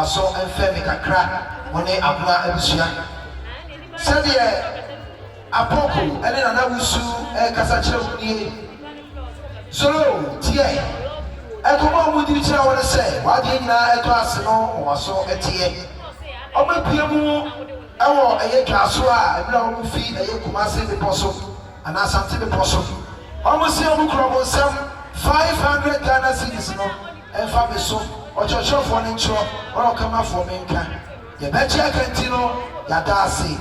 Juaso and Femi Kakra, Mone Abna Ebusia. Sadia Apoko, and then another Su, Casacho, Solo, Tia. I come on with you, I want to say, why didn't I class no or so a TA? Oh, my people, I want a Kasua, a blow feet, a Kumasi the Posso, and Ashanti the Posso. Almost here, we crumble some 500 Ghana cities, and Fabi so. Otchere for an intro, or come out for Minka. You bet you can tino, Yadasi.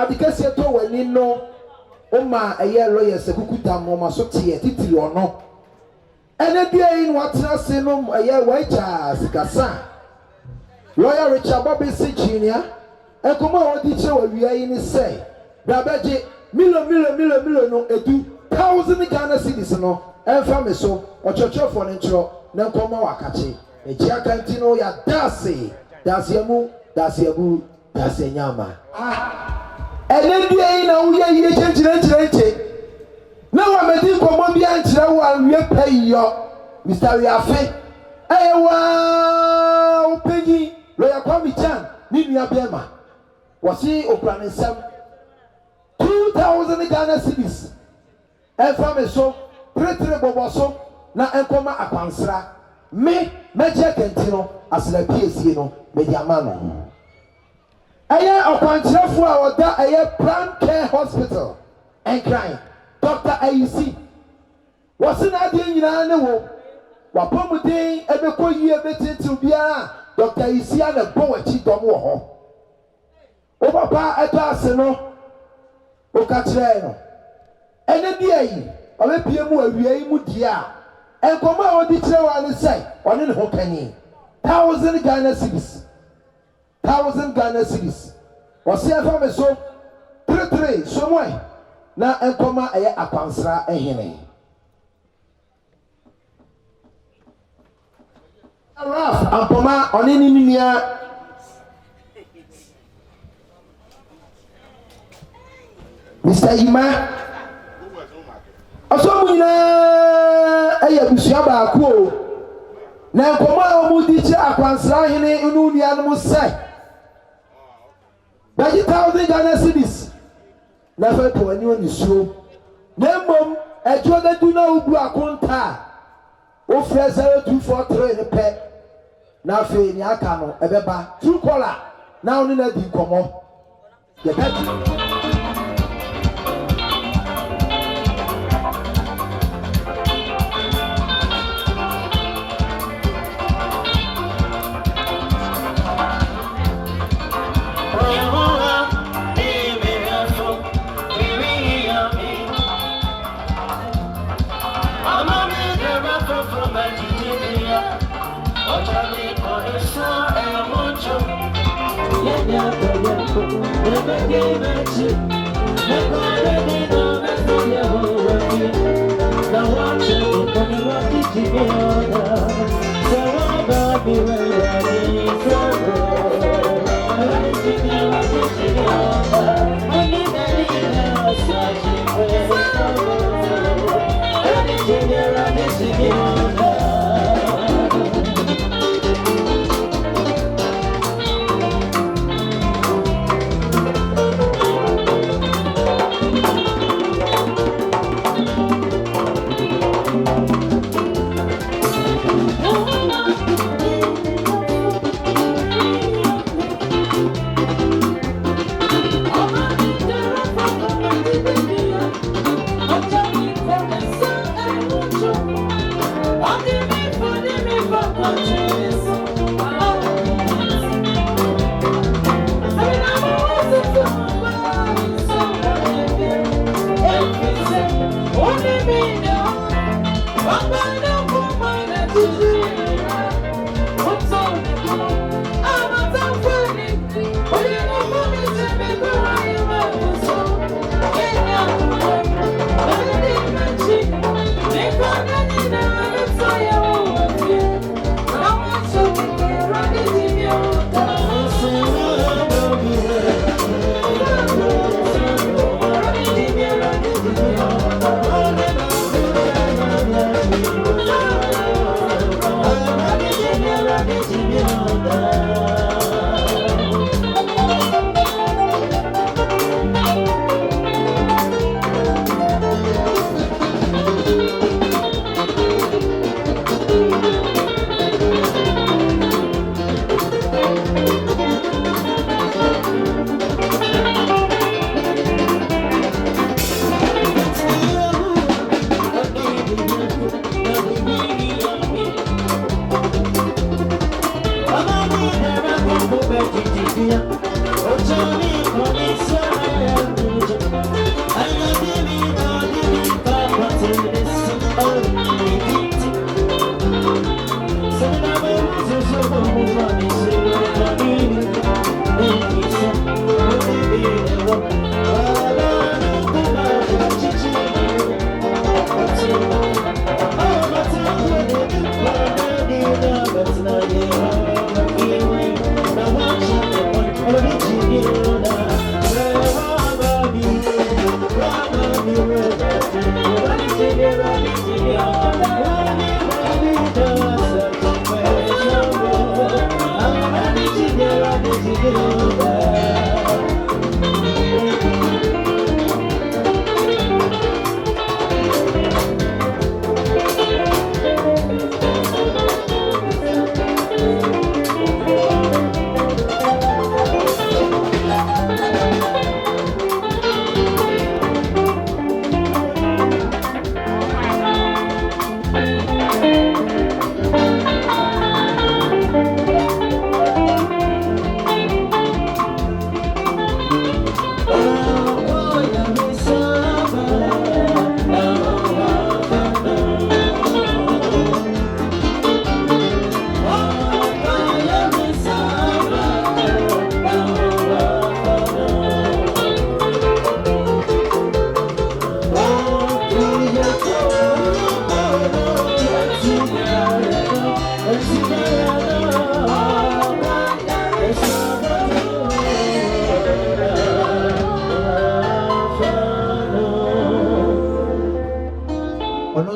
Because you told when you know, Oma a year lawyer, Sekuta, Mama Sotia, Titi or no. And a day in what I say, no, a year white as Gassan. Lawyer Richard Bobby C. Jr. and come on, teacher, we are in his say. Rabaji, Milo, no, a 2,000 Ghana cities, no, and family so, or church for an intro, no come Wakachi. A Giacantino, ya Darcy, that's your move, that's your boo, that's a yama. And then we are change. Now I'm a deal for Moby and Chihuahua, we are paying your Mr. Yafe. Hey, wow, Peggy, Lawyer Kwame Chan, Nibia Bema. Was he opening some 2,000 Ghana cities? And from a so, pretty Boboso, na Encoma Aquansra, me, Major Cantino, as the PSino, Mediamano. Aya Otchere for our da Plan Care Hospital and crying. Dr. AUC. What's in that in Yanawo? Wapomude, Ebeko year better to be a Dr. AUC and a poetry domo. O papa at Arsenal. Otchere no ene dia yi obepie mu awia yi mu dia enkomo a odi kire wa ne sai one ne ho kani 1,000 Ghana cedis 1,000 Ghana cedis wose afa me so 33 so moi na enkoma eye akwansra ehene Raf ampoma one ni nia Mr. Ima Aso mu nyina eye busia ba ko o na enkomo a mu di chi akwansra hene inu nia no sai 1,000 Ghana cedis na fa to ani oni suo na mbom ejo da du na ubu akonta o frɛ 0243 ne pɛ na fe ni aka no ebeba true caller na oni na di komo ye ka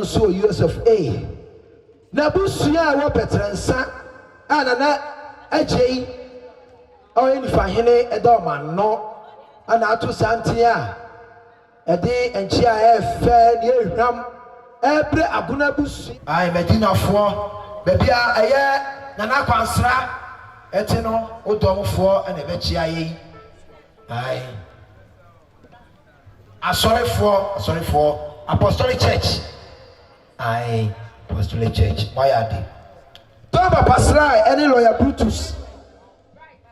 so US of A. Na busuya wo petrensa ana na agye o enifa hene edoma no ana ato santia ede enchia efe ne ehwam ebre aguna busu ai medina fo bebia eye na na kwansra ete no odomfo na ebechia yi ai asorefo apostolic church ai apostolic church wayade Toba Pasrai any lawyer Brutus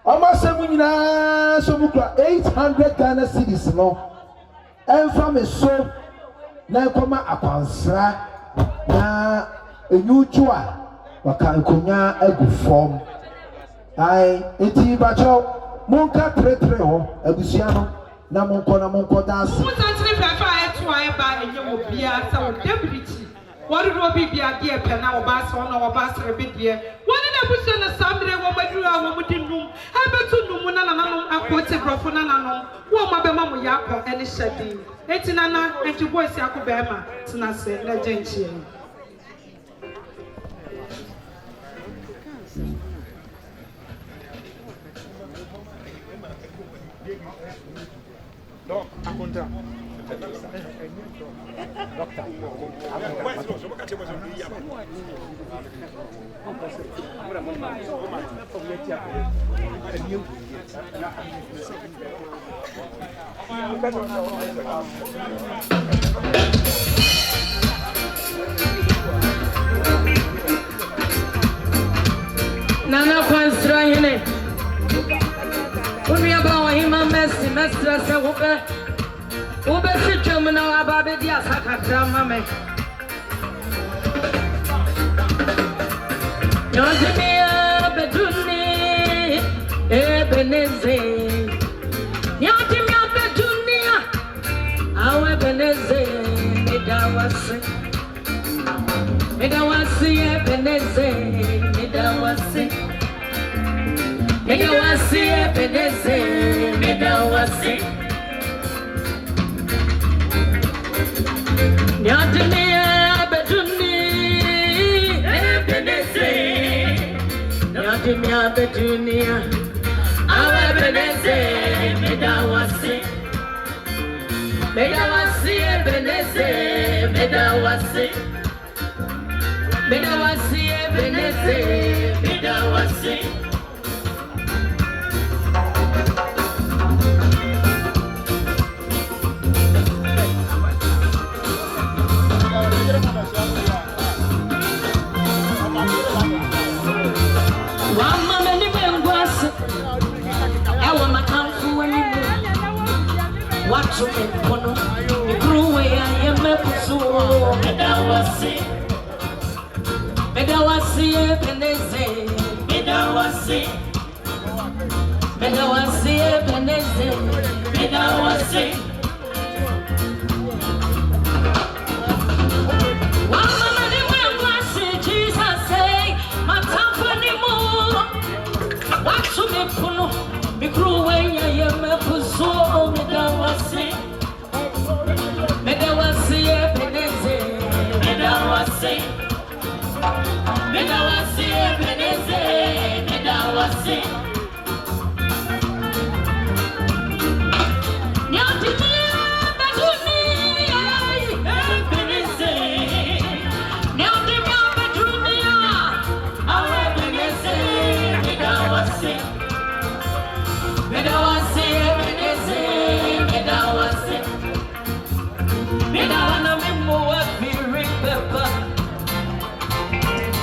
almost 7 so mukra 800 Ghana cedis no and from a so na koma akwansra na enyuchua wakankonya egu form ai enti bacho monka tretre ho abusia no na monko dance mo tantri pefa eto aye ba enye wo bia sa wo debility what do be bia dia pe na wo ba so na wo ba sere be die woni na busia na samre wo madura wo mudinum abetu num na nanum akote brofo na nanum wo ma be ma mo yakọ ene hyedi eti nana enti boys yakọ ma tina se na genchie Doc, a contra. Doctor. Nana Kwanstra hine. Unia bawa hima mestra se ube sichum na ababe dia sakatra mame. Yontimia beduni ebeneze. Yontimia bedunia awe beneze medawase. Medawase ebeneze medawase. Medawase ebeneze medawase. Nyadimia beduni ebeneze. Nyadimia bedunia awe beneze medawase. Medawase ebeneze medawase. Medawase ebeneze medawase. Watch me, Pono. The crew way I am a pusu. Medawasi, Beneze. Medawasi, Beneze. Medawasi. One man in my glass, Jesus say, my company more. Watch me, Pono. The crew way I am a pusu. Medawasi, Beneze. Medawasi, Beneze. Medawasi. Nyadimia beduni Beneze. Nyadimia bedunia awe Beneze. Medawasi. Medawasi, Beneze, Medawasi. Medawana memo afiri pepa.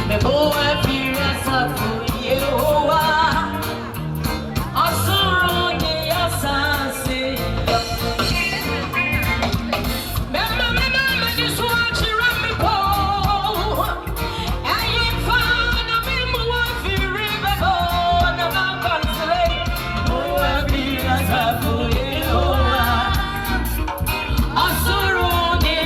Memo afiri asafu Yehowa. Asoro ni asasi. Mema mediswa chira mipo. Ayifa na memo afiri pepa na makansele. Asafu Yehowa. Asoro ni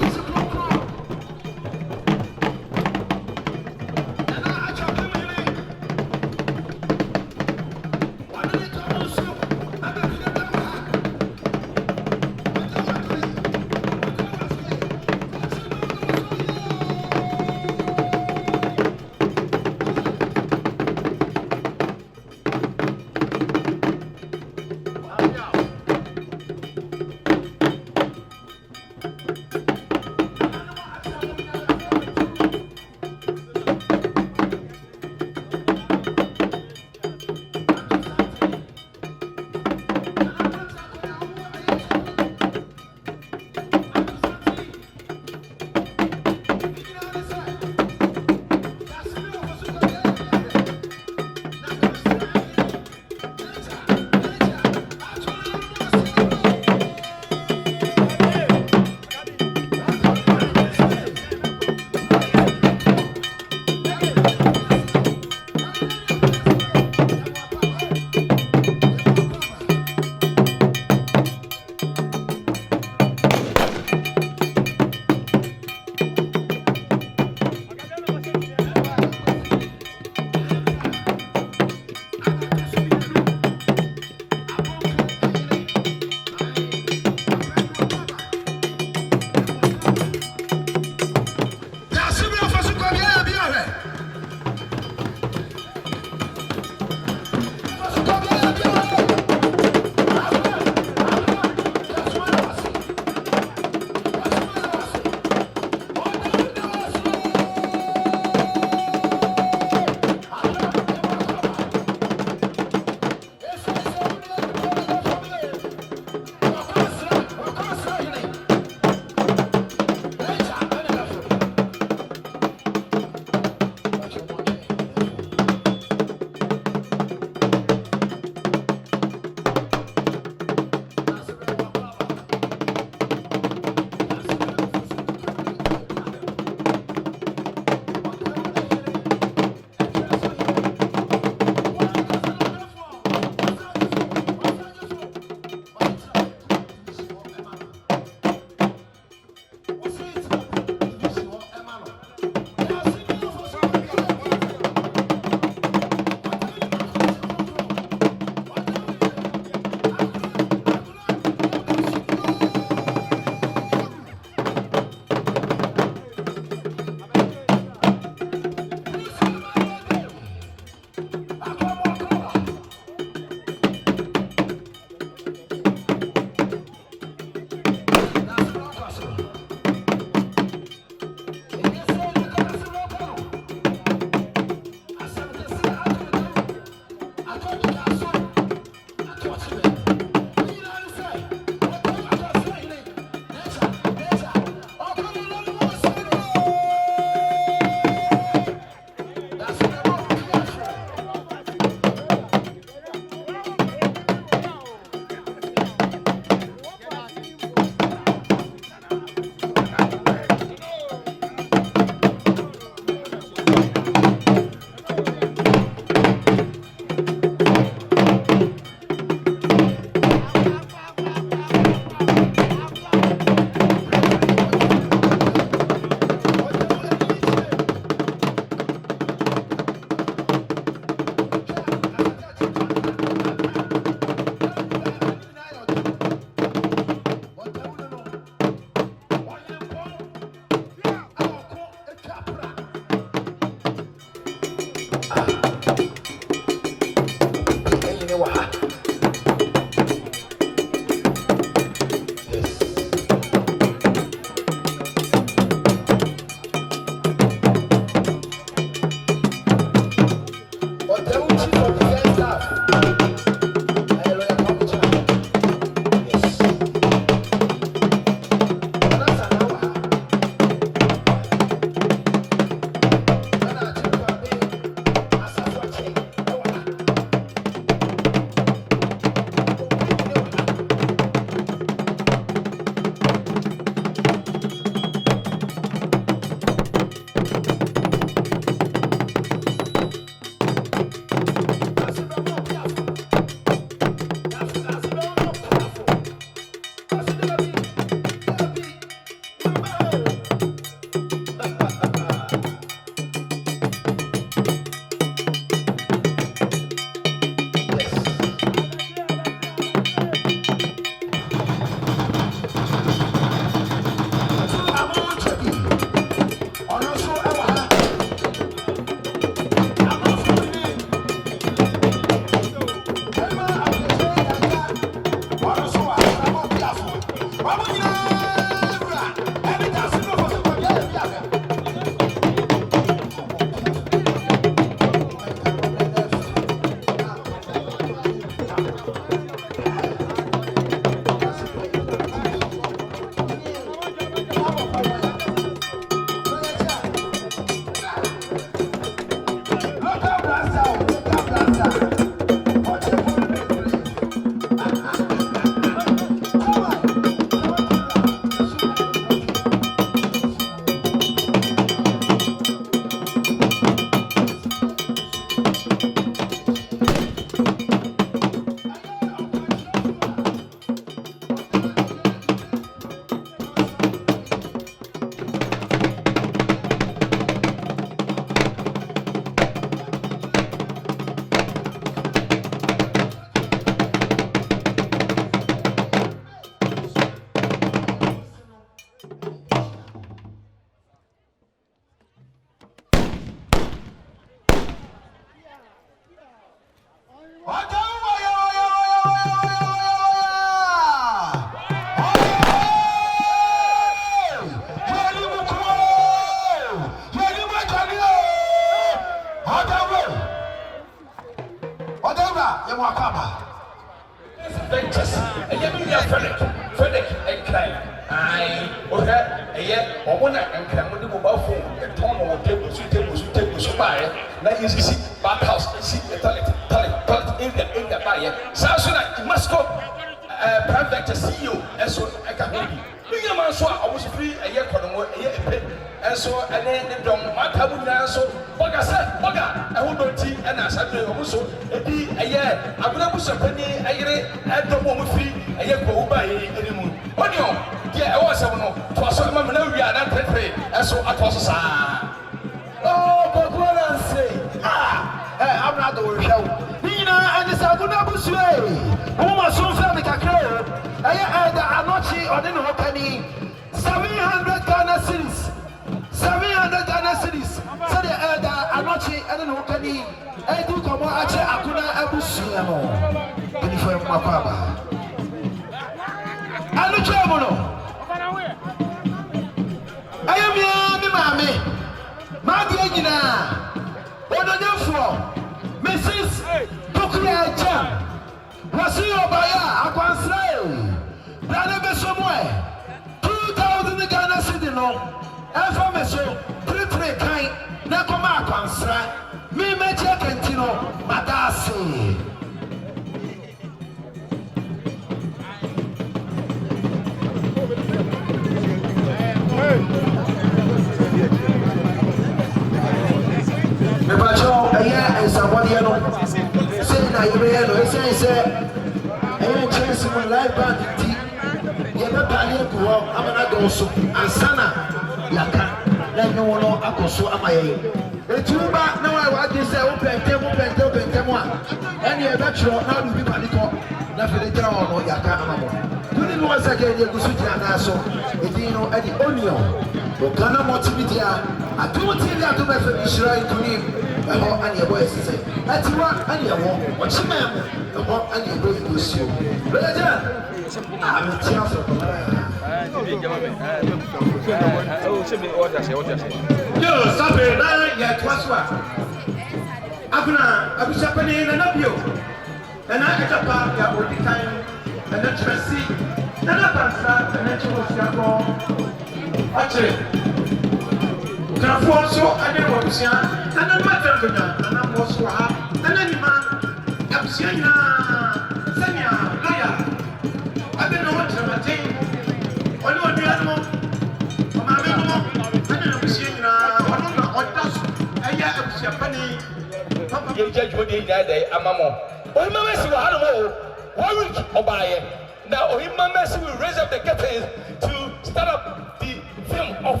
Now, Mercy will raise up the curtains to start up the film of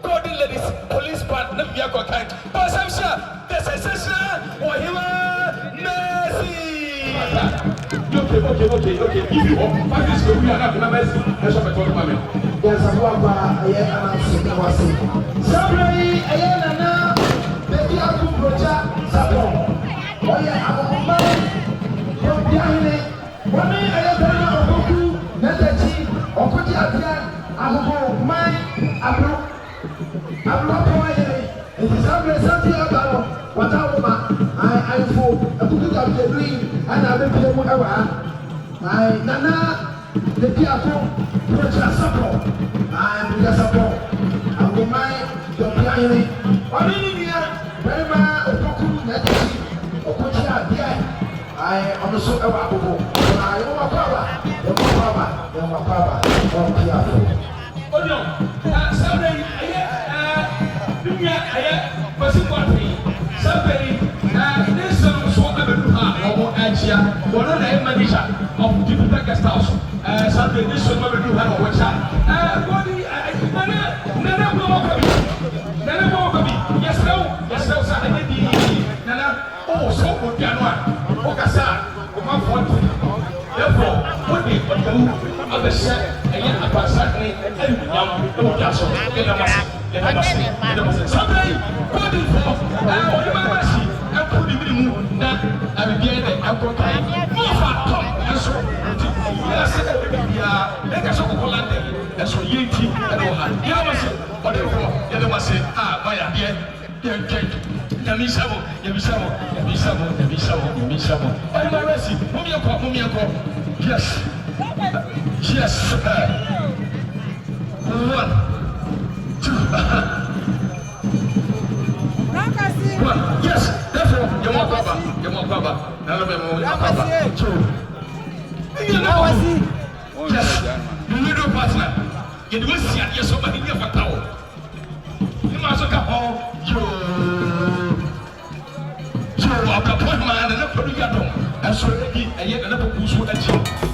Golden Ladies Police Part Nambiako Kind. But I'm sure there's a session or him Mercy. Okay. Give you up. But this will be enough. Mercy. Let's have a talk about it. There's a one by a Sabrina, baby, I could project Sabon. Oh, yeah, I'm a man. You're behind it. One minute, I have done a book, Melody, or could you have atia agogo man abro poye example santi abaro wata woma I for akutu ka be doing ana be pie mu ewa nana the piafo procha support the support agogo man do pianye oni ni nia bema opoku na disi okochi abia ọdún sọ ẹwà àkókò yóò wá pàbà wọn kí àfọ. Odion, sábẹ́ ayé dunya ayé pẹ̀sì pọ̀tì sábẹ́ ní sọ̀rọ̀ sọ abẹ́nu ha ọmọ ẹ̀jẹ̀ wọn náà yẹ manager of Jupiter guest house sábẹ́ ní sọ̀rọ̀ abẹ́nu ha ọwọ́ ẹ̀jẹ̀ bọ́ọ̀dì nana bọ́ ọkọ̀ bi yẹsẹ̀wò sá ẹ̀yẹ di nana ó sọ kò piano a ó kasa ó má fọ́ ti therefore ó di ọ̀dọ́wù abẹ́sẹ̀ ẹ̀yẹ abasa ní ẹ̀yìnyàm ẹ̀wọ̀ Juaso ẹ̀dàmásì sábẹ́ yìí bọ́ọ̀dì fọ́ ọ̀dọ́ bá bá sí ẹ̀kú ní mímú na àbíbí ẹ̀ ẹ̀kọ́ ká mú ọ̀fà tọ̀ ẹ̀sọ́ ti yẹ́sẹ̀ ẹ̀bíyà ẹ̀kẹ́sọ̀ kọ̀kọ́ láńdẹ̀ ẹ̀sọ́ yé ti ẹ̀dọ̀ ha yẹ́dàmásì ọ̀dọ́ fọ́ yẹ́dàmásì báyà bíẹ́ Yamisabo. Oh, my mercy. Mumiako. Yes. 1, 2. 1. Yes. Therefore, you're more Baba. Now let me Baba. 2. Yes. You need a partner. You do see at yes, somebody here for tower. You must have all so I'm the point man and put you down. And so I yet another push with a job.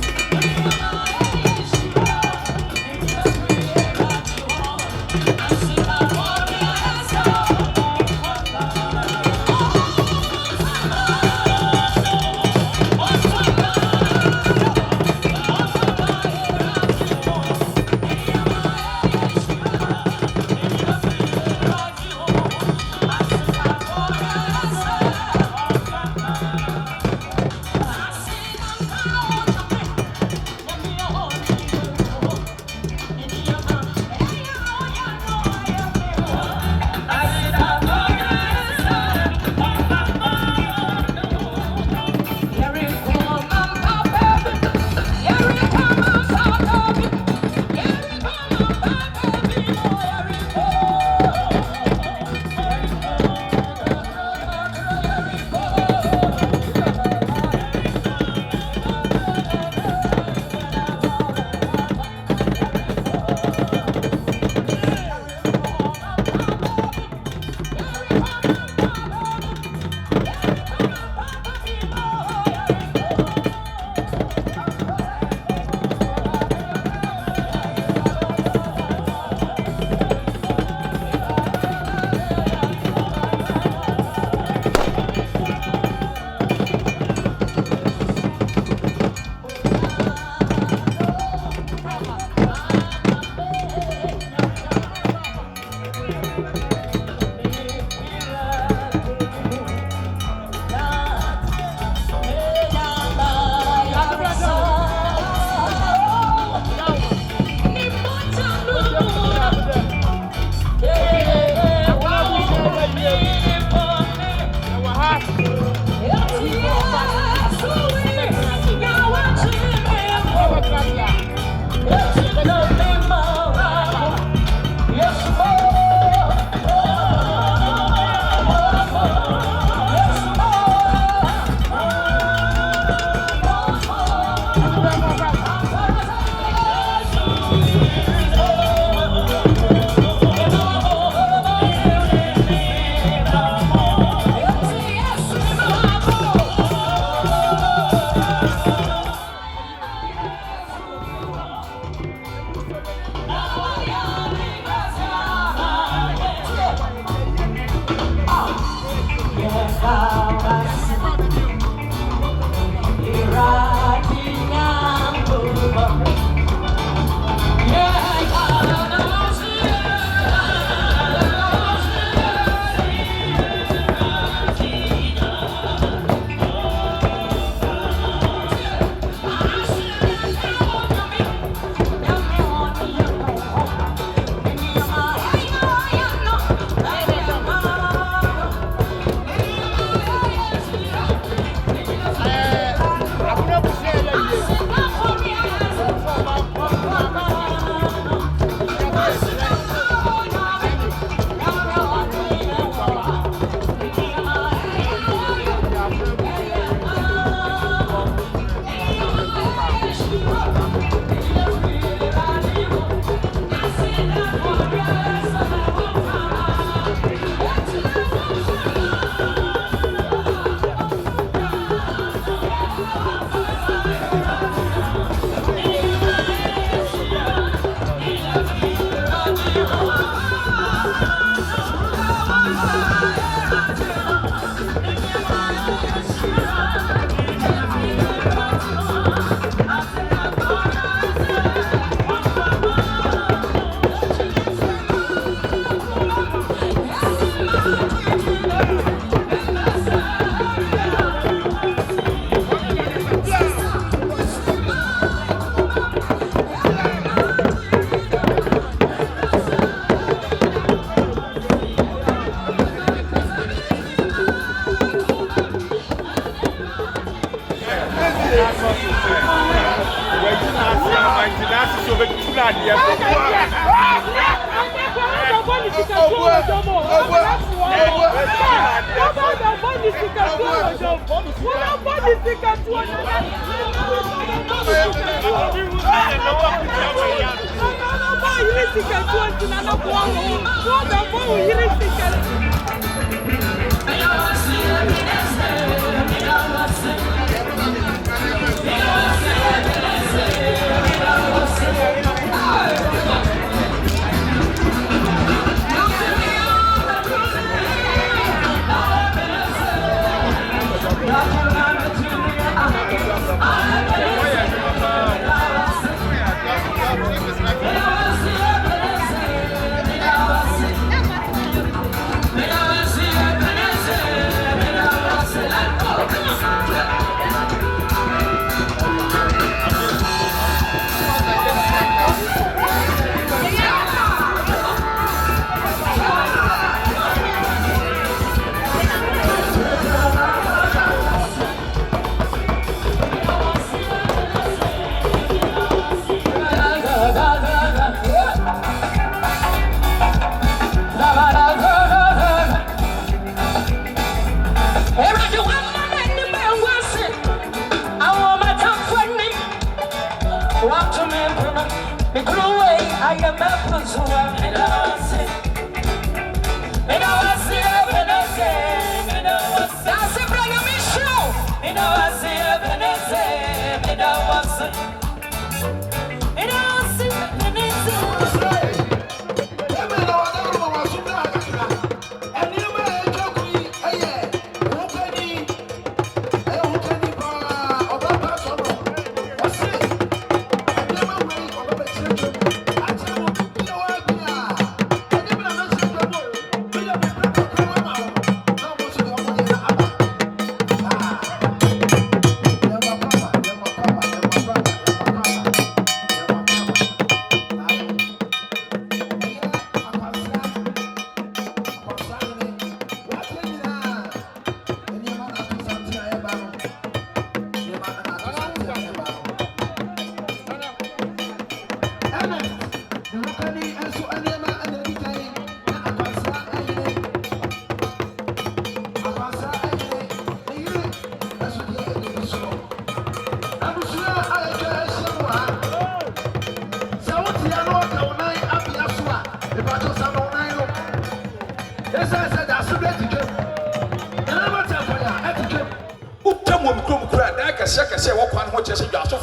Kase wakwan ho chese Juaso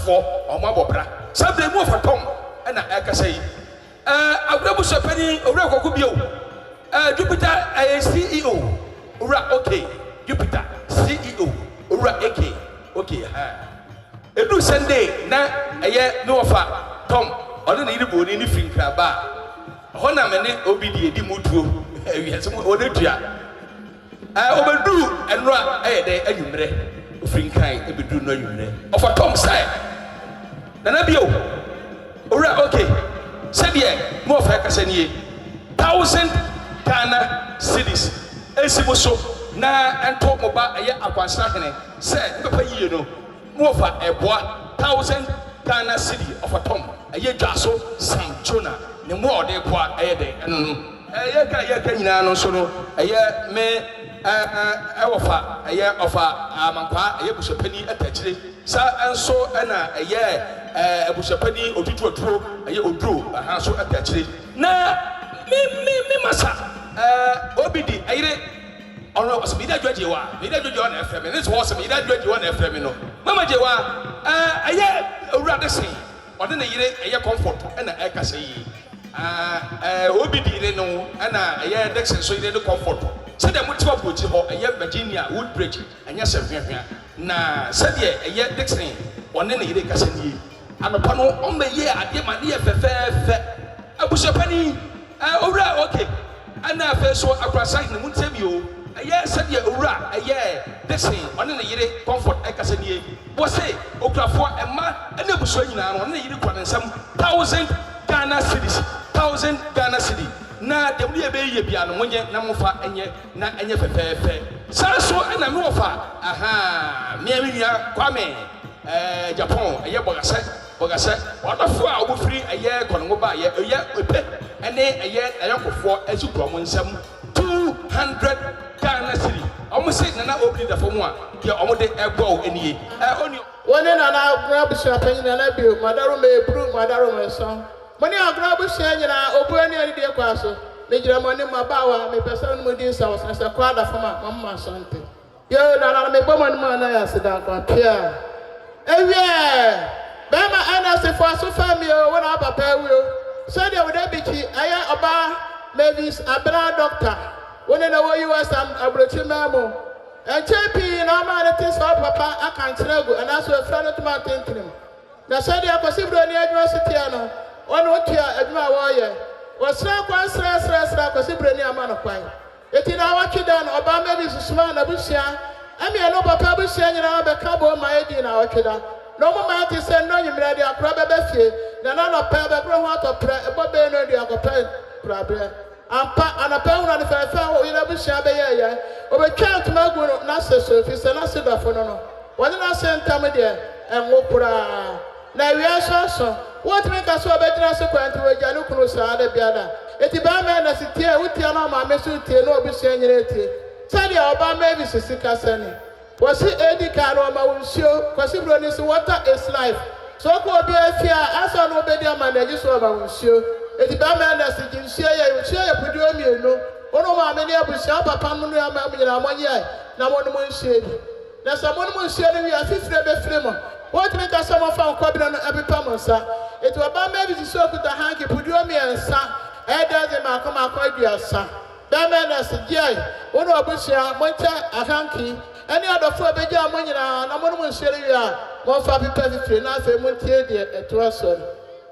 ọma bobra sabre mu ofatom na akase yi awrabu sopani owra koku bio Jupiter CEO owra okay Jupiter CEO owra AK okay edu Sunday na eye no ofa Tom ono na iribo ni finkra ba ho na me ne obidi edi mutuo wiase mo onedua obedu enra de anwumre Frinkai ebidu no yure of a Tom side nana bio ora okay said ye more fa kasanie 1,000 Ghana cedis esiboso na ento moba eye akwansra hene say papa yie no more fa eboa 1,000 Ghana cedi of a Tom eye Juaso Sam Jonah ne mu ode kwa eyede eno no yeka nyina no so no eye me ewofa eye ofa amankwa eye bushapani atachire sa enso na eye ebushapani otutuoturo eye oduro aha so atachire na mi masa obidi ayire ono osibida dwajewa bida dwajewa na FM this was bida dwajewa na FM no mama jewa eye owurade sen ode na yire eye comfort na ekase yi obidi re no na eye Dixon so yire no comfort said the multiple approach ho eye Virginia Woodbridge anya sefhwehwea na said eye Dixon one na yire kase ni anopa no omeye ade ma ne fefefe abushapani owura okay ana fe so akrasa ne muntemi o eye said ye owura eye Dixon one na yire comfort ekase ni bo say okrafo ema na buso nyina no na yire kwansam 1000 Ghana cedis 1000 Ghana cedi na dem ne be ye bia no monye na mofa enye na enye fefefe sa so na me wofa aha me nua kwame Japan eye bogase wadafo a obofiri eye kongo ba eye epe ene eye ayakofo azukro mo nsam 200 Ghana cedi omo se na obri da fomu a ye omo de egbo enie oni wone na grab champagne na bio madaro me bru madaro me so mani agrabu sia nyina obuani ani de kwaso me gira mani mabawa me pesa no mudi sa wasa kwada fama mama Ashanti yo na me bomani ma na ya sida kwa pia ewie bema ana se fo so family o wona papa wi so de wo de bichi aya oba Mavis abra doctor wona na wo US abrochi mamo enchepi na ma na tin so papa aka nkyerego ana so afra no tuma tentenem na so de akwasibro ni university ano ono otua adwuma woye wasra kwa sra kwasibro ni ama no kwan eti na watweda no oba Mavis suma na busia ami no papa busia nyina be kabo ma edi na watweda no mo ma ti se no nyimra de akra be befie na no pa be bro ho atopre ebo be no de akopre prabre ampa anapa hu na ne fa wo ina busia be ye obetwa ntoma gu no na seso fi se na se da fo no woni na se ntam de enwo kura na wi so what make us obedina se kwanti we janu kunu sa da biada eti ba me na sitie utia na ma me so tie na obusia nyina tie sadi oba Mavis sika sani wasi edi ka no ma wonsio kwasibro ni se water is life so ko obi afia asa no obedi amanaji so ma wonsio eti ba me na se jinsia ya pudio mienu ono ma me ne abusia papa mu no ama nyina amonye na mo no monsie na sa mo no monsie no wi afifire be fire mo what make us some of our kwabira no ebipa mo nsa eti oba Mavis so kuta hanki pudio miensa edaze ma akoma akwaduasa ba me na se giai ono abusia moncha ahanki any other for beja monina na mo no monsie wi a mo fa pipa fifire na afa montie de etoason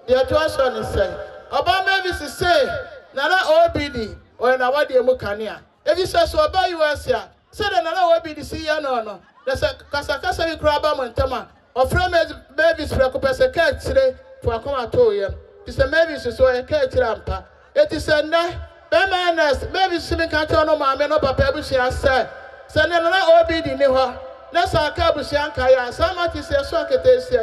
de etoason say oba Mavis say na OBD o na wade mu kanea ebi say so oba US ya say na OBD si ya no no na say kasa wi kura ba montama ofra Mavis prekopese ka kire fo akoma to yem ti say Mavis so e ka kire ampa eti say na be manas Mavis si ka to no ma me no papa bu si asa say na OBD ni ho na sa ka bu si anka ya sa ma ti say so akete si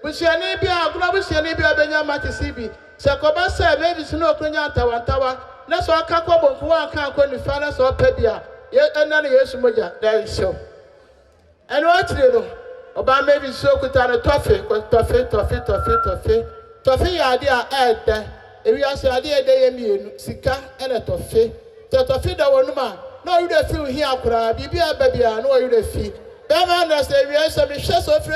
bu si ani bia agro bu si ani bia benya ma ti si bi Sakoba say Mavis no okunya tawa na so aka kwabo nko aka akọ ni fa na so pebia ye na Yesu moja that is so and Otchere no oba Mavis so kuta no tofe ya ade a ede ewi ase ade ede ye mienu sika ene tofe da wonu ma na you dey feel here akura bibia babia na you dey feel be man na say we ase me hwe so fre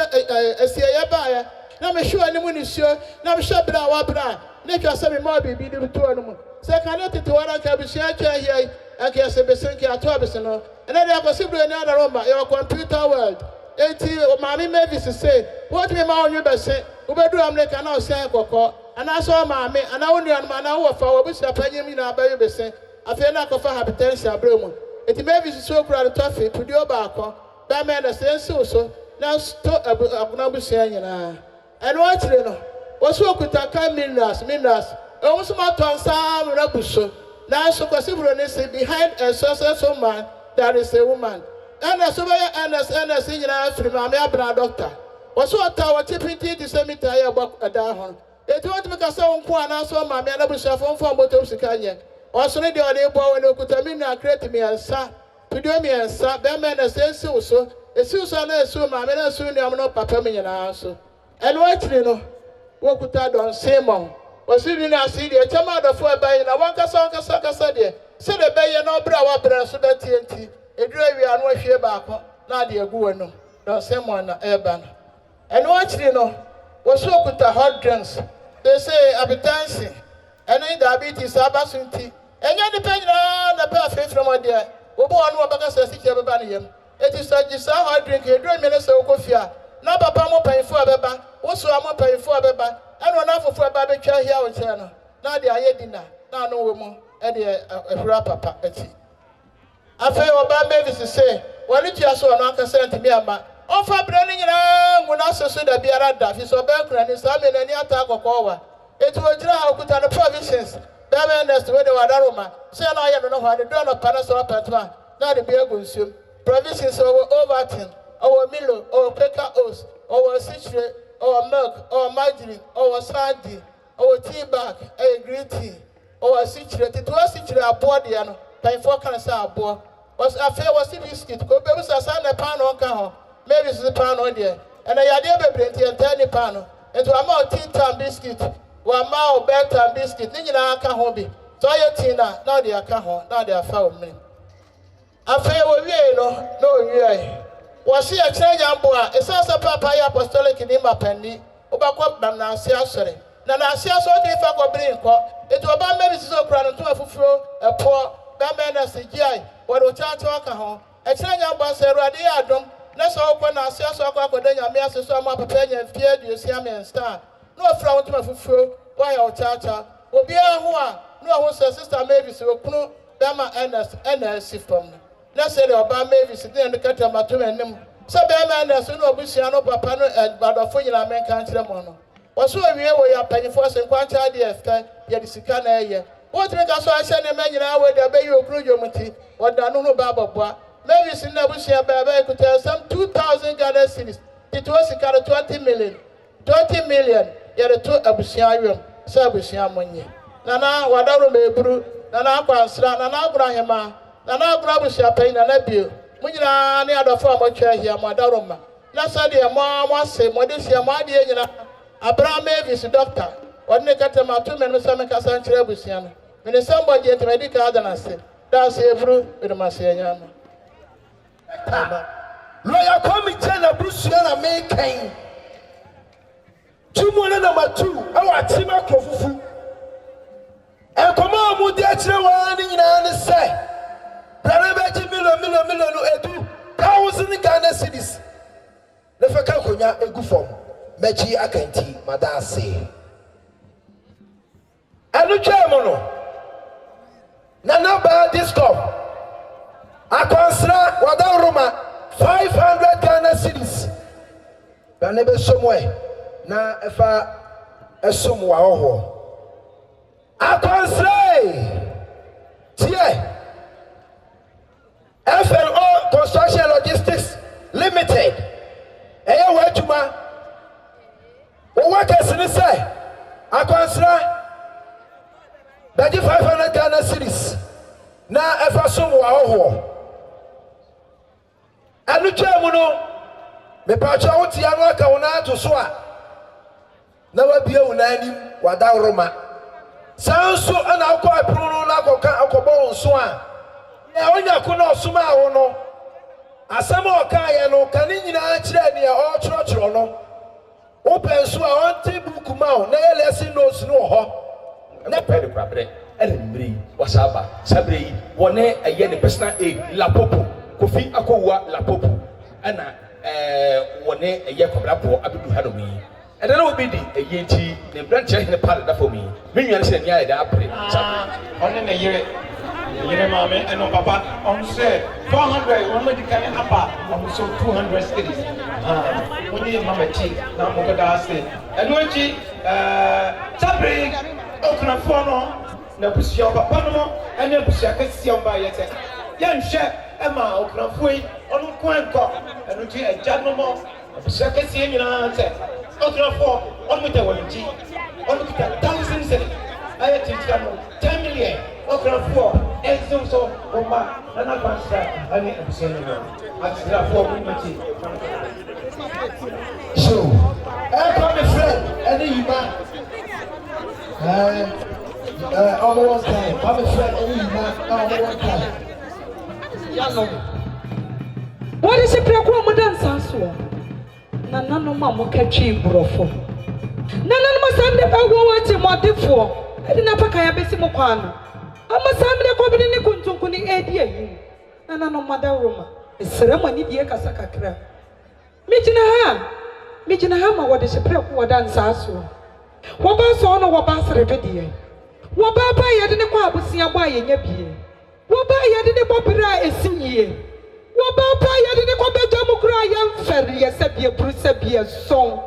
esie ye ba ya na me hwe ani mu ni sio na me hwe bra wa bra na twa se me ma bibi ni to anu mu se kan na tete wara ka bi sia twa here aka se be senki ato abese no na dey akosibro ni adaro ma your computer world enti o ma me Mavis say what me ma onyu be se ubedu amleka na o se kokko ana so ma me ana wonu anu ma na wo fa wo bi sia panyem na abaye be se afi na kofa habitansi abremu enti Mavis so kura the tofe pudio ba akọ ba me na sense so na sto akuna bu sia nyina and Otchere no was so kuta kan minerals almost ma ton sam rabuso na so kwasibro ne say behind a successful man there is a woman and so by NS nyina free ma me abra doctor was so ta what tipiti the cemetery about ada ho Eti want me ka say on ko ana so ma me na busua fo mfo motom sika nye. Osone de ode bo we no kuta mi na create me ansa. Tudo mi ansa be me na say si so. Esi so na esu ma me na su ni am no papa me nyina so. Eno atiri no wo kuta don Simon. Wasi ni na asi de chama do fo e ba na wan kasa de. Se de be ye no bra wa bra so da tienti. Eduru awi anu ahwe ba akọ na de agu we no. Don Simon na eba no. Eno atiri no wasu okuta hot drinks. They say appetite and diabetes abasunti. And yet the pain na perfect from there. Obo anu abaka say sik ebe na yam. It is just hot drink e do me say coffee. Na papa mo pan fo abeba. Wo so am pan fo abeba. And one afofo aba be twa hia wo che no. Na de aye dinner. Na no we mo e de ehura papa ati. Afei oba Mavis say, "Wani tia so no aka say ntimi ama." Ofa brani nyina nguna soso da biara da fi so be kura ni sa me nani ata akọkọ etu ogira ha okuta no provisions be be next we de wadaroma say na aye no ho ade do no pana so apatma na de be egu nsuom provisions over 10 our milo our quaker oats our citrate our milk our margarine our sandy our tea bag green tea our citrate to citrate abo de no pen for kan say abo was afei was biscuit ko be so sa na pan on ka ho maybe is the pan on there and I had ever been to any pan into a more tea time biscuit one mile better biscuit nina aka ho bi so your tina now they are ka ho now they are found me afei we no we was see a change ambo a esasa papa ya apostolic ni mapani obakọ bam na ase asore na ase aso dey fa ko brin ko eto oba maybe so kra no to afufuro epo ba me na segiai wo do cha cha ka ho e change ambo ase ruade ya adom na so ko na ase aso akọ nyame ase so ama papa nya fie aduosi amen star no afra wo to afufuro wa ya ochacha obi ahu a no ahu sister Mavis okunu dama NS from na say the oba Mavis dey no kata mato enim so be ma NS no obusia no papa no badofo nyina men kan kire mo no wo so awie wo ya panifo se kwancha de efta ya de sika na eye wo tire ka so ahye ne manyina wo de be yi okunu jomuti wo da no ba boboa Mavis na busia ba ba ekuta some 2000 Ghana cedis it was 20 million ya de to abusia awem so abusia monye nana wadaro meburu nana kwansra nana abrahima nana abusia pai nana bio munyina ne adofo amotwa hia modaro ma na sade mo ase modesia mo ade nyina Abraham Mavis doctor odne katema to men so me kasa nkire abusia no me somebody ent medical adanase that's evru with masenya no lawyer committee na busia na me kan Tumwana number 2 awa tima krofufu Enkomo mu de akire wani nyina ne se Brana beji milo no edu 1000 Ghana cedis Le feka konya egu form meji akanti madase Anu twemo no Nana ba disco Akonsra wada Roma 500 Ghana cedis Brana be somwe na efa esum wa ho akonsre tie FLO Construction Logistics Limited eya wajuma o workers ni say akonsra daji 500 Ghana cedis na efa sum wa ho anu twemu no me pa cha wuti anu aka wona to so a na wabia unanim wada Roma sanso ana akọ apuru na akọka akọbọ nso a ya onya ko na osuma awo no asama oka ye no kan nyina kire ne o choro no o penso a onte buku ma o na lesson notes no ho na pere kwabre elembri wasaba sabre wone eye ne personal aid lapopo kofi akowa lapopo ana wone eye kobrapo abedu hadomi and then will be the AT, the branch in the part for me. When you say, yeah, that on a year, mamma, and no papa, on say 400, one can up on so 200 cities. Only mamma cheek, now Mogadar say, and when she, Sabri, Oknafono, Nabusio Papano, and Nabusaka Sion by your set. Young chef, Emma Oknafui, on Quanco, and Uji a Janamo, Nabusaka Sion, you know, said. Otchere on with the one tea. on look at 1,000 cities. I had to tell 10 million. Okay, 4. And so, Oma, and I can't start. I need to say no. I still 4 minutes. So, come a friend, any man. Over one time, come a friend, any man, over one time. What is a prequel modern sanso? Nana no mamma catching brofo. Nana must have never wanted more before. I didn't have a kayabesimoquano. I must have the company Kuntuni Edia. Nana no mother Roma. A ceremony dear Casacra. Mijina Hama, what is a prequel dance sanso? Wabas on or Wabas Rebedia. Wababa yadine kwa busia bwa yenye bie. Waba yadine popira esinye. Wababa yadine kwa beja mukura yamferi yesebie brusebie song.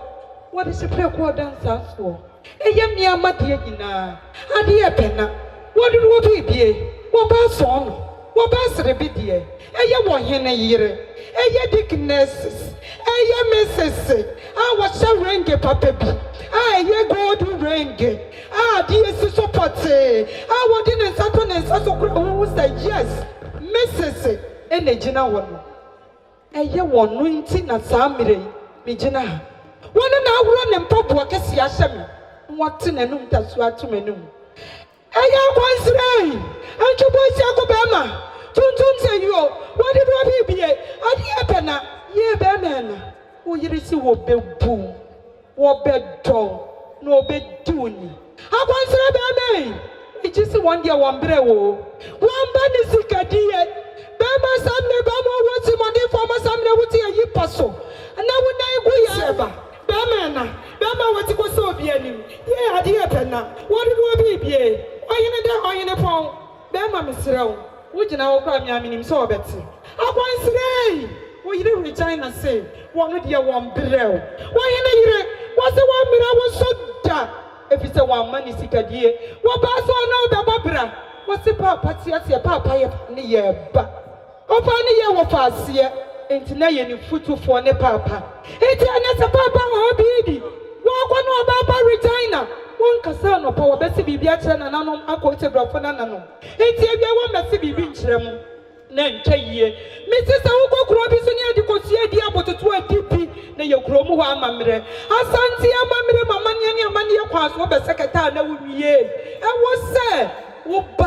What is a prequel dancer for? Eyem ni amadi nyina. Ade epena. What do we be? Waba song. Waba rebedie. Eye wo hene yire. Eye dicknesses. Eye messes. I was a renge papa bi. Ye gold renge. Dear support. I want in Saturn and Sasso who said yes, Mrs. Enegina one. A year one, winting at Samire, Mijina. One an hour run and pop work as Yasham. What in a noon that's what to me noon. A year once rain, and your boy Sakobama. Tun say you, what did Robbie be? A dear penna, ye banana. Oh, you receive what bed boom, what bed dog, no bed doing. I want to be it is one year one brewo. One banisika dear. Bama Samne Bama wants him on the former Samne with a yipaso. And now when I go ever. Bama wants to go so be any. Yeah, dear Penna. What did we be? Why in a pound? Bama Mr. Would you now call me? I mean, him so better. I want to say. Well, you didn't return and say, one with your one brew. Why in a year? Was the 1 minute I was so dark? If it's a 1 money sicker dear, what pass on no Babra? What's the papa? Yes, your papa, near but. Upon a year of us here, ain't nay foot for ne papa. It's a papa or baby. Walk on no Baba Regina. One casano power Bessie be better and anon aquated for Nanano. It's a 1 messy be binchram. Nancha ye. Mrs. Auko Crobison, you could see a diabo to 2 DP, na your chromo mamre. Ashanti, mamre, mamania, mania, pass over the secretary, no ye. I was said, Whoop,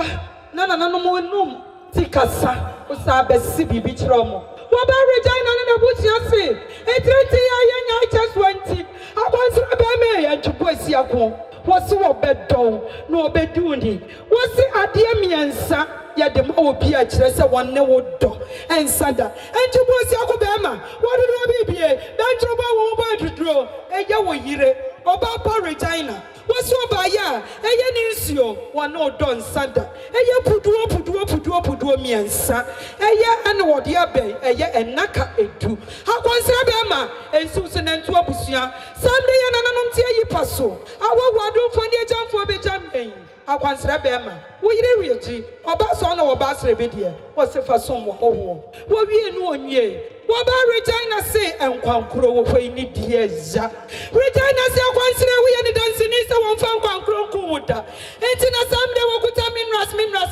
Nana no more noom, Tikasa, Usabe Sibi Bichromo. Waba Regina and the bush, you say, a 30 I just went it. I was a baby and to Boisiaco. What's your bed down, no bed doing? What's the Adiamiansa? Ya de mo bi a kire se won ne wodo en sada enti bo si akobema wode do bi dan troba won ba dudro eya wo yire oba pa Regina woso ba ya eya ni nsuo won odo nsada eya puduo miensa eya ane wode abai eya enaka edu akonsra be ma ensu se nantu abusua Sunday ya nananom tie yipaso awo wado fo ne jamfo be jamben akwansra bema wo yire wiegi oba so na oba srebedie wo se fa som wo wo wie nu onye wo ba Regina say enkwankro wo hwai ni die za Regina say akwansra wo ye ni dansi ni se won fa nkwankro nkuda enti na Sunday wo kuta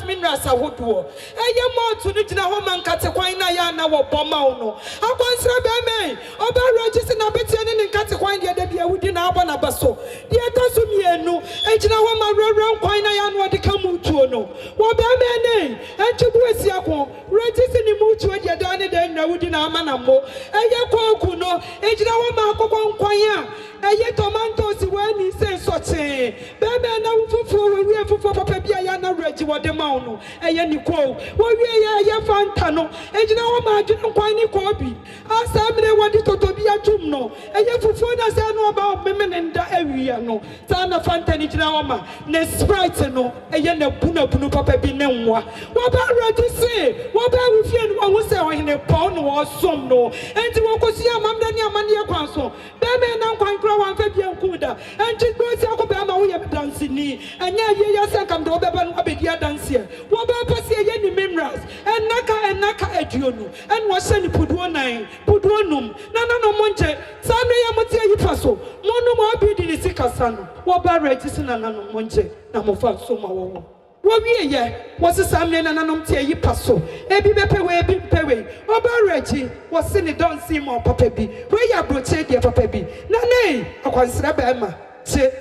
minerals ahodo eye mo to ni gina ho mankate kwan na ya na wo boma wo no akwansra bema oba Regina na betie ni nkate kwan de da bia wudi na aba na baso de taso mienu egina ho ma rewren kwan na ya no de kamutuo no wo be me enchibu esiako Regina ni mutuo de da ne da na wudi na ama na mo eye kwaku no egina ho ma akokon kwan a eye tomatoes we ni se soche be me na fufu we fufu papa bia ya na Regi wo de ma no eye ni ko wo wie ya eye fanta no egina ho ma adwene kwan ni ko bi asamre wo de totobi atum no eye fufu na se no ba me ne nda awia no ta na fanta ni gina ho ma na Sprite no eye na bunu papa bi ne nwa wo ba Regi se wo ba wi fie no wo se wo hene pa no wo som no enti wo kosi amamda ni amane kwan so be me na kwan kro wan fa bi enkuda enti gosi akoba ma wo ye dance ni anya ye ya se kam do be ba no abedia dance wo ba pase ye ni minerals enaka eduonu en wo se ni puduo num na no monche samre ya motie yifa so mono mo abidi ni sikasa sano woba register na nanom monje na mofa so ma wo wowie ye wose samne na nanom tie yi paso ebi bepe we ebi mpewe oba regi wose ne don see mo papa bi we ya broche de papa bi na nei akwansra ba ma che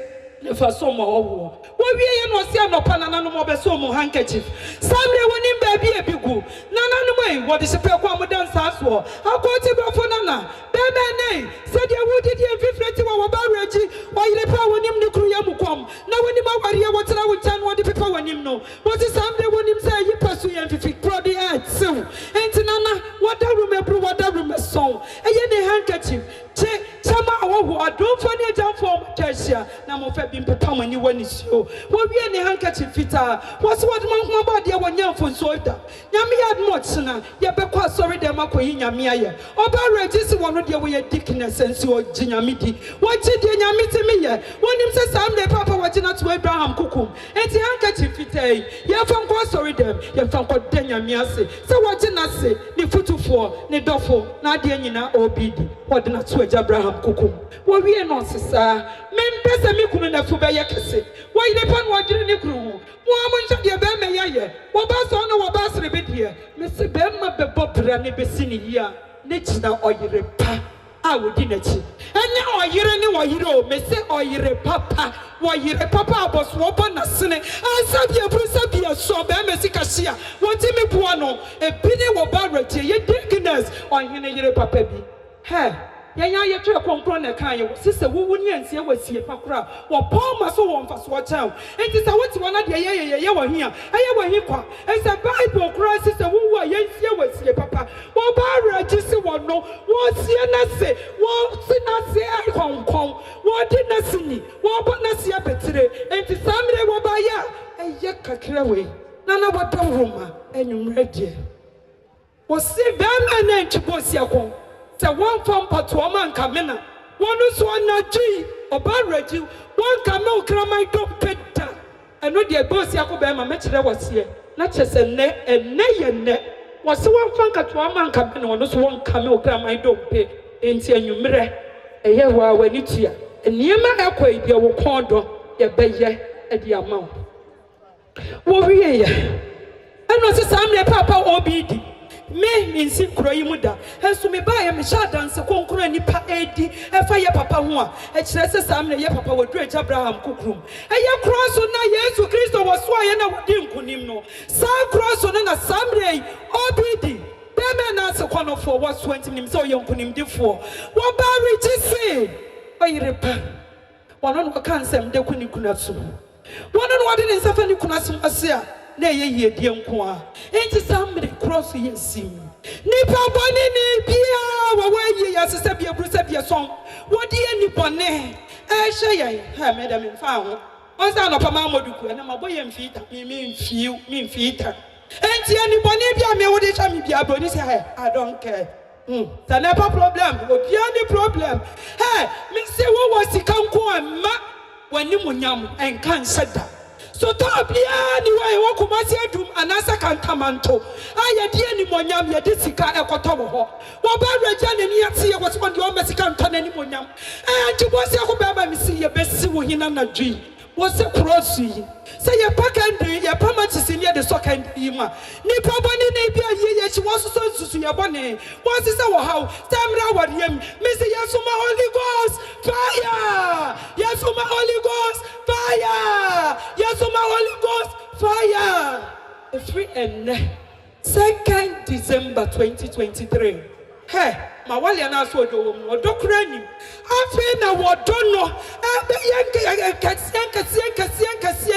ne fa so ma wo wowie ye no se anopa na nanom obeso mo handkerchief samne woni ba bi ebigu na nanom ei wo de sepe kwa mo dan saso akoti brofo na bebe nei se de wudi de fifreti wo ba regi wo yire pa wonim ne kru ya mukom na wonim aware wo tena wo chan wo de pepa wonim no what is Sunday when him say you pursue and fifi prodi at so ain't nana what that room song a yenny handkerchief chama wo don't funny down for tertia na mo fa bim pepa mani wani so wo wie ne handkerchief fita what's what man about there when yam for so da nyame yad much na ye be kwa sorry dem akoyi nyame aye oba register one there we dickness and so nyame di what je de nyame temi ye wonim say Sunday papa wagina to Abraham kukum enti handkerchief fita ye fam kwa sorry dem ye fam kwa de nyame ase say wagina se ni futufo ni dofo na de nyina obidi wodina to Abraham kukum wo wie no sesa mempese mi kunu na fu be ye kese wo ile pan wodire ni kuru mo amuncha de be me ye wo ba so no wo ba sere be de me se be ma be bobra ne be sini hia ne china oyire pa a wodi na chi enya oyire ni wo yire o me se oyire papa wo yire papa aboso wo ba na sene ansa bia brusa bia so be me sika hia wodi me bua no e bi ne wo ba retie ye dickness ohene yire papa bi he yanya ye twa konkron na kan ye sise wo ni ansie wasie pakora wo poma so wo mfa so chaw enti sa woti wona de ye wo hia aye wo hi kwa esa bible kura sise wo ye ansie wasie papa wo ba register wo no wo sie na se wo si na se ai konkon wo di na sini wo ba na se abetire enti samre wo ba ya aye kakra we na wo dom roma enumre die wo si be ma na ntibosi akon se one from Patuama Kamena, one who's one Naji, or Barregi, one Kamo Kramai don't pet. I know the boss Yakobama Metro was here, not just a net and nay and net. Was one from Patuama Kamena, one who's one Kamo Kramai don't pay, and see a numere, a year while when it's here. And near my AKYEM, you will condo, your bay at the amount. Warrior, and was a Sunday Papa ODB. Me nsi kuro yi muda enso me ba ya me sha dance konkoro nipa edi e fa ye papa ho a e kire se sam na ye papa wo dure Abraham kukrum e ye cross na Yesu Kristo wo so aye na wodi nkunim no sa cross na samre obidi be me na se kono for what 20 nim so ye nkunim difo wo ba register o yirepa wono no kan sem de kuni kunasu wono no wode ne nsafa ni kunasu ase a na ye die nko a enti samre cross ye sim nipa boni ni bia wo waye ya sese bia brusa bia son wodi ani bone e hye ye ha madam mfa ho on sa no pama moduku na maboye mfita mi mfita enti ani bone bia me wodi sha mi bia boni say I don't care ça n'est pas problème obi ani problem hey me say wo wasika nko amma wani munyam enkan shada so tabia ni wa wo kumasi adum anasa kantamanto aye die ni monyam ye de sika ekoto wo ho wo ba reja ne ni ate ye wo so de o mesika ntana ni monyam ntibosi akobba ba misi ye besi wo hina na dwi wo se cross yi se ye pakandi ye pamati ni de sokandi ma ni paboni na bia ye chi wo so susu ye bone wo se se wo haw tamra wariyam misi yesuma Holy Ghost fire yesuma Holy Ghost fire yesuma Holy Ghost fire 3 and 2nd December 2023 hey ma wale na so do wo odokura nim afi na wodono abe yanka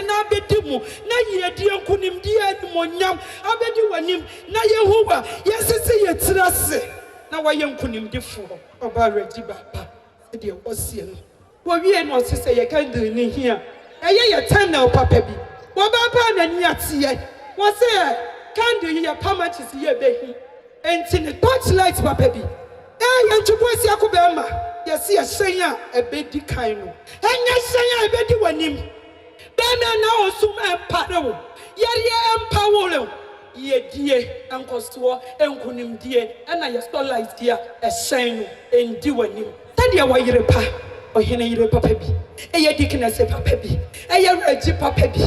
na bedimu na yedi enkunim di animonyam abedi wanim na yehowa yesese yetirase na waye nkunim difo oba reji baba e de wosie no wo wie no sese ye kan de ni hia eye ye tanel papa bi wo baba na ni atiye wo se kan de ye pamachis ye behi enti ne torchlight papa bi ye ntubosi akobema ye se ye shen a ebedi kan no enya shen a ebedi wanim bena na osum empare ye empower ye die enkosto enkunim die na ye starlight dia e shen no endi wanim tade wa yirepa ɔhene yire papa bi ɛyɛ dikinɛsɛ papa bi ɛyɛ rɛgye papa bi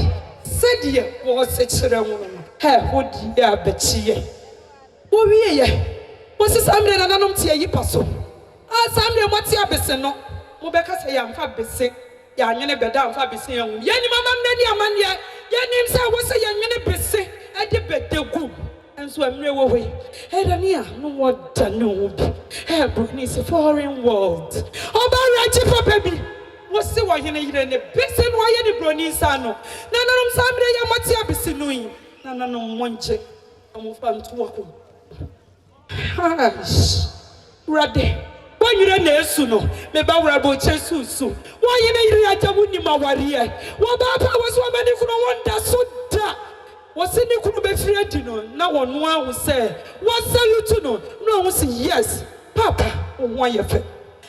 sɛdeɛ wɔsɛ kyerɛ wo no wodi yɛ abɛkyiɛ wɔwie yɛ wɔsi samre nananom te ayi pa so samre mo te abese no mo bɛka sɛ yɛmfa bese yɛanyene bɛda amfa bese yɛnwu yɛnim amammerɛ ne amanneɛ yɛnim sɛ wɔ sɛ yɛnwene bese ɛde bɛda gu nso ammerɛ wɔ hɔ yi ɛdane no wɔda ne wo bi Brooklyn is a foreign world ɔba rɛgye papa bi wɔsi wɔhene yere ne bese no ayɛ ne broni nsa no nananom samre yɛ mo te abese no yi nananom monje amofa ntoa ko Rade, when you're in a suno, maybe I will chase you soon. Why in a year, I ma warrior? What Papa was one man from one that so da? Was in the Kurubefriatino? Now one will say, what salute to know? No one say yes, Papa, why you feel?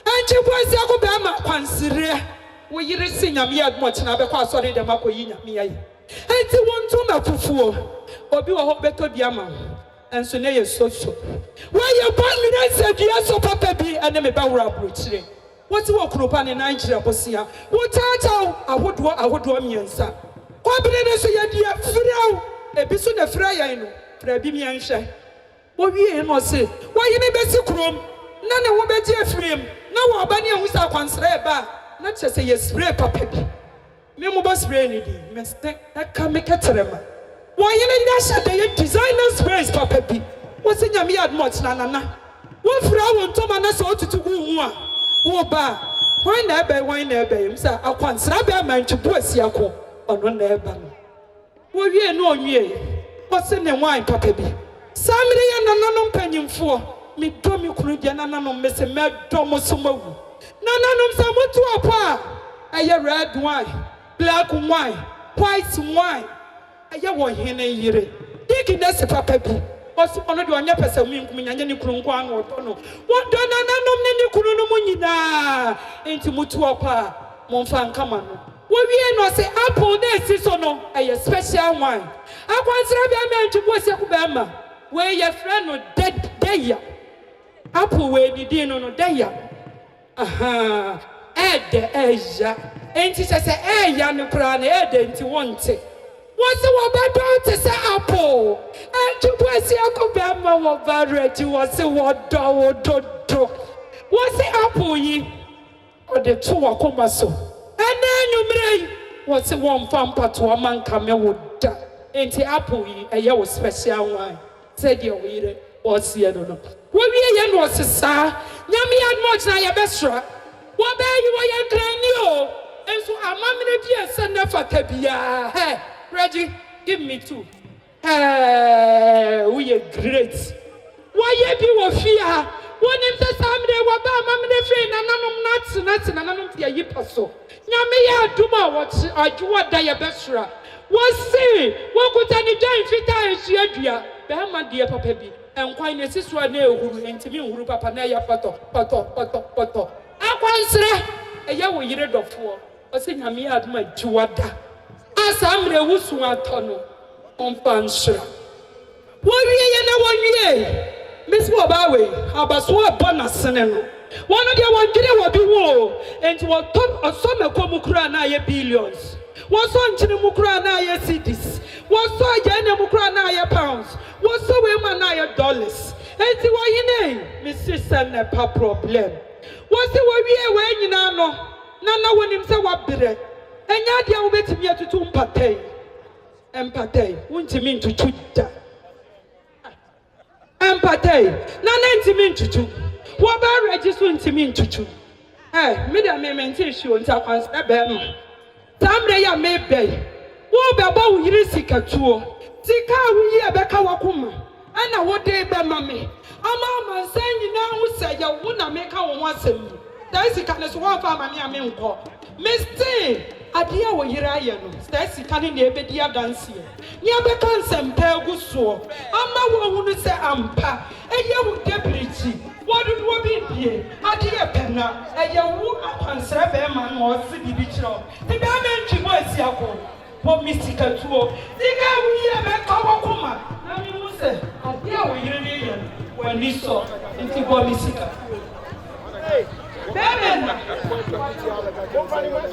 And you boys are going to be consider. Will you sing a mere much now because sorry the Makoina me? And you want to know for or be a hope better Biama. And so now you're so. Why you born me? I said, yes, so Papa be and then me bow bridge. What's what Krupan in Nigeria, Bosia? What I would do me and son. What be the so you dear Frau? A bisun a fryer, Frabi and Shay. What we ain't say? Why you never see Chrome? None of what better frame. No, Albania was our consider back. Not just say yes, spray Papa. Memo was rainy, mistake that can make a tremor. Why you need that designer's praise, Papa B? What's in your yard much, Nana? What Frau and Thomas ought to go one? Oh, ba, why never, sir? I can't snap a man to bless Yako on one neighbor. Well, ye know ye. What's in the wine, Papa B? Somebody and Nanum penny for me, Tommy Crudian and Nanum, Mr. Mad Tomosumo. Nanum, some to a pa. A red wine, black wine, white wine. Aya wo hene yire diki na se papa bi osi ono de onya pese mu nkum nyanya ne kunu nko an odo no wodo na nanom ne ne kunu no mu nyina enti mutu opa momfa nkama no wo wie no se apple na esi so no eye special wine akwansira bia me ntwo se ku ba ma we ye friend no deya apple we ni din no deya aha ede eja enti se eya ne kura na ede enti wonte. What's the Badu to say apple? And you was Yakobama Barrett, you was a what do. What's the apple ye? Or the two Akomaso? And then you may what's the one fampa to a man come would die. Ain't the apple ye a yellow special wine? Said your reader, or see I don't know. What we was a sir? Yummy and much now your best truck. What bear you were your granny? And so a mamma dear sender for Kabia. Hey. Reggie, give me two. We are great. Why you be with fear? One in the Saturday, what about Mamma Free and nuts and none of the Yipaso? Yamia Duma, what are you what diabestra? Was say, what could any giant fit and Shadria? Behama dear Papabi, and quite a sister nail who into me, who Papa Naya Poto. I want say a young year of four, or saying Yamia my Juada. Samre wusu atono ompanshra wori na wonwie Miss Wabawe abaso abona sene no wono de wondire wo bi wo enti wo ton osome komukura na ye billions wo so nchine mukura na ye cedis wo so agene mukura na ye pounds wo so we ma na ye dollars enti wo yine mi sister na pa problem wo se wo wie we nyina no na wonim se wabere enya dia wo betimi atutu empathy wuntimi ntutu da empathy na ntimi ntutu wo ba register ntimi ntutu me da me maintain show nta kwanse be no tamre ya me be wo be ba wo yiri sikatuo sika wo yi e be ka wakoma ana wo de be ma me ama nsan nyina wo se ya wo na me ka wo asem da sika ne so wo fa ma me amenko Mr. Adia wo yira ye no stasi kane na ebedi adanse ni abeka nsempa guso ama wo hunu se ampa eye wo debrichi wodu wo bibie adia pena eye wo akwansra be ma no osi bibi kiro ti be amenchi bo asiako bo mistika tuo diga wo ye be ka wo kuma na mi mu se adia wo yira ye wo ni so nti bo mistika Bemena.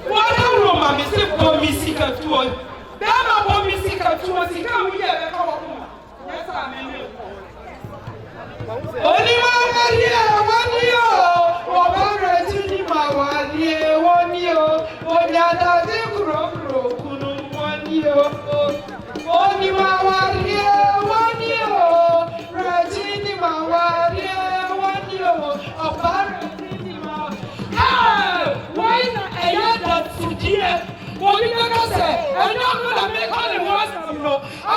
What a Roma, Mr. Bomisica to Bema Bomisica to us, he can't be a call. Yes, I mean. Only 1 year, over Regina, 1 year, 1 year, Onyada de Kuro, 1 year, only 1 year, 1 year, Regina, 1 year, 1 year, over Regina. Ah, why not a year that to dear? What you gonna say? I'm not gonna make all the words, you know. I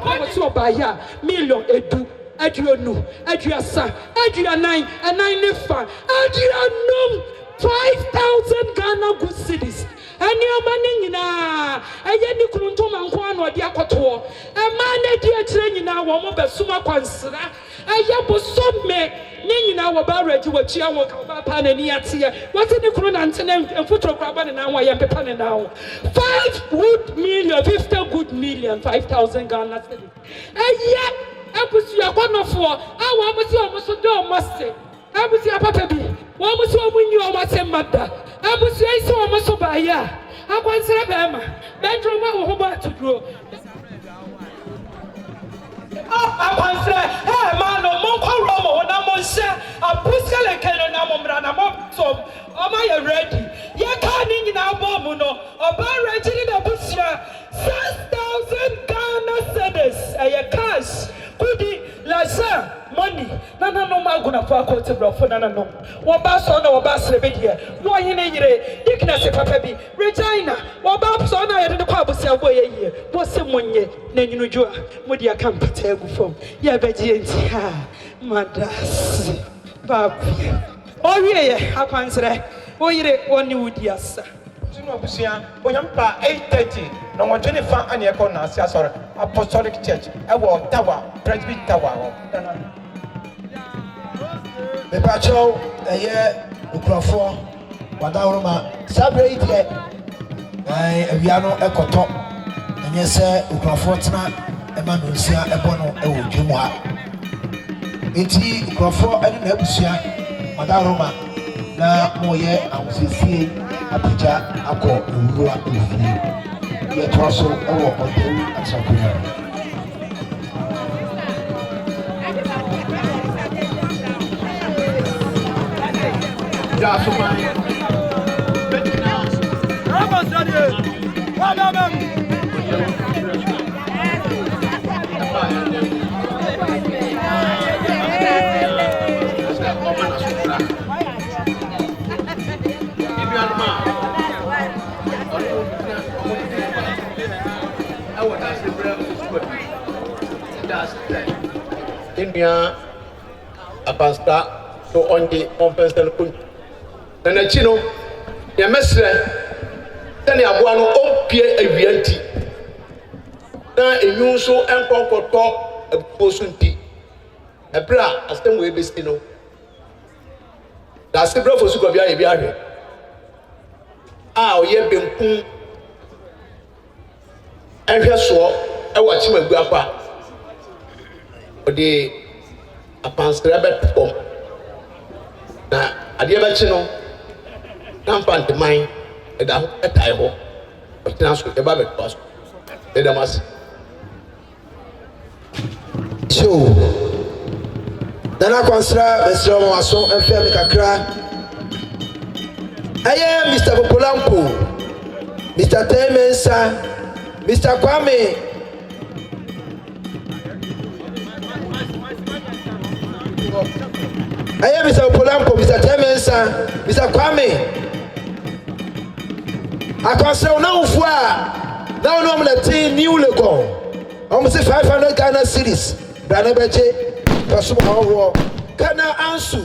want to buy ya million edu. Adrianu, Adriasa, Adrianine, and 9 Adrianum, 5,000 Ghana good cities. And your money now, and yet you couldn't come and go on the Aquator. A man, dear train now, one more Suma Quansra. I yabo so me, Ning now about to what you walk about Panania. What's in the Cronan and photograph and now I am Papan now. 5 good million, 50 good million, 5,000 Ghana cities. And yet, Abusi akono fo awo abusi omuso do omaste abusi apapa bi wo abusi omunyi omase mada abusi ise omuso ba ya akwansere bema bedroom wo ho ba tuduro akwansere ma no mon kwaro mo na mo hye abusi le keno na mo mra na mo som oma ye ready ye ka ni nyina bo mu no oba ready ni na busia 6,000 Ghana cedis aye cash Kudi laza money nana no maguna for quote for nana no woba so na woba srebedie wo yene yire dikness papa bi Regina woba so na yede kwa bosia wo ye wo se monye na nyinu jua modi aka mpata agu fom ya begie nti ha madas babu o wie ye akwansere wo yire woni wudi asa Obusia, Oyampa 8:30, no 25 and Yako Nasia, sorry, Apostolic Church, Ewa Tower, Presby Tower. The Pacho, a year, Ukrafo, Wadauroma, celebrate yet. I Viano Ecoto, and yes, Ukrafotna, Emanusia, Ebono, Ewujumwa. Eti Ukrafo, and Nebusia, Wadauroma, na moye, I was see. Apija ako ewura ofie ye to so ewo Otchere Asakuna ya so man betina raba sadie wala mam India Abasta so on the compensation kun na chino ya mesre tani aboa no opie awianti na enyu so enkonkoto aposunti ebra astem we besti no da sebra fo su ko bia ye bia hwe oye benkun enhwe so e wa chimagu apa odi apansere betpom na ade ba chi no na mpante man e da ho etai ho otina so e ba betpas e da mas so dana kwansra mesro mo aso enfia me kakra aye Mr. Popolampo Mr. Temensa Mr. Kwame aye Mr. Popolampo Mr. Temensa Mr. Kwame akwansra una ufua na ono mleti new legon almost 500 Ghana cedis brana beche pasu hawo kana ansu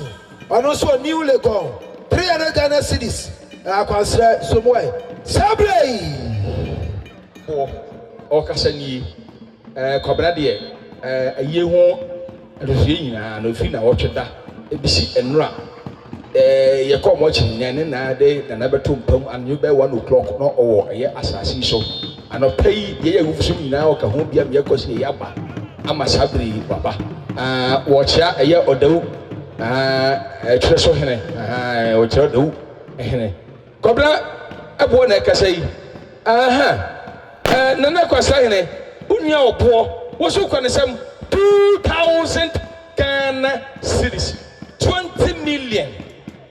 ono so new legon 300 Ghana cedis akwansra so moy sabrei o kasani kobra de aye ho refie nyina no fi na wotweda ebisi enura ye ko mo chinya ne na de na beto mpam anyu be 1 o'clock no owo ye asasi so anopai ye ye wufu nyina o ka ho bia me kosi ye aba ama sabri baba wo chia ye odawu ɛtwerɛ so hene ɔkyerɛ do hene kɔbra ɛboɔ na ɛkasa yi nana kwasa hene unya ɔboɔ woso kɔ ne sɛm 2,000 Ghana cedis 20 million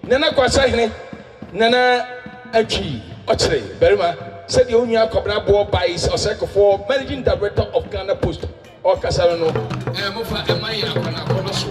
nana kwasa hene nana atwi ɔkyerɛ barima sɛdeɛ unya kɔbra boɔ bias ɔsɛkɔfoɔ managing director of Ghana Post ɔkasa no mofa ɛma yɛ akɔna akɔna so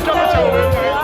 Come on.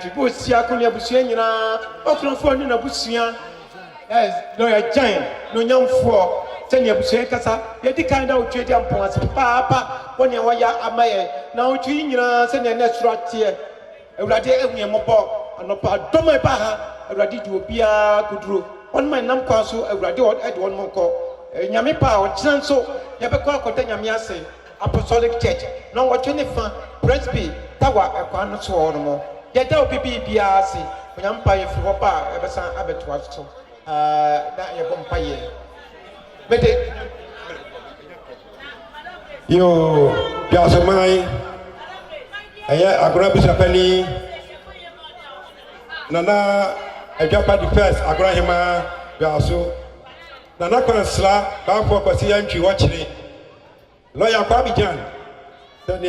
and you put Siakunia Busiana, Oakland for Nina Busian, as lawyer giant, no young for 10 years Busacasa, yet the kind of trade and points, Papa, 1 year Amaya, now 2 years and a next rat here. A radiating a mobile, and a part, Doma Baha, a radical Pia Kudru, on my num castle, a radio at 1 more call, a Yamipa or Chanso, Yabaka Yamiase, Apostolic Church, now what 25 Presby, Tawa, a corner so more. Yet there will be BRC, when I'm paying for Papa, ever son Abbott so. That you're going to pay. But yo, Piazamai, I grab a penny. Nana, I jump at the first, I grab him, Piazzo. Nana can slap, bound for Pasianchi watching. Lawyer Babijan, then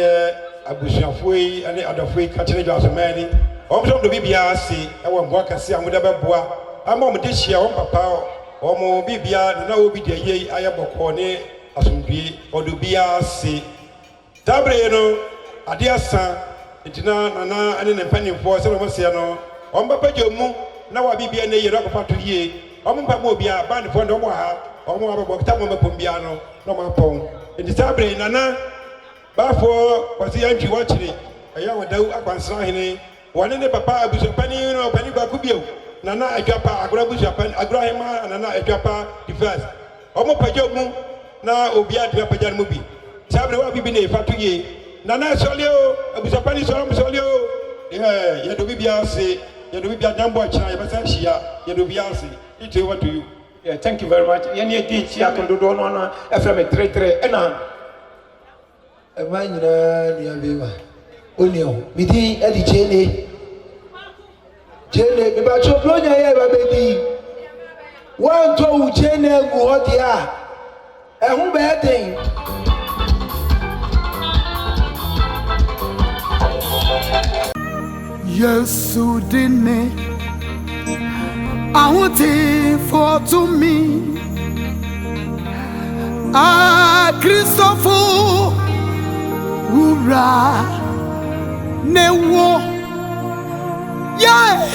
Abushafu and the other free catching as a man. Also, the BBRC, I won't walk and see I'm with a boy. I'm on this year, Papa, or more BBR, now will be the year I have a corner as we be, or do BRC. Tabreno, a dear son, it's not an independent force of Mosiano, on Papa Jomo, now I be a year of 2 years, on Papa Mobia, band for no more, or more about Tamama Pombiano, no more pong. In the Sabre, Nana, Bafo was the anti watching. A young doubt upon Sahine, one in the Papa was a penny, you know, penny Bakubio. Nana a japa, Agrabu Japan, Agrahima, and Nana a japa, the first. Omo Pajomu, now Obia Japan movie. Sabre will be in a 2 years. Nana Solio, a Busapani Solio, yeah, Yadubiasi, Yadubia Jambo China, Basanshia, Yadubiasi. It's over to you. Yeah, thank you very much. Any ditch, I can do one FM 33 and on. A man, near Viva. Unio, meeting Eddie Jenny. Jenny, about your blood, baby. 1, 2, Jenny, what they are. And who bad thing? Yes, who didn't I want it for to me. Ah, Christopher, Ura, Newo, yeah.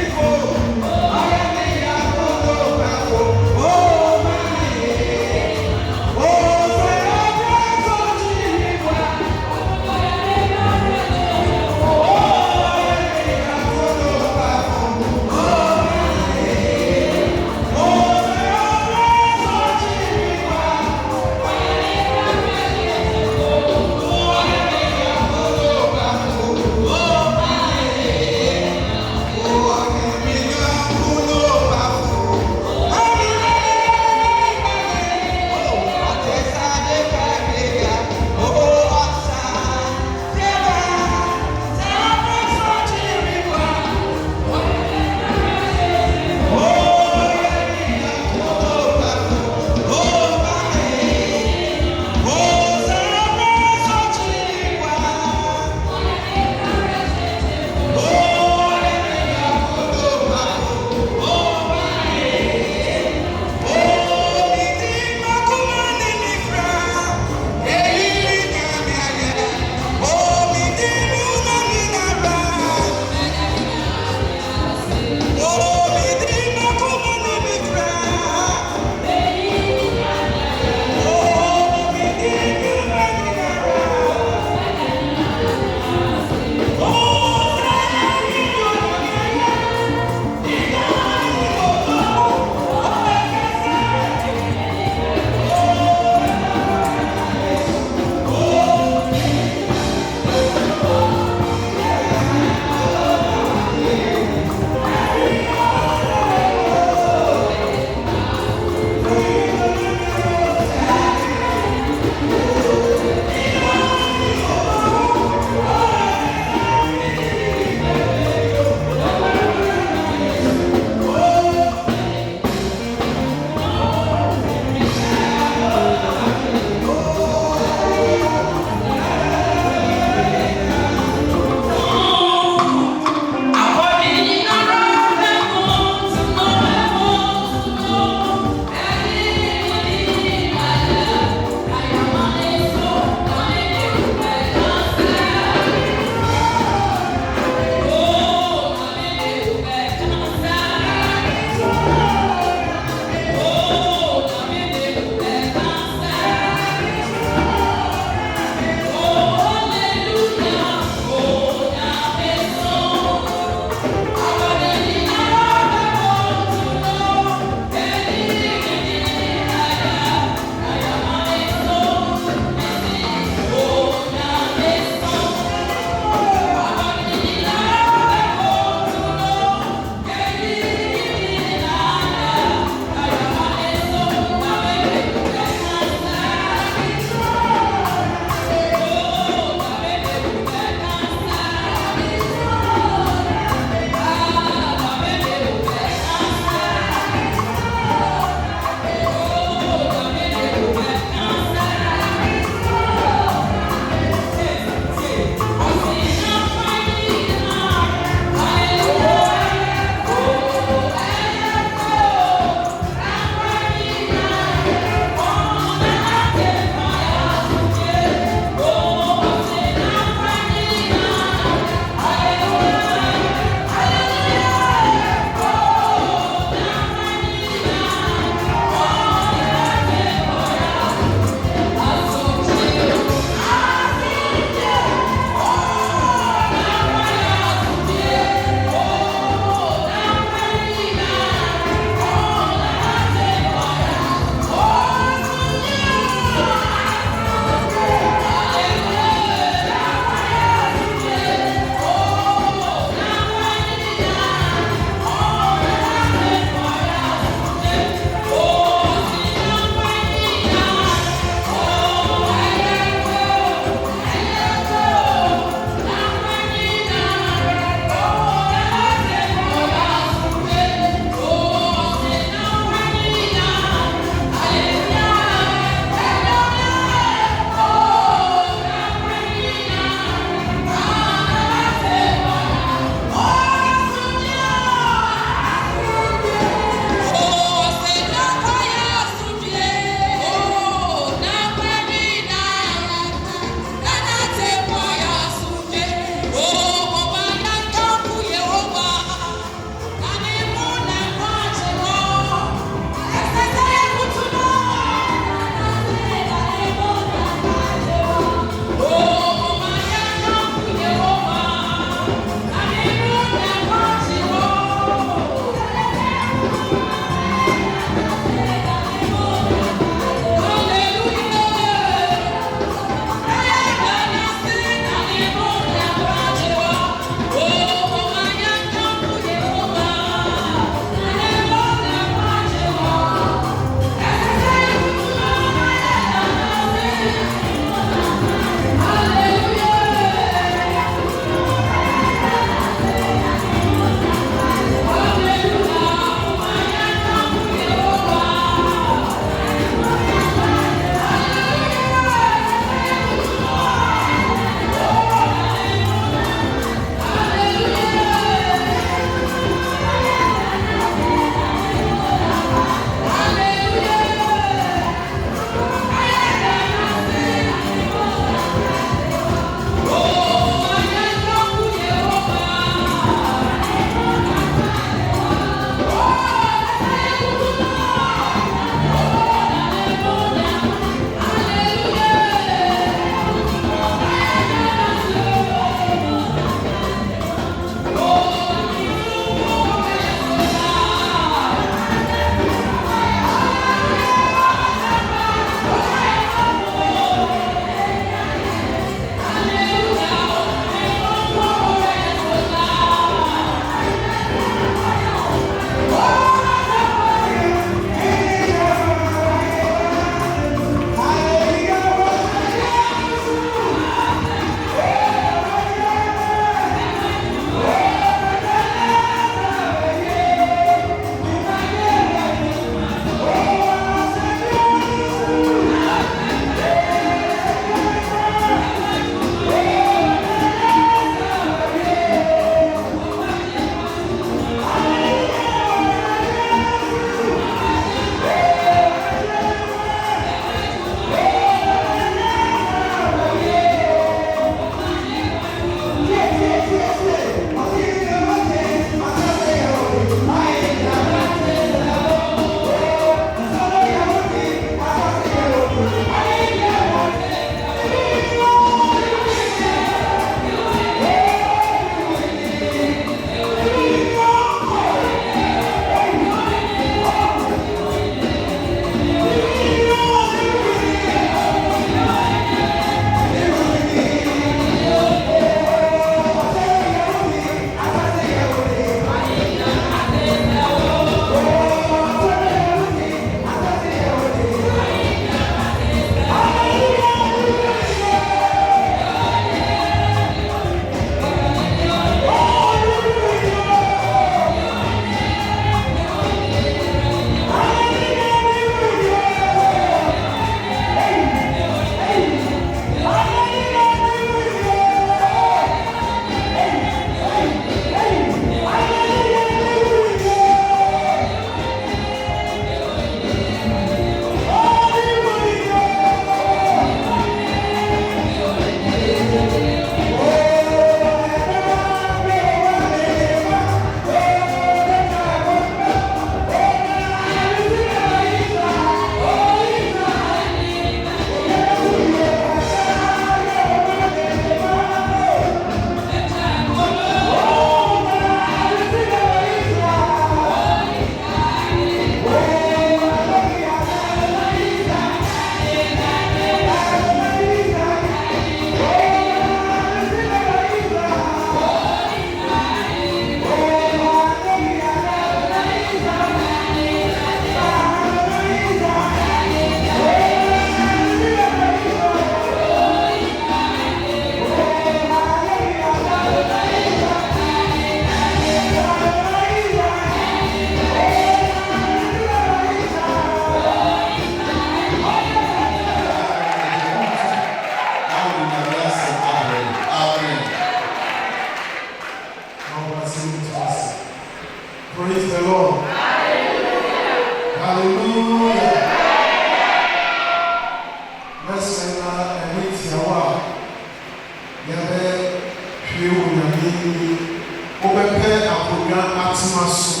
Obeke akonya atima so.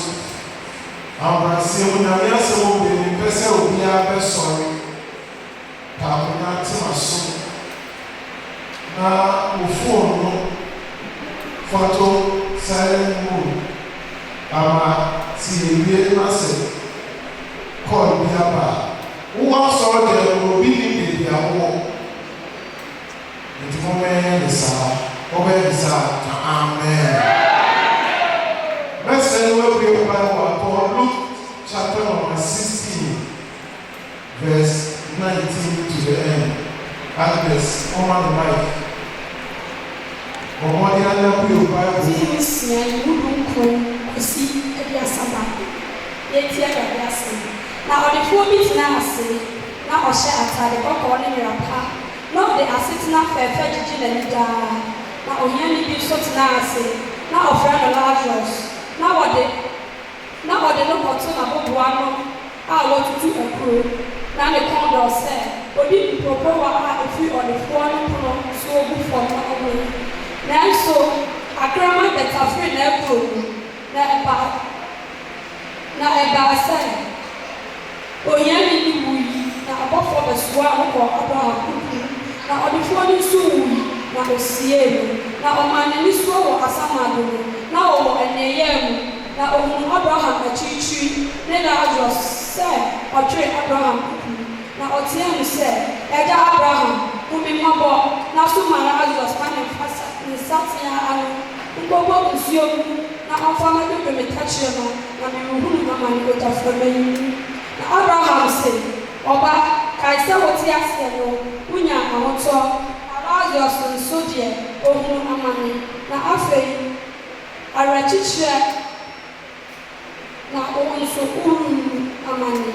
Abrasi mu na ya se wo be pese obi a be sorry. Akonya atima so. Na ofo no photo silent mode. Ama si ewie na se call bi aba. Wo so de obi ni de awo. Amen. Let's say we'll be about Luke chapter number 16, verse 19 to the end. Agnes, on the mic. On what the other will buy. This is who see a Sabbath. Yet, now, the 4 minutes now, say, now I'll share a time of calling your pa. Not the assistant fair fetching now only be so nice. Now a friend of Lazarus. Now what they look at some one. I want to do a crew. Now the condor said, but didn't propose a few on the foreign so good for no way. Now so a grandma that a friend never now about said, oh, yeah, now above for the swamp or about na odifo ni suwu na osielu na omane ni suwo asamado na owo eneyem na ohun Abraham achichi ne na ajo se Otchere Abraham na Otchere se eja Abraham umi mabo na sumara ajo spane fasa ni satia anu ngogo nsuo na afama de metachie no na meruhunu na mani otaframe na Abraham se oba kaisa woti ase no unya ahoto abazo sonso de ohun amane na afei arachichire na ohun so ohun amane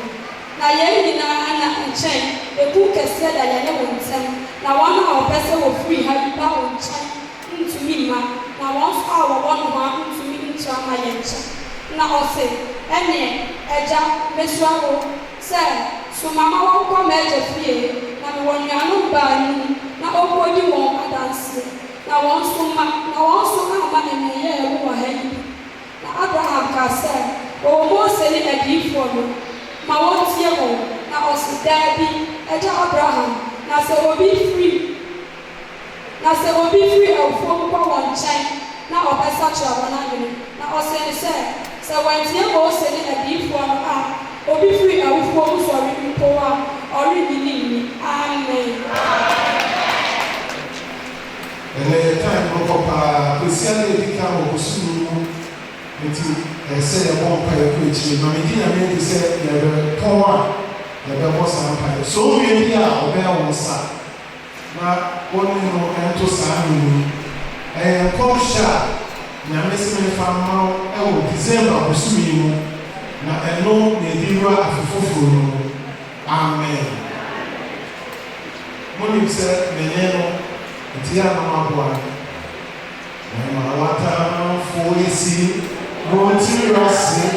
na ye nyina ana nchen ebu kese da ye wontem na wana opese wo free ha bi ba wonchen ntumi ma na won so awo won ho ntumi ntra ma ye nchen na ose ene eja mesuawo se so mama won ko meje fie na me won yanu ba ni na okodi won adanse na won so ma ene ye wo ha yi na Abraham ka se o mo se ni adifo no ma won tie wo na osidabi eja Abraham na se obi free awfo ko won chen na obesa cha wona ni na ose ni se wan tie mo se ni adifo no a obi free awfo so ri ko wa ori ni amen. Ele time no papa Christian edika o sunu enti ese e bon pa e ko echi ma me dina me di se e be power e be boss am pa so me bi a obe won sa na woni no ento sa ni e ko sha na me se me fa ma e wo December o sumi no na eno ne diwa afofofo no amen. Moni se me no tia na mabwa na mawata foisi roti rasi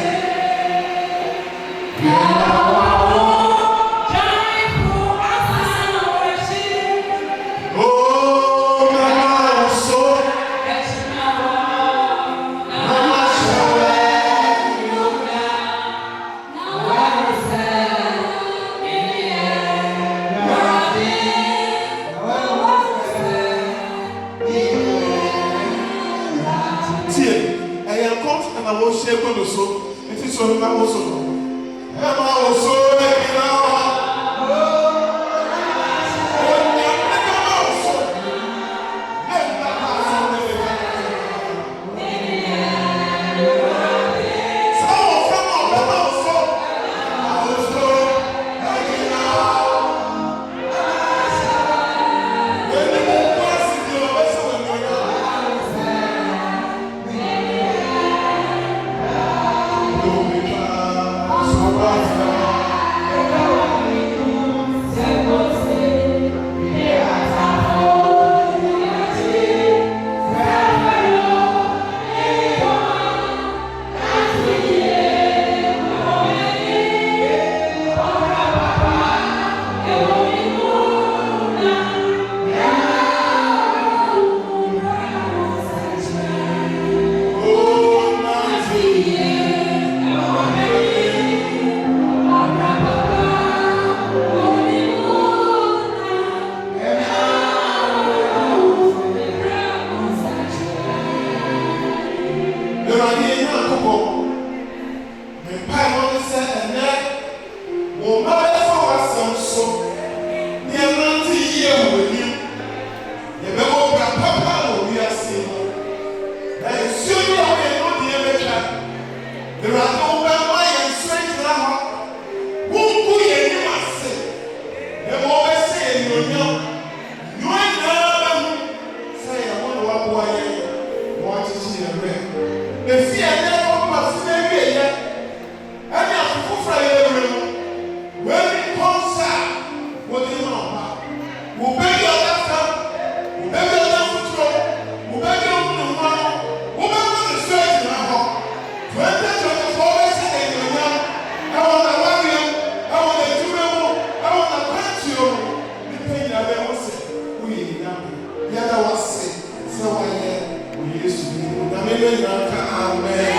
yɛda wase sɛ wɔyɛ wɔ Yesu bi mu na mɛmɛ nyinaa ka amen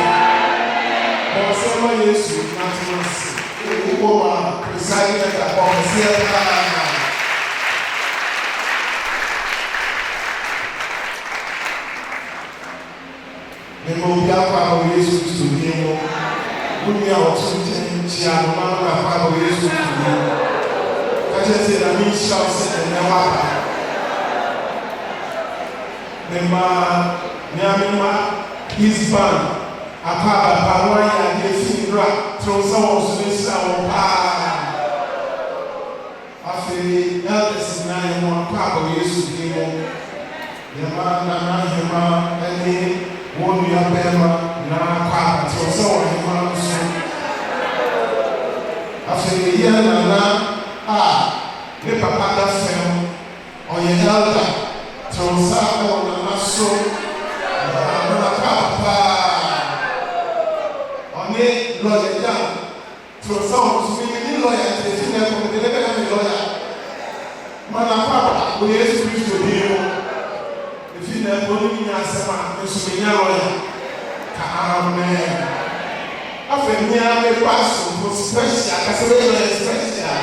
ɔsɛ ma Yesu n'atena ase wɔ ma preside ɛda ɔsɛ Nemo biakwa wa Yesu Kristo nimo. Muni a otunte chia no ma na kwa wa Yesu Kristo. Kaje se na mi shout se na wa. Nema nyamima his band apa wa ya de finra tronsa wo so ni sa wo pa. Afi elders na mo kwa wa Yesu nimo. Nema na hema ani one year bema na kwa so so hema so after the year na ne papa da fem oye elder so sa na so na papa oni lawyer down so so we need lawyer to finish the lawyer mana papa we Yesu Kristo dio na bonu nya asema nsumenya roya ka amen afa nya me paso for special ka se be special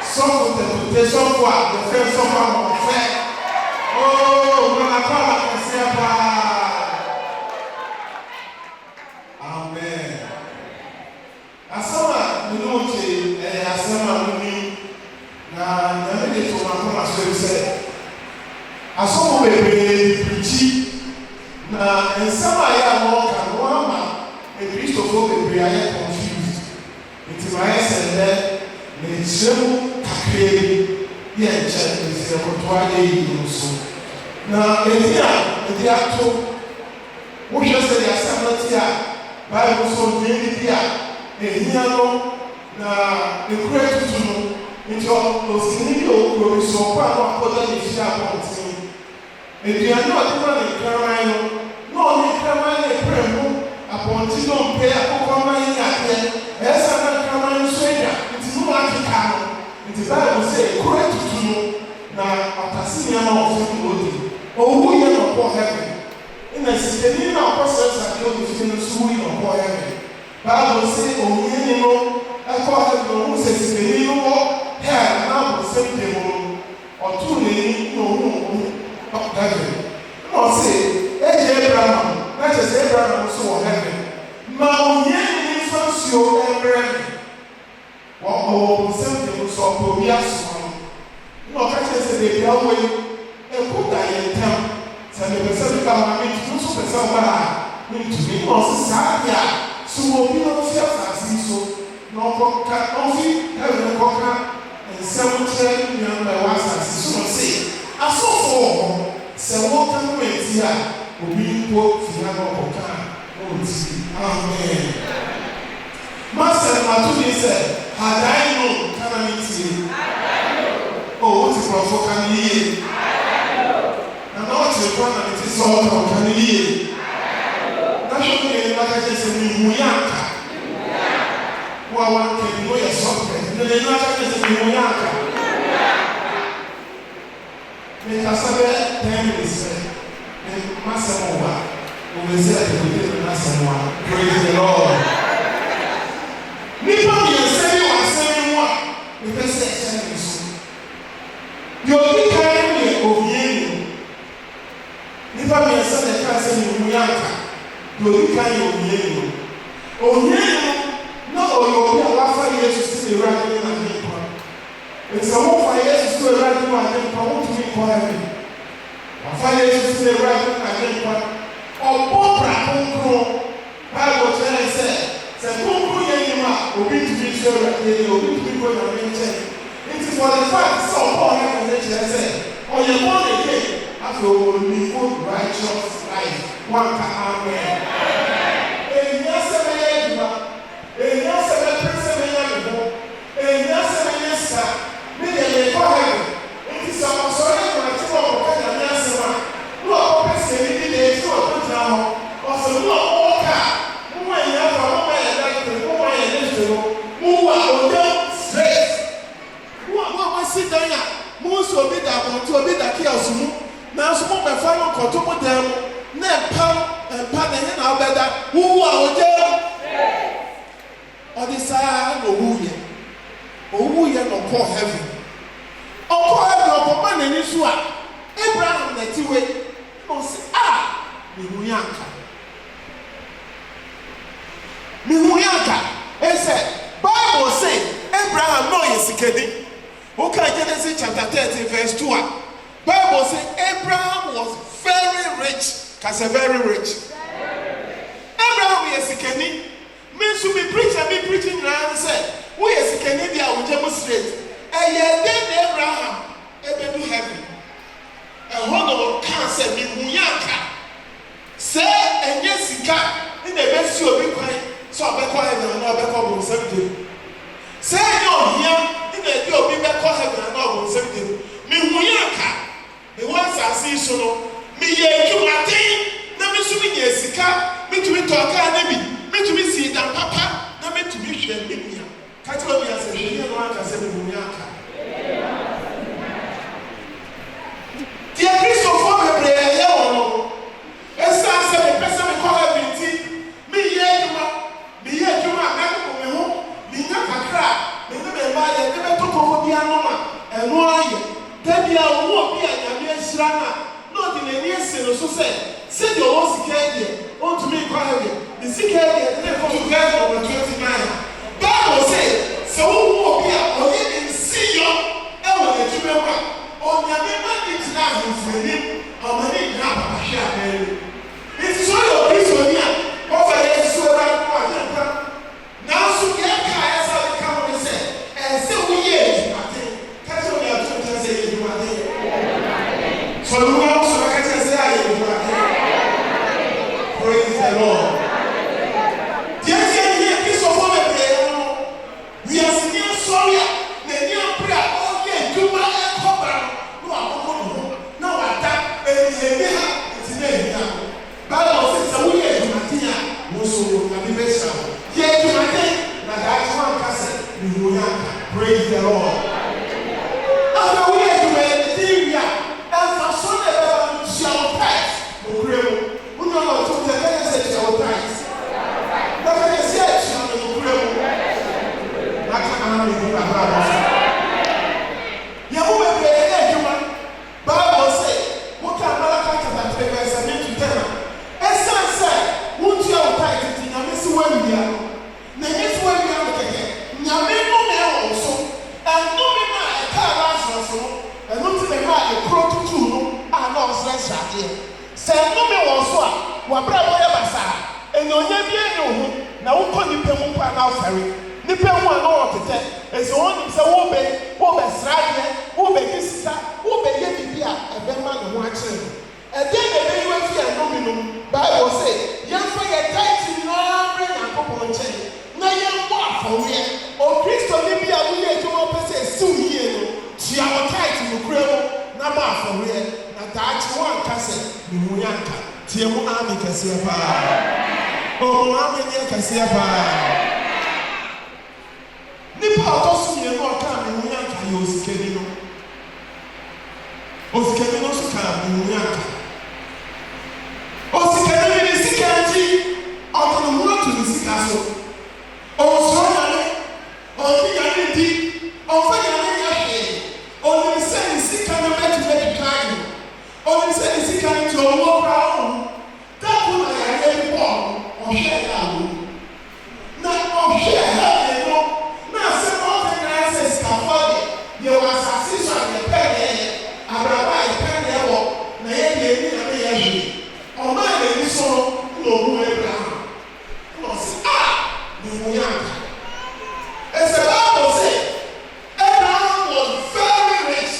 so for the protection for the first of all oh na pa ka se pa amen asema minuti asema muni na me to ma ko so se asomo bebree preachi na nsama ya mo ka no ama Kristofo bebree aye confused nti ma yesende na chemu kakre ye nche nti ko to aye yi nso na edia to wo hwese ya samati a Bible so ni dia ehia no na ekure tutu no nti o sini bi o ko so kwa no akoda ni fia ponti Ediano adima ni kraman no ni kraman ni premu aponti no mpe akoko man yake esa na kraman soja nti no akika no nti Bible say kure tutu no na atasi ni ama ofu odi owu ye no ko heaven ina sikeni na process ati o fi no suwi no ko heaven Bible say owu ni no akọ heaven no se sikeni no hell na bo se demo otu ni no heaven. No say, Abraham, not just Abraham so heaven. Mount Yen influence your Abraham. What something so obvious. No, I just said they are way a good guy in town. Send the person come and meet you so somebody need to be also Sadia. So will be no fear as so no conquer, no fear, heaven conquer, and 7 million by one as so say. Asofo se wo kan wenti a obi mpo fia no koka onti amen master matu ni se hadai no kana miti oh oti profo kan yi na no ti kwa na miti so kan yi na sho ni na ka je se ni muyanka wa ke no ya so ke ni na ka je se ni muyanka Mekasabe 10 minutes. Masamoa. Umezea kipindi masamoa. Praise the Lord. Nipa yesemi wasemi wa. Mekase chani so. Yobi kai ni obieni. Nipa yesemi kase ni muyanka. Yobi kai obieni. Obieni no oyobi alafa Yesu si radi na nipa. It's a whole for Yesu to radi na nipa. Heaven. Wafanya Yesu sile right again kwa obopra konkro Bible say se konkro yenima obi tumi so right obi tumi go na menche it is for the fact so Paul has say oye born again after we live righteous life one ka amen enya se me yema enya se me pese me yema enya se me yesa me de le ko heaven it is so na so mo be fa no koto mo dem na empa na he na obeda wu a oje odisa no wu ye no call heaven o heaven o ma na ni so a Abraham na ti we no say mi hu yanka e say Bible say Abraham no yesikedi. Okay, Genesis chapter 13 verse 2. Bible say Abraham was very rich. Cause very rich. Abraham yesikedi. Means to be preaching and say, we yesikedi dia we demonstrate. And yet then Abraham ebe do heaven. And hono can say mi hu yanka. Say enye sika in the best obi kwan. So abekwa heaven na abekwa bo nsem. Say no here in the obi bekwa heaven na bo nsem. Me hu yanka. Me wan sase so no. Me ye dwumaten na me so me ye sika. Me to me talk na bi. Me to me see dan papa na me to me hwe me bia. Ka tell me as e no aka say me hu yanka. Dear Christopher me pray ya wono. Esa say me pesa me call heaven ti. Me ye dwuma na ko me ho. Me nya kakra. Me ne me ba ye me to ko bia no ma. Eno aye. Tabia wo bia nyame ahira na. No di na ni ese no so say. Say the one sika on to me call heaven. The sika dey for to get over 29. Bible say so wo bia o ye see yo e wo le tume wa. O nyame ma ni tina hufeni. O ma ni gra papa hia be. It's so your Christian over here so that now so get kai as I come and say and say we ye catch on your to say you are so you also catch say I praise the Lord. Dear piece of we are singing sorry the new prayer all ye do my cobra no no ata it's name Bible says that we are Matia, Musu, Nabibesa. Yet, to my day, that one person, praise the Lord. After we are doing the thing, and for some of them, shall pass, who know how to tell us shall pass. But I said, shall be grill. That's how we do about Bible says, what can Malachi chapter 3 verse 7 to 10? Na yesu wa bia no keke nyame no me also and no me na e ka ba so and no ti me ma e kro tutu no a na osra srade se no me wo so a wa bra bo ye basa enyonya bia ni ho na wo ko ni pemu pa na ofere ni pemu a no otete e se won se wo be srade wo be kisisa wo be ye bibia e be ma no ho a kire e dey be be you fi an no me no Bible say yan for your tight na bring akopon che na yan mo afọwe o Kristo ni bia wo ye juma pese su yie no tia wo tight no kure na mo afọwe na daachi wan kase ni mu yanka tie mu ami kase pa o ami ni kase pa ni pa to su ye no ka ni mu yanka yo sikeni no o sikeni no su ka ni mu yanka o sikeni ni sikanji o to no to ni sikaso o so na o bi ya ni di o fa ya ni ya he o ni se ni sikana metu me kan o ni se ni sikana to wo pra o ta ku na ya ni po o she ya wo na o she ya ni no na se o fe na se scaffold ye wa asasi so ya pe ye abraba ye pe ye wo na ye ni na me ya hi o ma le ni so no mu Abraham no se ni mu yanka. As the Bible says, Abraham was very rich.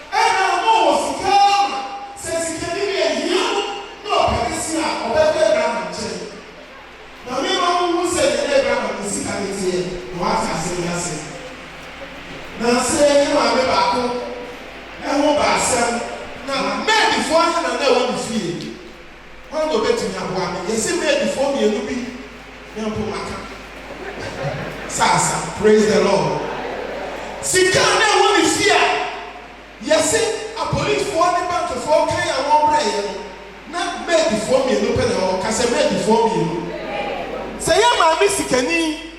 Abraham was calm. Says he can be a young, no, Pakistan, or Abraham. Now, me, who said Abraham is here, what I say, now say, you are back home, and what I said, now, man, before I know what you feel. One go back to Yabuami. You see, man, before me, you be, Sasa, praise the Lord. Sikana woni fia. Yesi a police for the bank for Kaya Wombre, not made before me, no pen or Casamay before me. Say, I'm a Missicani.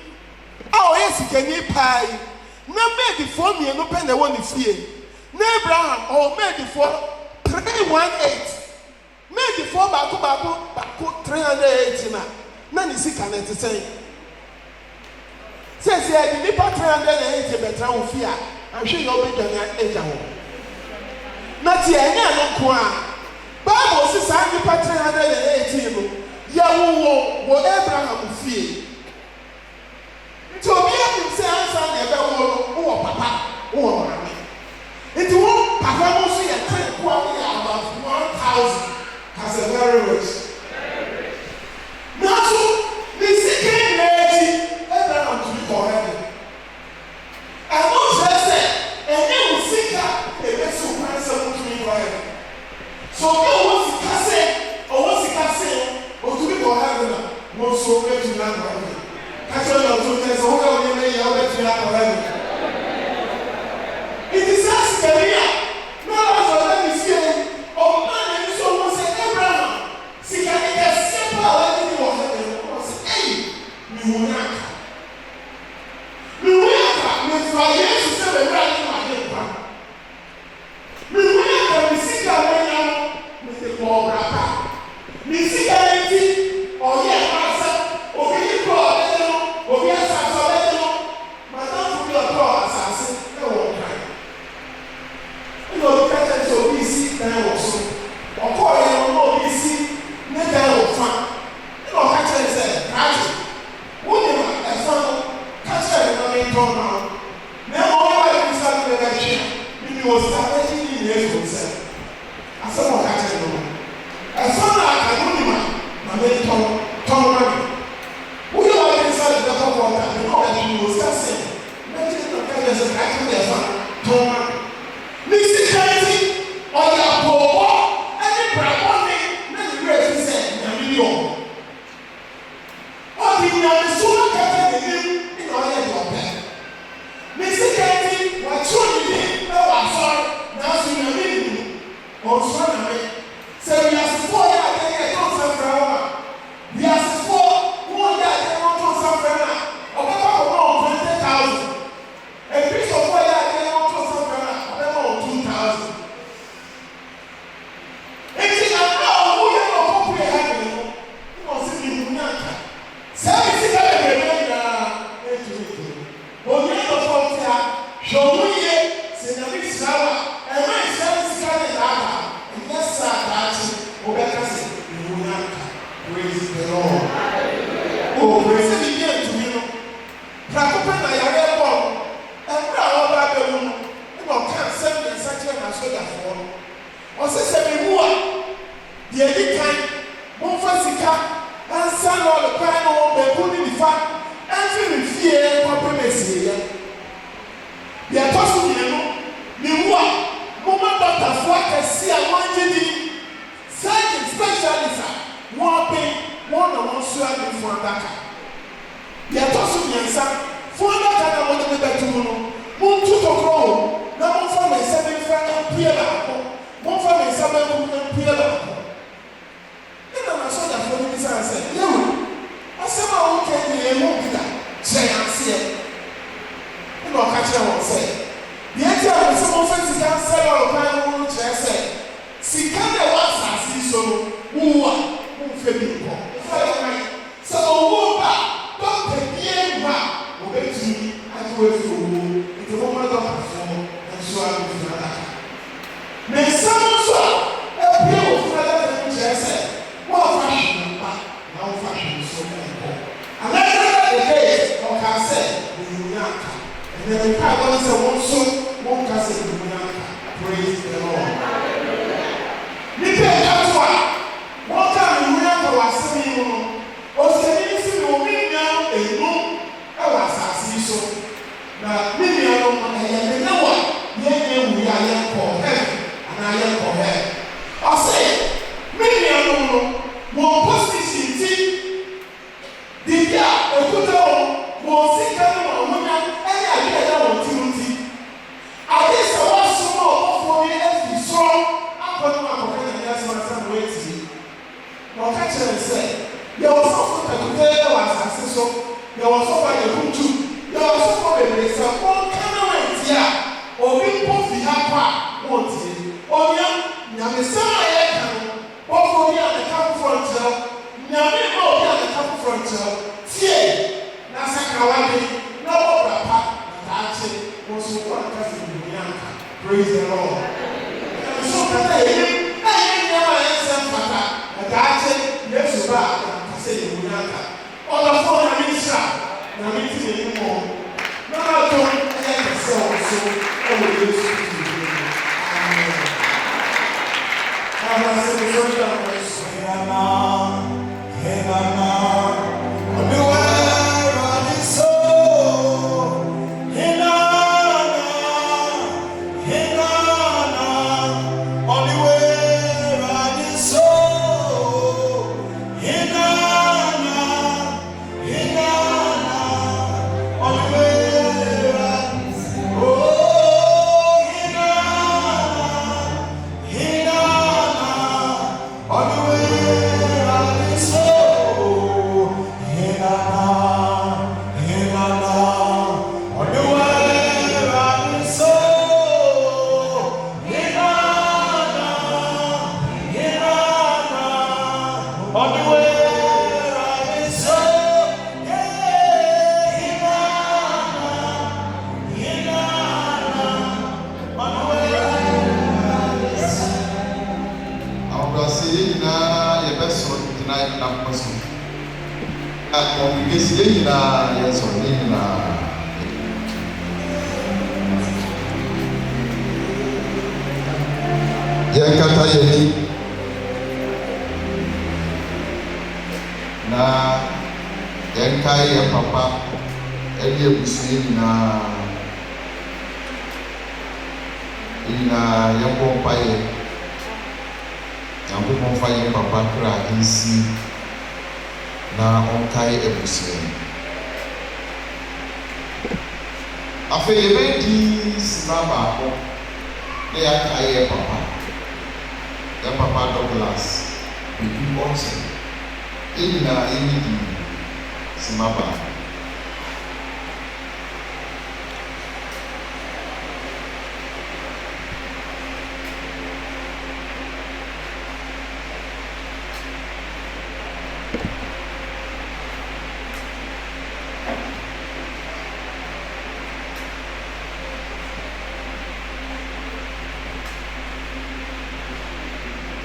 Oh, yes, you can eat pie. Not made before me, no pen, I want to fear. No, Abraham, or made before 318. Made before Baku 380. None is sick and to say. Says, yeah, the Nipa 380 better on fear. I'm sure you'll be done at 8 hours. Not yet, no qua. Bible says, I'm Nipa 380. Yahu, what Abraham fear. To me, I say, I'm son, never papa, or mammy. It won't papa will see a trip about 1,000 as a very rich. Now, so the second lady, Abraham to be for heaven. I don't just say, and you will seek up a vessel ransom to be for heaven. So, you want to cast or what's the cast or to be for heaven, won't so great to land for heaven. Catch on your two days, hold on, you may yell at you out for heaven. It is us, Maria. No, let me see. Oh, man, and so was Abraham. See, can you get simple? Let me know. Hey, you will not. You will not. You try to say the right in my head. You will not. We see that with the ball wrapper. We see that empty. Oh, yeah, master. Oh, we go. Oh, yes, I'm sorry. Madame, for your call, assassin. No one can. You know, the president of BC, then also. Of course, you know, BC, never will find. You know, Catcher said, Catcher, wouldn't you have found Catcher in the main town now? Never mind, we started the election. We was starting in the years himself. I said, what Catcher no. As soon as I can my main town money. We are inside the water, you know that you will start saying, imagine the guy that's actually a fan, Missy County, or your poor, and the brand many great said, $1 million. Or the Nanisula Captain in order to pay. Missy County, what truly no one saw, now see a million, or son of it. So we are 4 years, I don't have flower. We are 4 1 year. A piece of oil I want to suffer 2,000. It is a now who you know who happening. You must see the Munaka. Say when you know for show me Senator Sawa, and my son is coming out. And yes, sir, that's Obekasi, Munaka. Praise the Lord. Oh, praise the Lord to you. Prakopa na yare bom. Embra oba be mu. E mo kan sem de sache na so da fo. O se se me mu a. De edi kan. Mo fa sika. Ansa no le pan no be bu ni fa. Anfi mi fie ko promesi ye. De aposu ni no. Ni mu a. Mo ma doctor fo akasi a wanje di. Surgeon specialist a. Mo pe. Mo na mo so a di fo adaka. Yatosu Yansa, for that I want to be back to Moon to grow. Now, for my 7 friend, Pierre, one for my 7 Pierre. Then I saw that for me, I said, no, I said, I can't be a movie. Say, I see it. You know, catch I won't say. The idea of some offense can sell all the time, which I said, see, can there was I see so, who are, so, who are. Don't take me back. Obey to me and do it for you. It's a woman of perform and so I will do that. May someone so a people of another said, what fashion now fashion so many. And that's the case of I said, Munaka. And then the power is a one so one can say Munaka. Praise the Lord. Nipe that's why. One time Munaka was saying, o se ni si no mi nya enu e wa asase so na mi nya no ma e ye na wa ye wu ya ye ko he ana ye ko he o se mi nya no mo position ti di ya e ko ta mo si ka no mo nya e ya ye da mo ti a de se wa so mo fo ni e fi so kyerɛ sɛ yɛwɔ sɔfo kakutɛ wɔ asase so yɛwɔ sɔfo a yɛkutu yɛwɔ sɔfo bebree sɛ wɔnka na wɔntie a obi mpo fi ha kɔ a wɔntie ɔnua nyamesɛm a yɛka no wɔfo obi a neka foforɔ nkyerɛ nyame ma obi a neka foforɔ nkyerɛ tie na sakrawade na wɔbra pa na daakye wɔn so wɔn ankasa nyinaa praise the Lord so kata yɛnim na yɛn nyɛma yɛn nsɛm pata na daakye yesu ba a ankasa yɛ nyinaa ka ɔdɔfo nyame nhyira nyame ti n'anim wɔ na ato ɛyɛ kɛse wɔ so ɛwɔ yesu kristo amen amen sɛ bɛ sɔrɔ yɛ wɔn so Yankata yeni na yankai ya papa eli ebusuye ina yambo mpaye yambo mfaye papa kra insi na onkai ebusuye afe yebedi sinaba ako na yankai ya papa Douglas, we do also. In the Simaba.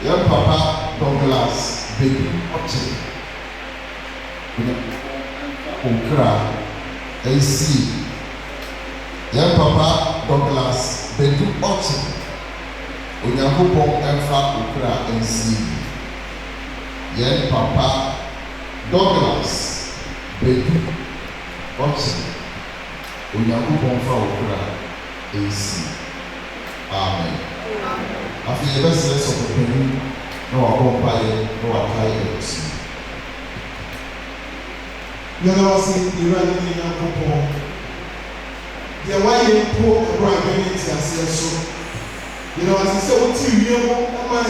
Your Papa Douglas, baby, Otchere, Okra, AC. Your Papa Douglas, baby, Otchere, Unyakupong Efra Okra, AC. Your Papa Douglas, baby, Otchere, Unyakupong Efra Okra, AC. Amen. After the best lesson of the penny, no accompany, no attire. You know, see, you are in your popo. The way you poor programming is so. You know, as I said, what you know, my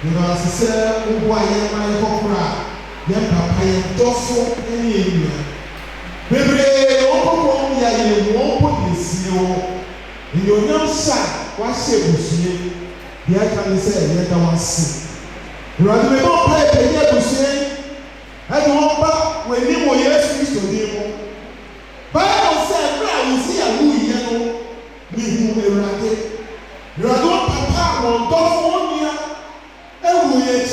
you know, as I said, why am I opera? Young papa, and doffo, any area. Baby, open ya, you won't put this, in your young son. What's your business? The I can say, let them see. You are the more pipe and yet to say, I don't know when you were yes, Mr. Demo. Bible said, I will see a woo yellow, me who errated. You are not papa on Dofonia, and who yet,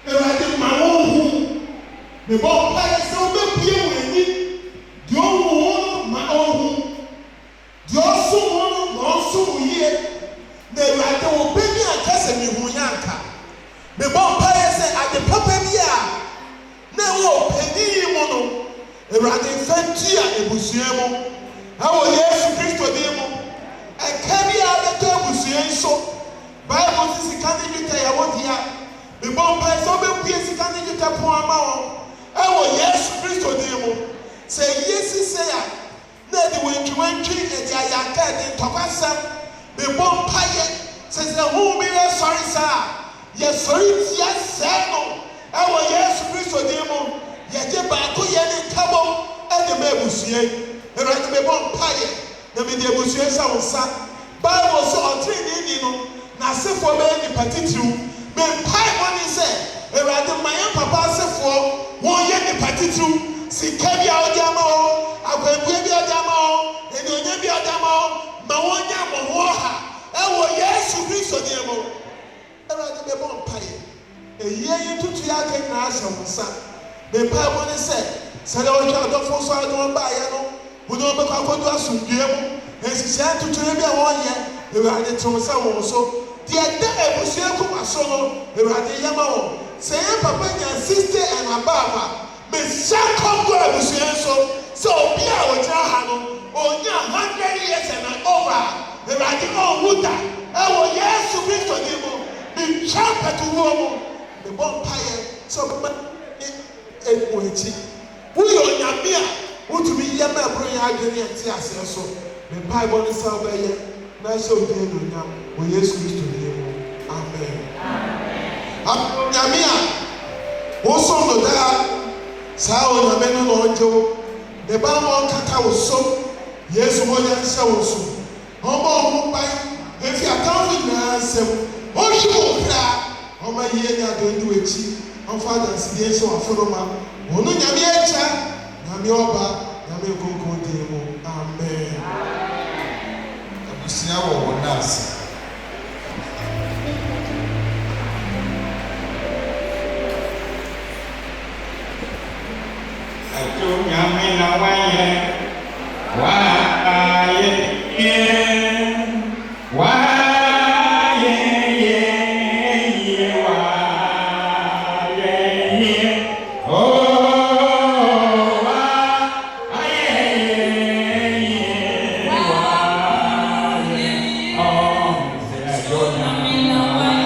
errated my own home. The bomb pipe so the beer with me, the old my own home. The also here. The writer will bring me a cousin in Huyanka. The bomb pie said at the papa here. No, penny mono. A writing Fentia, a Busiemo. How yes, Christo Demo. I carry out the term Busienso. Bible is a candidate I want here. The bomb pie so be a candidate upon Mao. Oh, yes, Christo Demo. Say yes, he say. Now the entry and the Ayaka and Tokasa. The bomb pie says the whole mirror sorry, sir. yɛsɔre tia sɛɛ no ɛwɔ Yesu Kristo din mu yɛgye baako yɛ ne ntabɔ ɛde ma abusua Awurade mebɔ mpaeɛ na mede abusua nsa wo nsa Bible sɛ ɔtreneeni no n'asefoɔ bɛyɛ nnipa titiriw mempae bɔ ne sɛ Awurade ma yɛn papa asefoɔ wɔnyɛ nnipa titiriw sika bi a wode ama wɔn akwabua bi a wode ama wɔn anuonyam bi a wode ama wɔn ma wɔnyɛ mmɔhoɔ ha ɛwɔ Yesu Kristo din mu Awurade mebɔ mpaeɛ ɛyie yi tutu yɛ aka nyinaa ahyɛ wo nsa mempae bɔ ne sɛ sɛdeɛ wɔhwɛ adɔfoɔ so ade wɔn baeɛ no wode wɔn bɛkɔ akɔdu asomdue mu nhyehyɛe ntotoe bi a wɔnyɛ Awurade te wo nsa wɔn so deɛ da abusua kuma so no Awurade yɛ ma wɔn sɛ yɛn papa nya 60 and above a mehyɛ kɔnkɔ abusua so sɛ obi a wɔgyina ha no ɔnya 100 years and over Awurade ɔnwu da ɛwɔ Yesu Kristo din mu metwa mpɛtowuo mu mebɔ mpaeɛ sɛ ɔbɛma ɛwɔ akyi woyɛ onyame a wotumi yɛ ma ɛboro yɛ adwene ɛte aseɛ so mempae bɔ ne sɛ wobɛyɛ na hyɛ odi anuonyam wɔ Yesu Kristo din mu amen onyame a wosom no daa saa onyame no na ɔgye wo ne ba ma ɔnkata wo so Yesu mogya nhyɛ wo so ɔma ɔho ban ɛfi atamfo nyinaa nsɛm ɔhwe wo kra ɔma yie ne adɔndi w'akyi ɔmfa adansedie nhyɛ w'aforoma ɔno nyame agya nyame ɔba nyame nkonkron din mu amen abusua wɔ wɔn ase Nyame na wayɛ wayɛ yɛ wayɛ yɛ wayɛ yɛ oh wayɛ yɛ wayɛ oh sɛ Nyame na wayɛ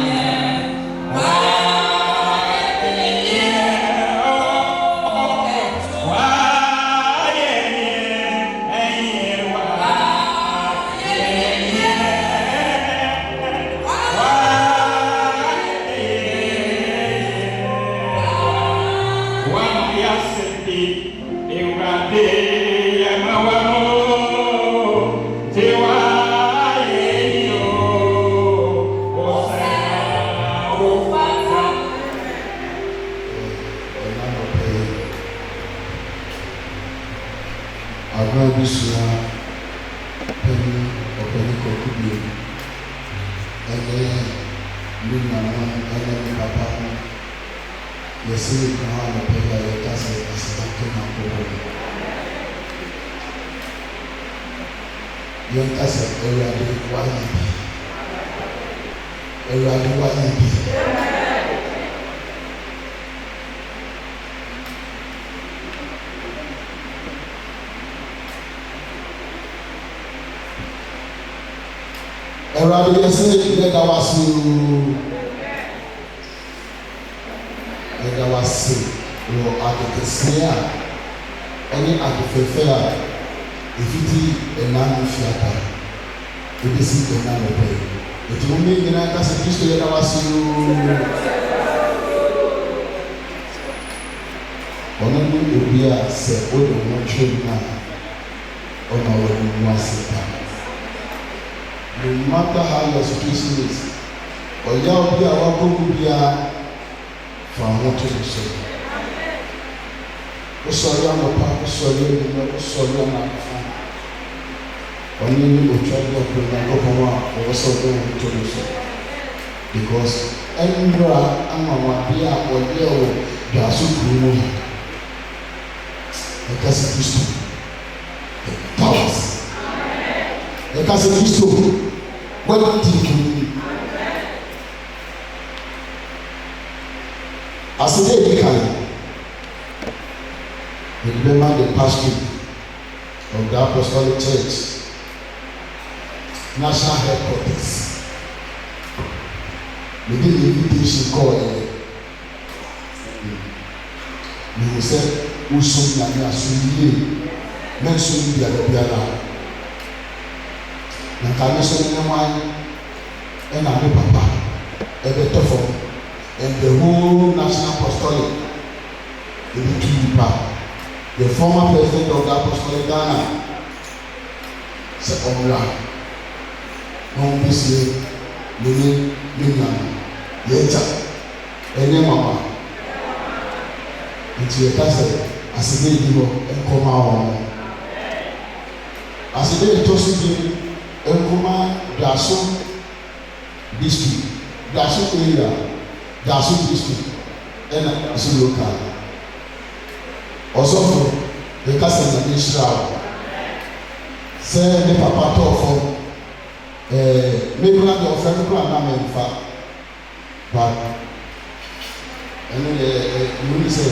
Awurade yɛsɛ yɛda wase yɛda wase wɔ adekɛseɛ a ɛne adefɛfɛ a ɛfiti ɛnan no fiata ɛbɛsi ɛnan no pɛ ɛti mo nyinaa ka sɛ Kristo yɛda wase ɔno ne obi a sɛ wode wo twɛm no a ɔma wɔde mu ase pa no matter how your situation is ɔyɛ obi a wabɔ mu biara fa ho to no so wosɔre anɔpa wosɔre anwummerɛ wosɔre anadwo ɔno ne otwa de ɔpɛ Nyankopɔn a ɔwɔ sɛ ɔde wo ho to no so because ɛnwura amawadeɛ a ɔyɛ wɔ Juaso kuro mu ha ɛka sɛ Kristo powers ɛka sɛ Kristo wɔde di nkiri asɛde edi kan yɛde bɛma the pastor of the Apostolic Church national headquarters mede the invitation kɔɔ mehu sɛ wosom Nyame aso yie mɛnsom biara na nka me so ne hwan ɛna me papa ɛbɛtɔ fam and the whole national apostolic, the former president of the apostolic Ghana, said, Omra, no busy, Miniam, Yeta, and Mama. Into your castle, as a baby, and come out. As a baby, Tosin, and come out, Juaso district, Juaso area, Juaso district, and Juaso local. Also, the castle in Israel. Say, the papa talk for maybe not your friend, but and then you say,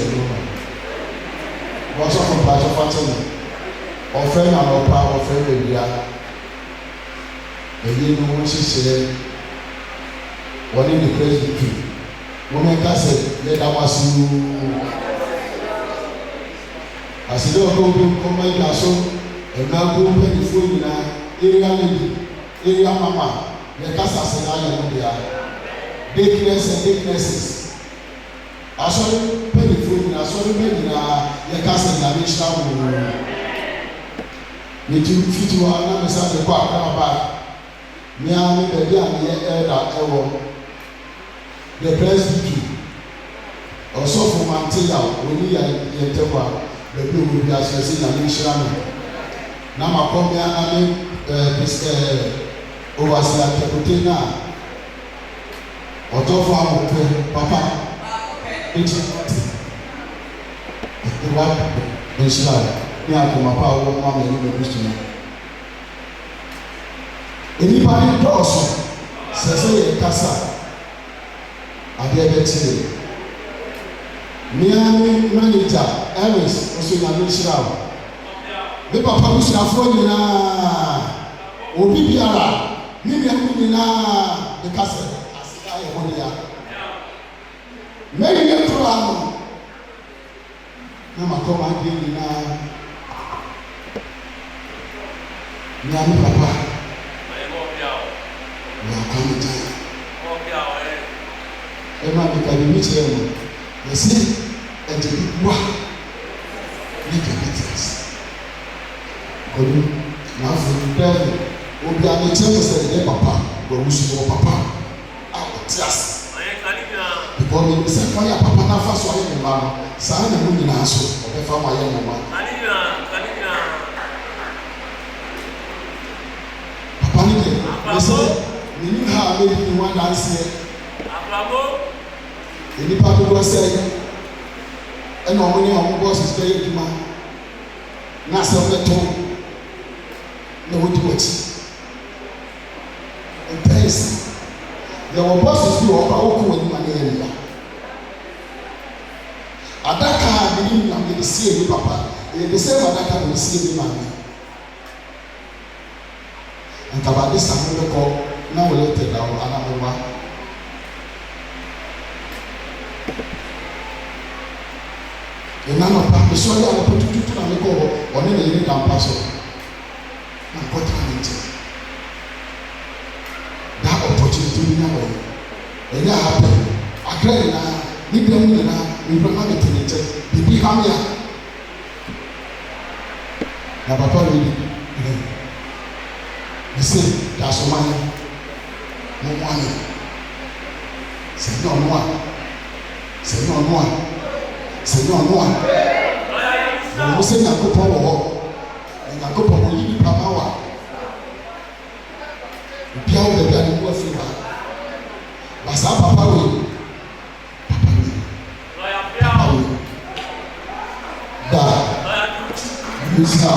what's up from Part of Fatty? Or friend and or power of friend, and you know what she said. One in the president, woman can say, let that was you. As you don't go to come by Juaso, and now go pay the food in area lady, area mama, the Casa Senaya, dickness and dicknesses. I saw you pay the food, I saw you made in the Casa Senaya. The two feet were not beside the quack back. Miami, the young elder, the presbytery. Also from Mantilla, when we are in Tepa, the blue will be as you see in Shami. Now, my company, overseer Caputena, or Tofa, Papa, it's the one in Shami. Near to my power, Mamma, and the Christian. Anybody also says, Casa, I dare bet you. Miami manager, Ellis, also in Israel. The papa was a friend in Obibiara, Mimiamina, the castle, as I hold ya. Many a crown. Nama come again in Miami papa. We are coming to Emma, we can be with him. You see, and the big one, make a difference. Now, for the devil, will be an attempt to say, Papa, but we should go, Papa. Yes. Because we say, Fire, Papa, now first one in the man, sign the moon in answer, or the farmer, young woman. Papa, they say, we knew how maybe you want to answer. The people were saying, and how many of our bosses pay you, man? Nasa Meton, no one to it. And thanks, there were bosses who were about to win money area. At that time, I believe I'm going to see you, Papa. The same at that time, we see you, man. And about this time, we call now we let it down, and I'm over. The man of the sorry, I will put you to the go or never you can pass on. And what can that opportunity in our way. And that happened. I cried now, leave them now, we don't have it in it. The big hammer. Now, Papa, really, you say, that's money. No money. Say no more. Say no more. Seigneur moi nous c'est na ko power na ko power yi papa wa bia o be bia ni ko fi ba basa papa we da musa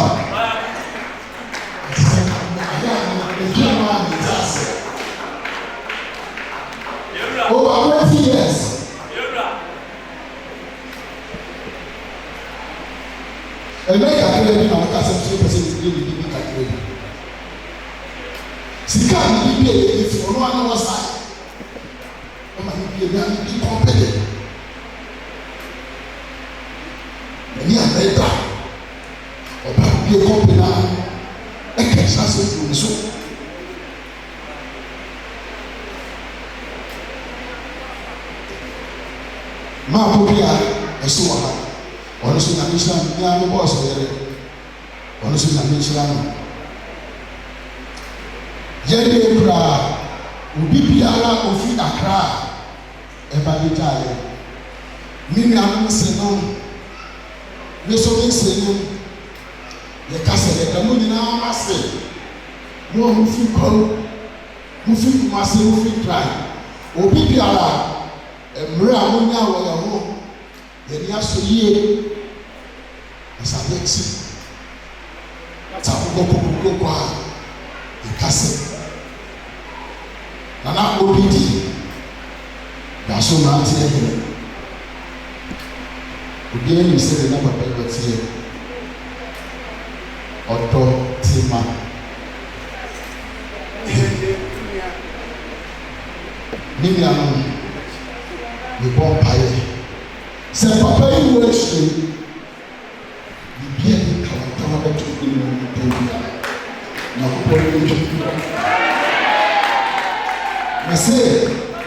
over 20 years. And make a clear on the castle 3% is really big calculation. See, can't be if you know on our side. Come on, be a man, be competent. And you are better. Or be a company, a cash asset from so. Maa ko bia ɛso wɔ ha ɔno so nyame hyira no nea me bɔɔso yɛre ɔno so nyame hyira no yɛde koraa obi biara ofi Accra a ɛba bɛgyaeɛ me nuanom se no me so me se no yɛka sɛ yɛda mo nyinaa ase na ɔmofi kɔm mofi kumase mofi kran obi biara mmerɛ a monya wɔ yɛ ho yɛni aso yie ɛsade akyi ta kokokokoko a yɛka sɛ nana obi di Juaso mmeranteɛ yere obiara nim sɛ de na papa yi wɔteɛ ɔdɔ tema ne nuanom mebɔ mpaeɛ sɛ papa yi wɔ akyire biribiara bi kawatawa bɛto bi ne mu bia na kopɔ no bɛtwa na sɛ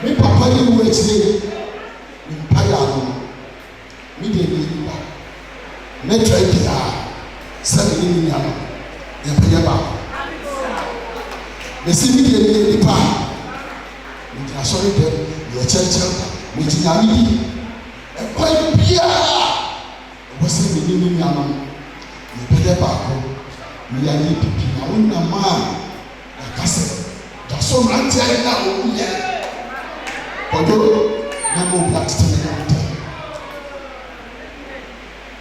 me papa yi wɔ akyire me mpaeɛ ano me deɛ ne nipa ne twa biara sɛ ne ne nuanom yɛbɛyɛ baako mesi me deɛ ne nipa mede asɔre dɛm yɛkyɛnkyɛn mede nyame yi ɛkwan biara ɛwɔ sɛ mene ne nuanom yɛbɛyɛ baako meyɛayɛ bibi na wonam a yɛka sɛ Juaso mmeranteɛ na ɔwuyɛ ɔdɔ na ma obi atete me ne wo ntɛm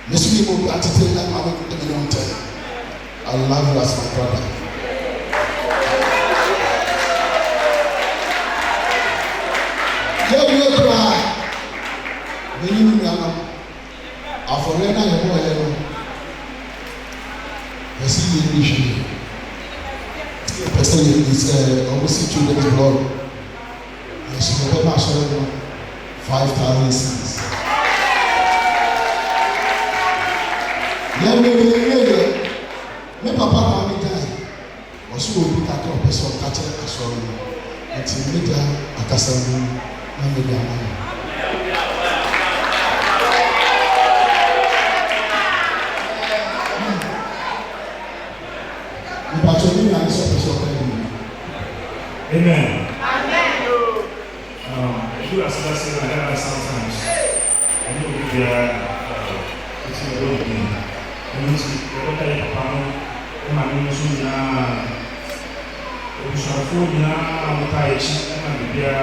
meso ne ma obi atete na ma wode me ne wo ntɛm I love you as my brother. Yɛwie koraa mene ne nuanom afɔreɛ no a yɛbɔɔyɛ no yɛsɛ yɛnni hwee yɛpɛ sɛ ɔmosi children's blood yɛso yɛbɛma asɔre no 5,000 cedis yɛwieɛ me papa na me gyae ɔso wɔ bi kakra ɔpɛ sɛ ɔka kyerɛ asɔre no nti megya akasa no na mede ama no mepatɔ ne nyane sɛ ɔpɛ sɛ ɔka bi Amen. I do as I said, I have sometimes. I know we are it's a good thing. And it's what I found. My name is Una. Ushafuna, Mutaichi, and Bia.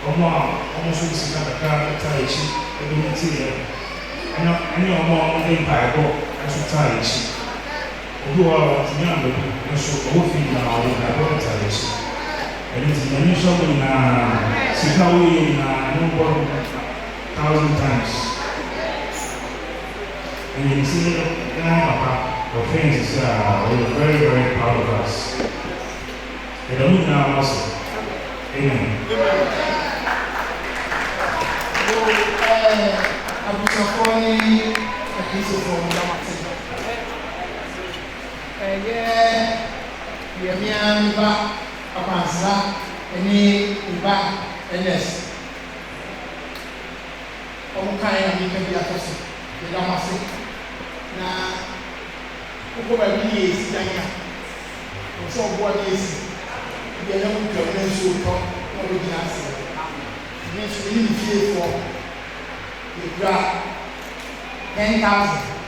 Almost it's a Taichi, a little I know more than Bible as a Taichi. Who are young, and so often now in a better Taichi. And it's an initial in Sikawi in 1,000 times. And you see, Papa, your friends are very, very proud of us. And I'm now also. Amen. Abusafoni, a piece of Lamati. Yamian Abansla, any Iba, NS. Omukai and you can be a person, the Lamasi. Now, who probably is Dania. So, what is the young girl who come over the answer? Yes, we need to pay for the grant 10,000.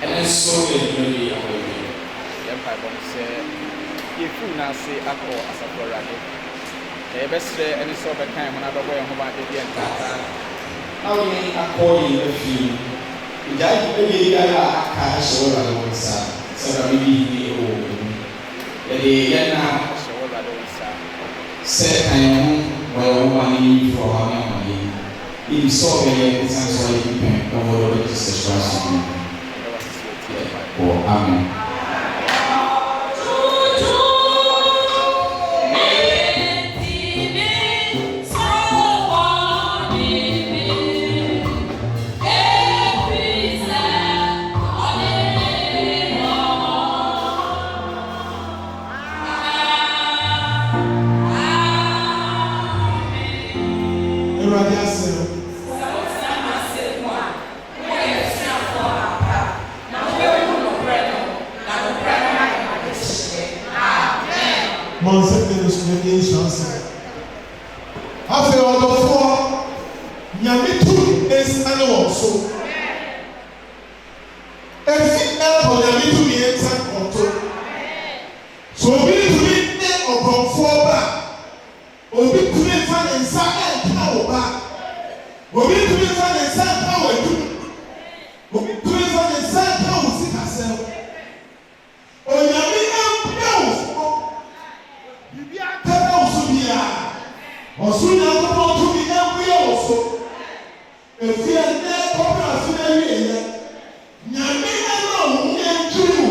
And then so many Empire Bomb said, if you now say Apple as a Borade, the best and it's over time when I don't wear about the end. How many AKYEM a few? The guy maybe I cash or I don't so maybe the now said I am well money for our money. It is so very sense why you can come over to the amen. After all the four, Yamitu is an also. Every elbow Yamitu is an auto. So we to be upon four back. Or we to be found inside and power back. Or we to be found inside power too. Or we to be found inside power sick herself. Or Yamitu knows. Ọ̀sùn náà tó bọ́ tó bí náà wíyà ọ̀sọ́. Èfi ẹ̀dẹ́ kọ́pẹ́ àfihàn ẹ̀rí ẹ̀yẹ. Nyàmé ẹ̀rọ òun yẹn dúró.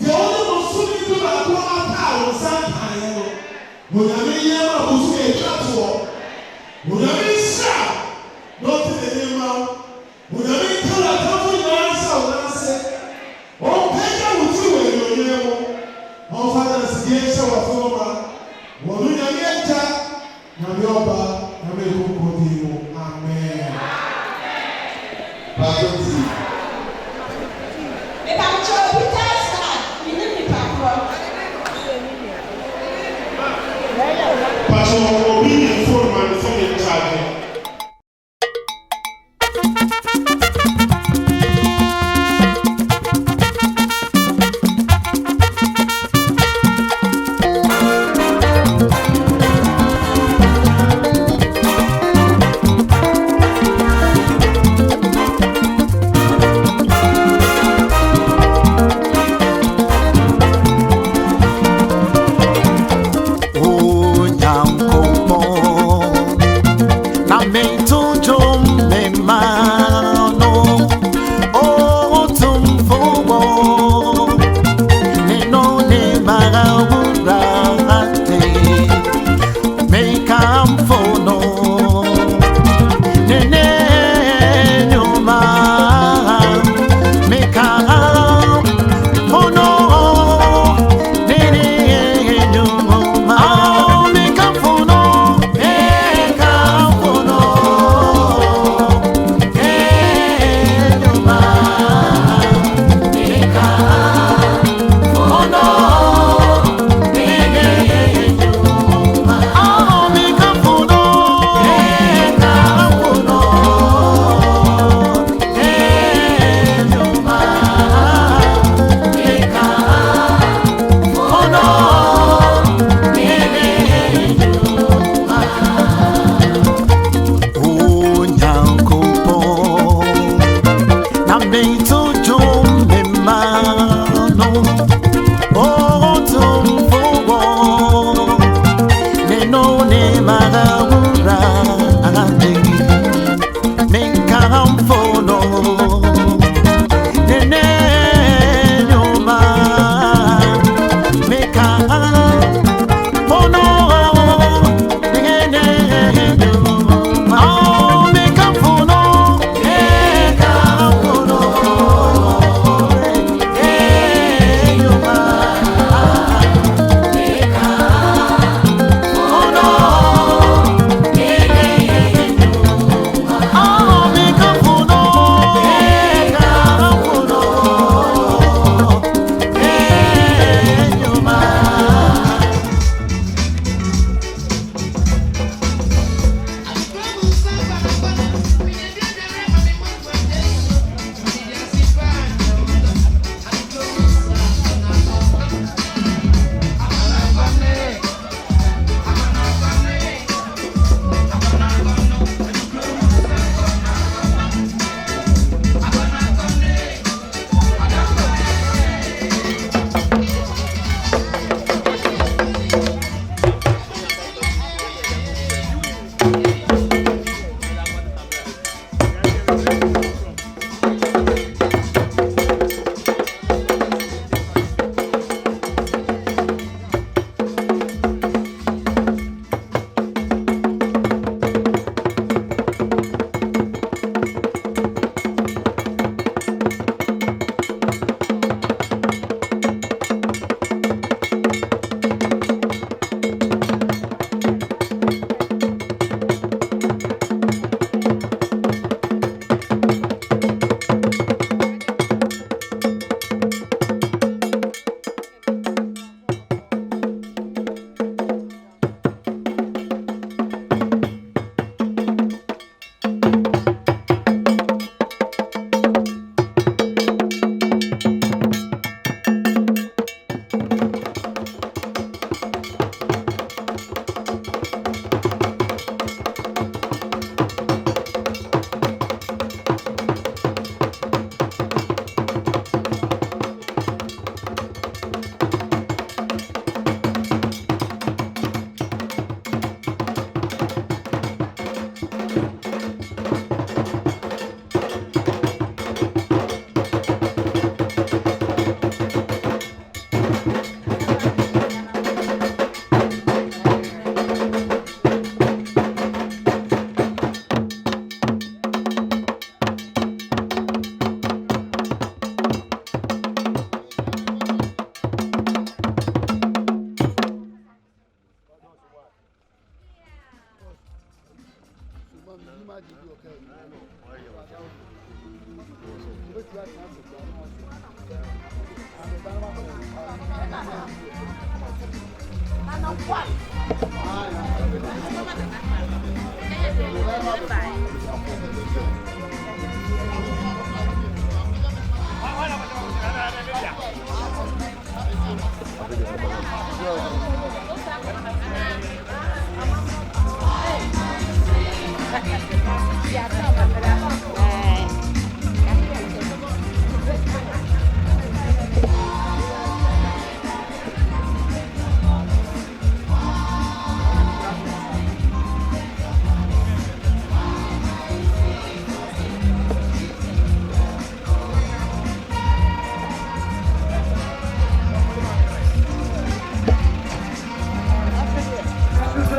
Deɛ ɔne mo so ne bi baako ata a wɔn nsa nkan yɛn no. Wònyàmé yẹn ma kò so etwa to hɔ. Wònyàmé nhyira na ɔte n'anim ma wo. Wònyàmé nkala atamfo nyinaa nsa wɔn ase. Ɔmpɛgya wò ti wɔ enyonyo mu. Ɔmfa na asidie nhyɛ wɔ fɔlɔ ma. Wɔn nyàmé ɛgya. Nyame ọba, nyame ekoko di mu, amen. Pastor T. Ìbàjọ́ Peter Star, ìní nípa kúrọ̀. Pastor Obi ní fóònù máa ń fún mi ṣáájú.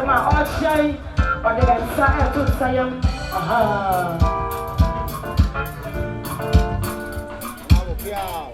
Otchere, or the side to Siam. Yeah.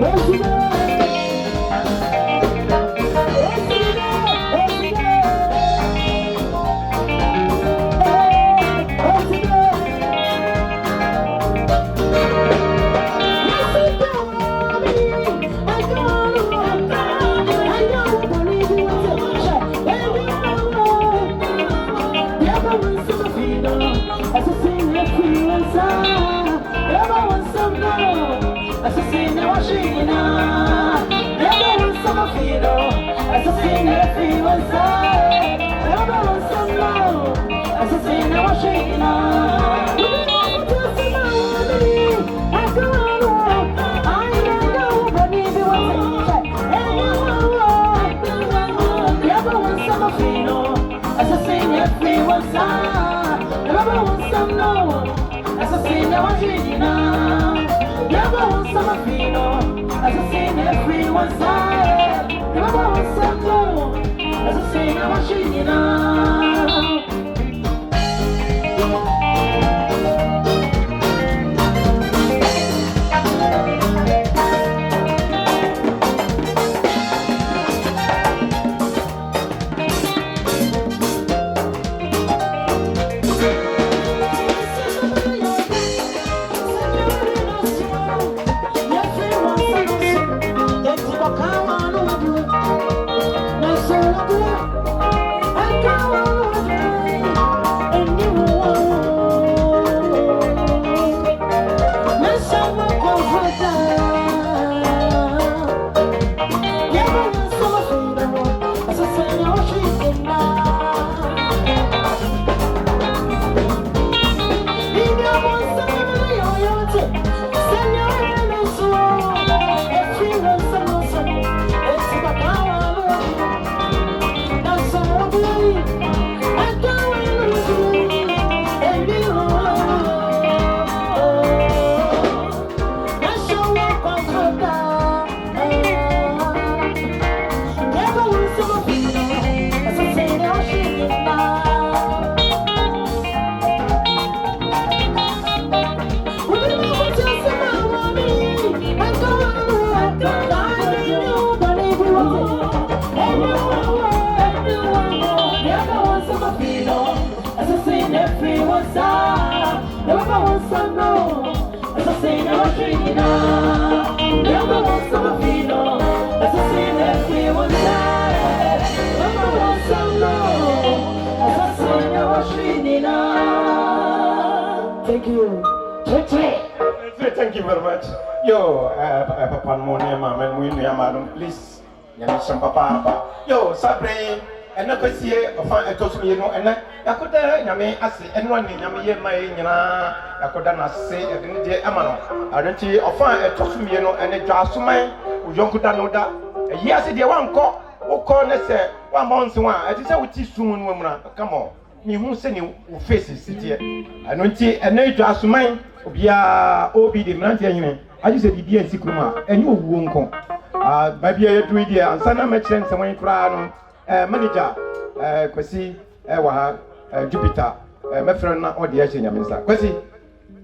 Thank you. Thank you very much. Yo, Papa Monia, Mamma, Madam, please. Yanisha Papa. Yo, Sabre, and I could see a fine toast me, and I could Yami Assi, and one Yami, my Yana, I could not say a dinner Amano. I don't see a fine toast me, and a Juaso, who don't could know that. Yes, the one call, or corner say, 1 month, one, I just say, we teach soon, woman. Come on. Me who send you faces sit here. I don't see a nature as mine, Obia, Obi, the Mantian. I just said, the Sikuma, and you won't come. Maybe I do it here, and Sana mentioned someone crown, manager, Kwesi, Ewa, Jupiter, my friend, or the Asian Yamisa. Kwesi,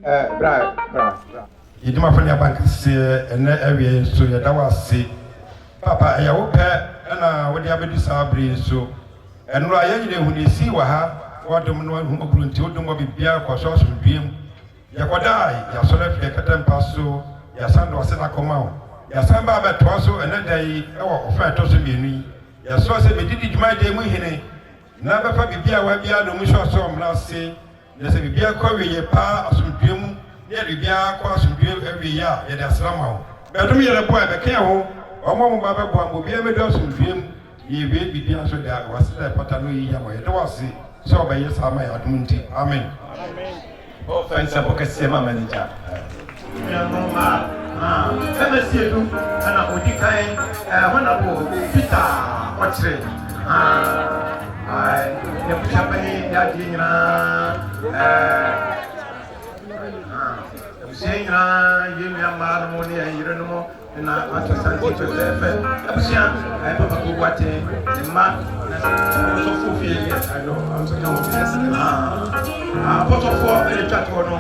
Bra. You do my friend, bank, and area, so that was see. Papa, I hope, and what the other Sabri so. And Ryan, when you see what what the man who grew to do be beer for sauce and dream. Yakodai, Yasolef, Yakatam Passo, Yasan was a comau. Yasan Baba Tosso, and a day, or fair tossing me. Yasos, we did it my day, Muhine. Never for beer, where we are the Musha Som last say. There's a beer quarry, a pa of some dream, near the beer, cross and dream every year, yet as somehow. But me a boy, the care, or Mamma Baba will be a meadows and dream. Ye will be the answer that was there, but I know you was so by yes, I may admunti. Amen. Oh, thanks, a book as manager. Let me see you, and I would decline honorable Peter Otchere. I am champagne, saying, you are money, and you don't know. Na Ashanti to the Abusian, I have a good watching, the man, also fulfill, I know, I'm so young. Pot of 4, and chat or no,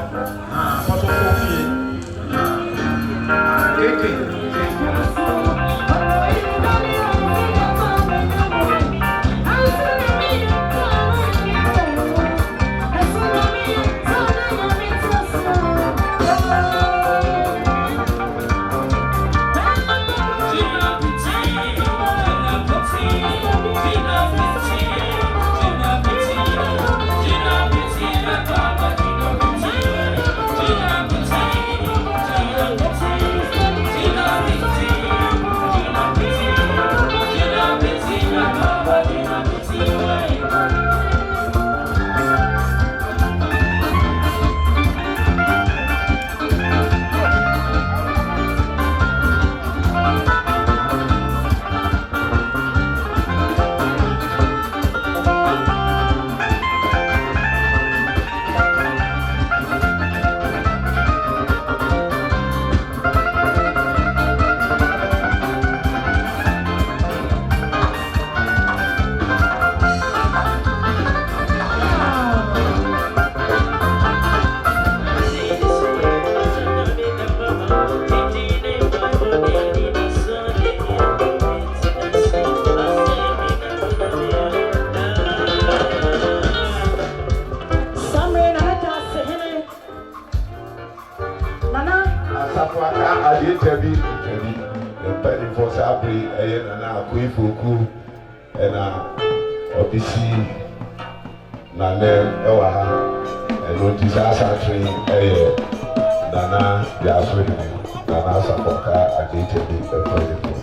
pot of 4 feet, 18, Maybe the penny for Sabri, and I quit for cool, and ODC, Nane, Ewaha, and notice Ashanti, Nana, Yaswin, Nana Sapoka, and HB, the president.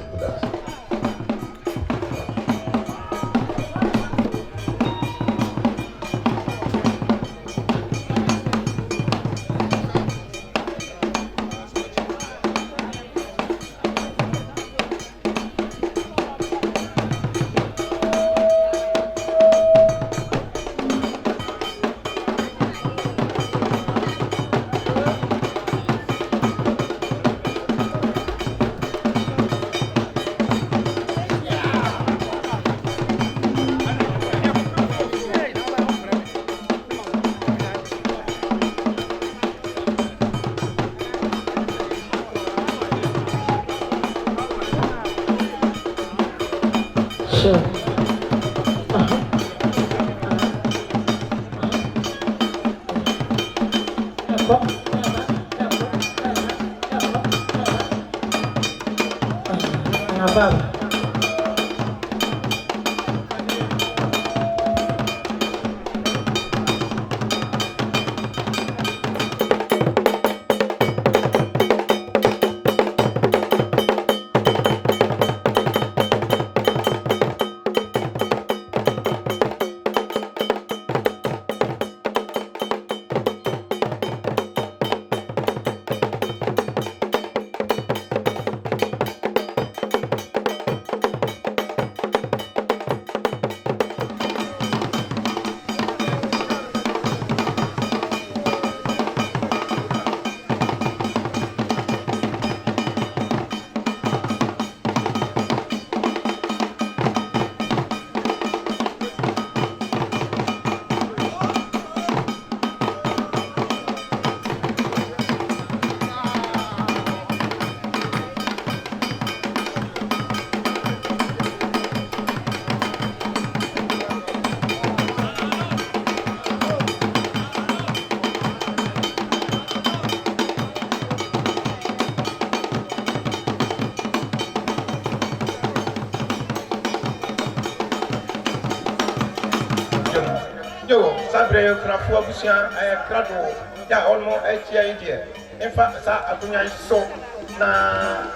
Sabre Krafua Busia, Crado, ya almost 8 years. In fact, Abunya so na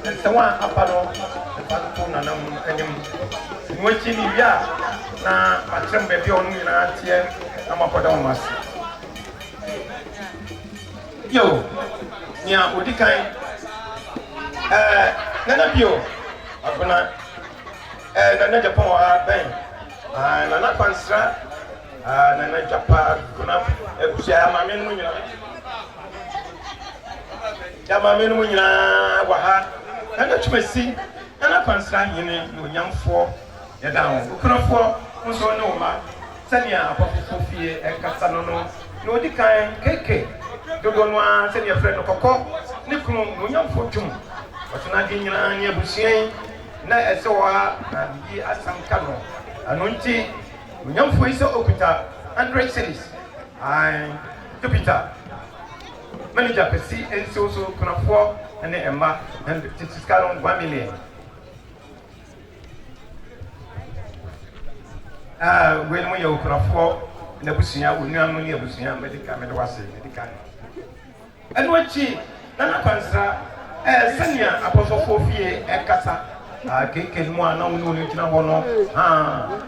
and someone apalo, the Pantone and him. Watching ya na Matram baby on Tia, Amapodamas. Yo, Nia Udikai, Nanabio, Abuna, Nana Japan, Ben, Nana Pansra. Nana Japa, Kuna, Mamin, Yamamin, Waha, and that you may see, and I can stand in young for your down. Kuna for, also no ma, Sanya, Sophia, and Casano, no decline, Keke, Dodonwa, send your friend of Coco, Nikum, no young fortune, but not in your Bussier, na Esoa, and ye are some canoe, Anunti. Young for so Opita, 100 cities. I Jupiter. Manager Pessi and so can afford and then Emma and Tiscalon 1 million. When we open a floor in the Busia, we know money of Busia, medical, medical. And what she, Nana Pansra, Sanya, Apostle Sophia, and Cassa. Keke mwa na unu kina hono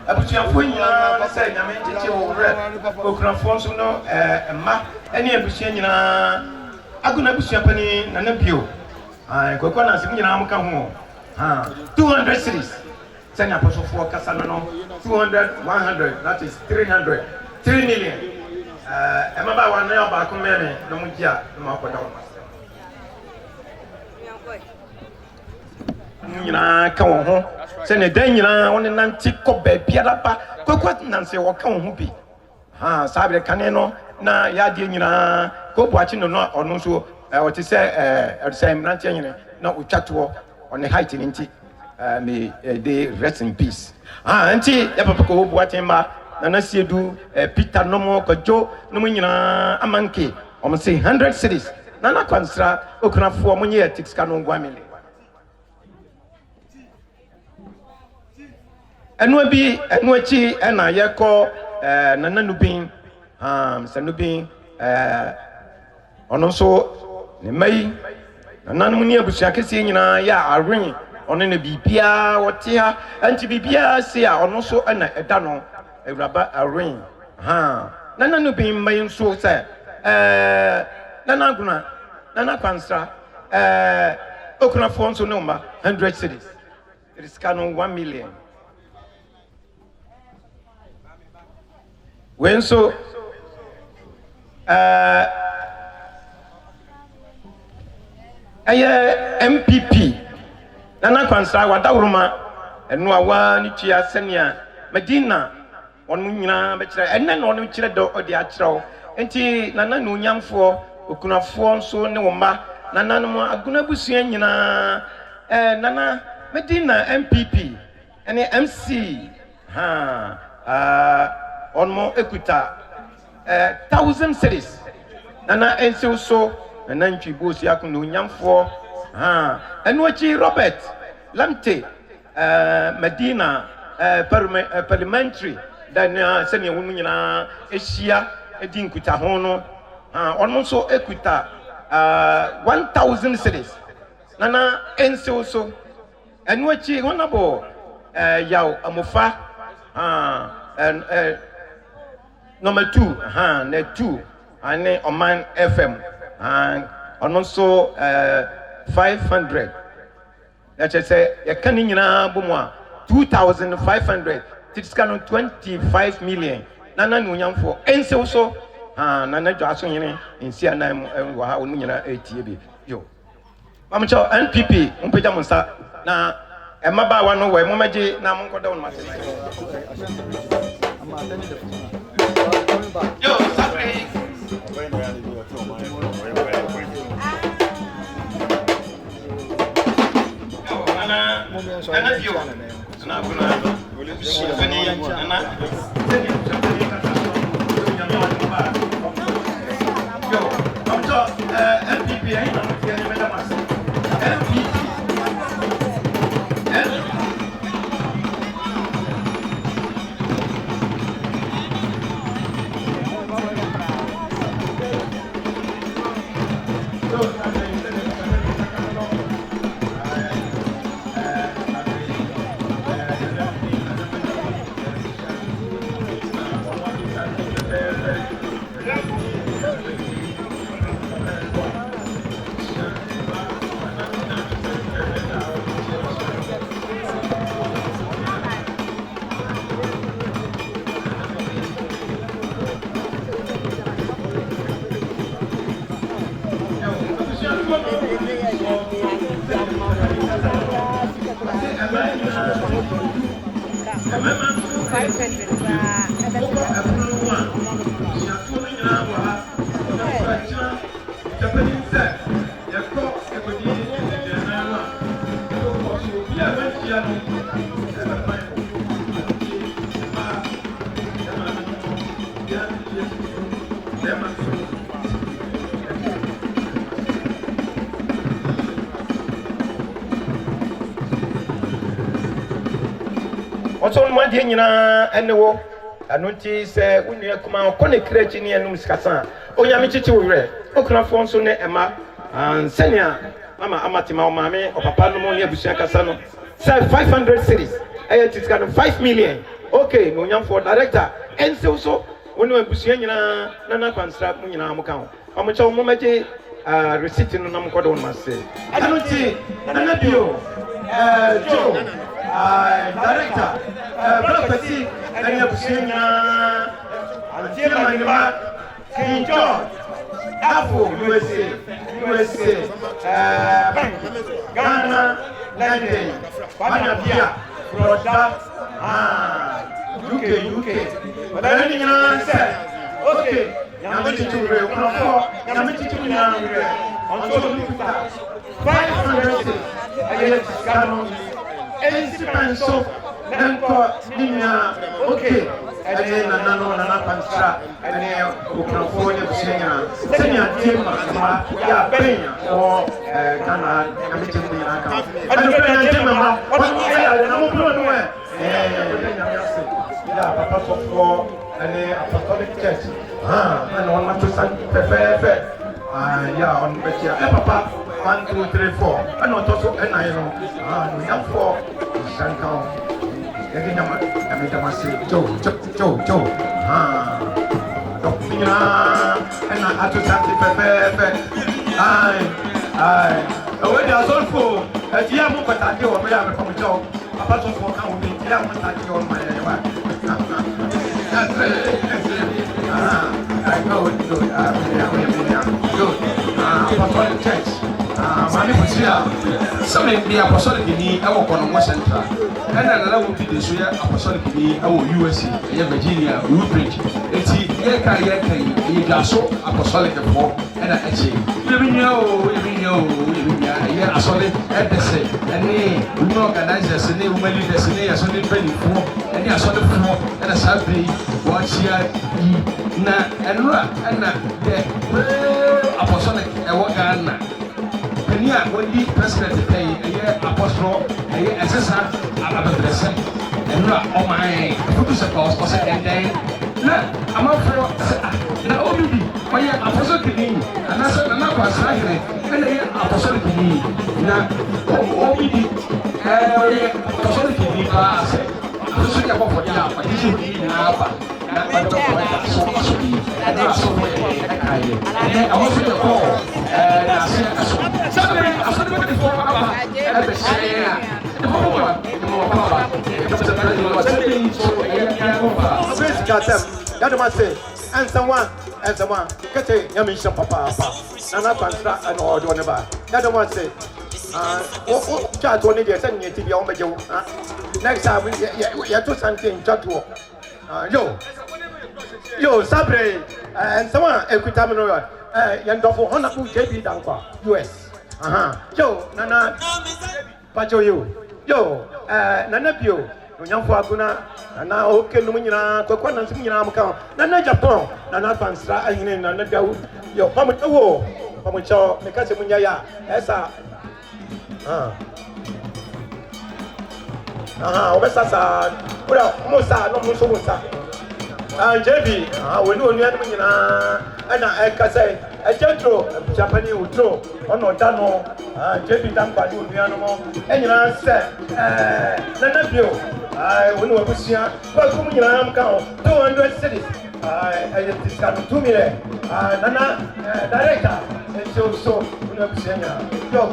abutia fonya say nyame tete wo re okura fonso no ma ene abusia nyina aguna abusia pani na na bio kokwa na sim nyina amka ho 200 cities sanya apostle for kasa no 200 100 that is 300 3 million emaba wa na ba ko meme no mujia no makoda wo nyina ka wo ho se ne dan nyina won nanti ko ba biara ba kokwa nanse wo ka wo ho bi sabre kane no na ya die nyina ko boachi no no ono so o ti se say nanti nyina na otwato on height nti may they rest in peace anti ya papa ko boachi ma na siedu Peter no mo ko jo no nyina amanke o say 100 cities Nana Kwansra, Okuna for money at Tixcano Guamili. And we be at Nochi and I call Nananubin, Sanubin, on also the May, Nanamunia Bushakasi, ya, a ring on any BPA or Tia, and to BPA, see, on also a dano, a rubber, a ring. Nananubin may so say, Nanaguna, Nana Kwansra, Okuna Fonso number 100 cities. It is canon 1 million. When so, MPP, Nana Kwansra, Wadauruma, and Noa, Nichia, Senia, Medina, on Muna, and then on Chiledo or the Atro, and T Nana Nunyam for Okuna Fonso Noma, Nana Aguna Busiana, Nana Medina, MPP, and MC, on more equita 1,000 cities. Nana and so and then she goes Yakunu Yam for and Wachi Robert Lamte Medina parliamentary then senior woman Asia Edinquita Hono also equita 1,000 cities. Nana and so and Wachi Honorable Yao Amofa and number 2, net 2, and Oman FM, and also 500. That's just say, a canina bumwa 2,500. It's kind of 25 million. Nana Nuyam for, and so, Nana Juaso in Siana, Wahunina ATB. Yo, Mamacho, NPP, Umpejamusa, na Emaba one way, Momaji, Namunko down my. Yo, Saturday. What's on one thing, and the war? I notice when you come out, connect creating and Muscasa. Oh, Yamichi, Okra Fonso, Emma, and Senya, Mama Amatima, Mame, or Papa Monia Busaka, sell 500 cities. It is kind of 5 million. Okay, Munyam for director. And so, when you are Busiana, Nana Kwansra, Munina Mukau. I'm a child Momaji, receipt in Namkodon must say. I don't see Nanabio, Joe. Director, Prophecy, and you're seeing King George, Apple, USA, Ghana, London, Panabia, Roda, UK. But I didn't say, okay, Yamichi to real, Yamichi to young, on so 500 I get and so, okay. ɛne nana no nana kwansra ɛne okunafoɔ ne abusua nyinaa sɛnea tie ma ma yɛ abɛn wɔ Ghana nyamegye mu nyinaa ka ɛne kura nyante ma ma ɔyɛ na mo bro no wɔde nyame ase yɛ papa sɔfoɔ ɛne apostolic church ɛne wɔn ato sa fɛfɛɛfɛ yɛ ɔno bɛkyia papa 1 2 3 4 ɛna ɔtɔ so ɛnan no no yɛfoɔ nhyɛnka wo yɛde nyama nyame dam ase jo dɔko nyinaa ɛna ato sante fɛfɛɛfɛ ɛwɔ de asɔrofo ɛti yɛ mo pɛtake wɔ meyɛ amepɔ mo kyɛw papa sɔfoɔ ka wo bi nti yɛ mo pɛtake wɔ ma yɛyɛwa Apostolic Church. Mami Pusia, some may be apostolic in our Konomo Central. And another would be the Suya apostolic in our USA, Virginia, Woodbridge. It's Yaka Juaso apostolic for and I say, even yeah, solid at the same. And we organize a new money, the Sene, solid penny for, and a solid floor, and a Saturday, watch here, and the apostolic, a worker. Kenya wodi president pay eye apostle eye SSR abadrese enra omai futu se cause o se den na amafo na ODB oye apostle kini anase na kwasra here ene ye apostle kini na ODB oye apostle kini ba se apostle ya bofo ya odisi na aba na bado ko ya so na so kai ene amoso de ko na se aso and someone, get a Yamisha Papa, and I can't an order on the bar. That one say, chat on it, send me to the Omajo. Next time, we have to something chat to yo, Sabre, and someone, Equitamino, Yandofo, Honaku, JB Danko, US. Yo, Nana, Pacho yo, Nana Pio, Nyamfo Aguna, Nana Oke Numina, Kokwana Simina Maka, Nana Japan, Nana Pansra, and Nana Gau, yo, Pamacho, Mikasa Munyaya, Esa. Obesasa, Musa, no Musa. JB, we know and I can say, a gentle Japanese would throw on Dano, JB Dampa, and you know, say, Nanapio, I will know Busia, but coming around 200 cities. I discovered 2 million, Nana, director, and so, you know, your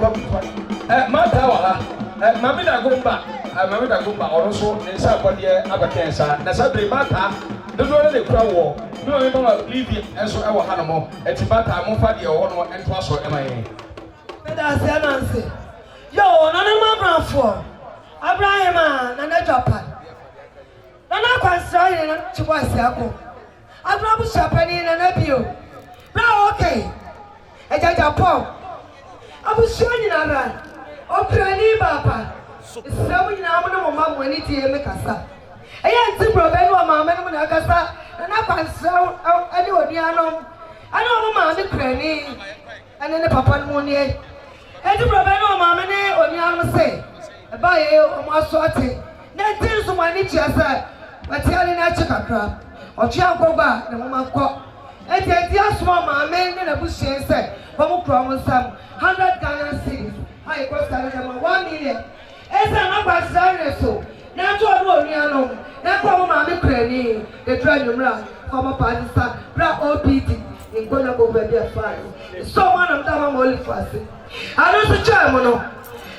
Matawa, Mamina Gumba, Mamina Gumba, also, and somebody Abakensa, Nasabi Mata. The one they crowd war, no, you don't leave it as our animal, and it's about time for the one and plus or MIA. That's the answer. Yo, none of my brown for Abraham and a Japan. Nana constrained to was Yako. Abraham Japanese and a view. Now, okay, a Japan. I was showing you that. Opera Papa. It's so you know, Mamma, when it is Mekasa. I am to prevent one mamma and Agasa, and I can sell anyone. I know Mamma Cranny, and then the Papa Monier. And to prevent one mamma or Yama say, a buy or Maswati. Then tell someone each other, but telling a chicken crab, or Chianco Bar, the woman caught. And then the small mamma and a bush said, Pamu promised some 100 Ghana cities. I cost 1 million. As an ambassador, so. Now to a Roniano, now come on the cranny, the dragon run, from a partisan, black old PT, in Gonabo Baby Fire. So one of them only fasting. I know the German.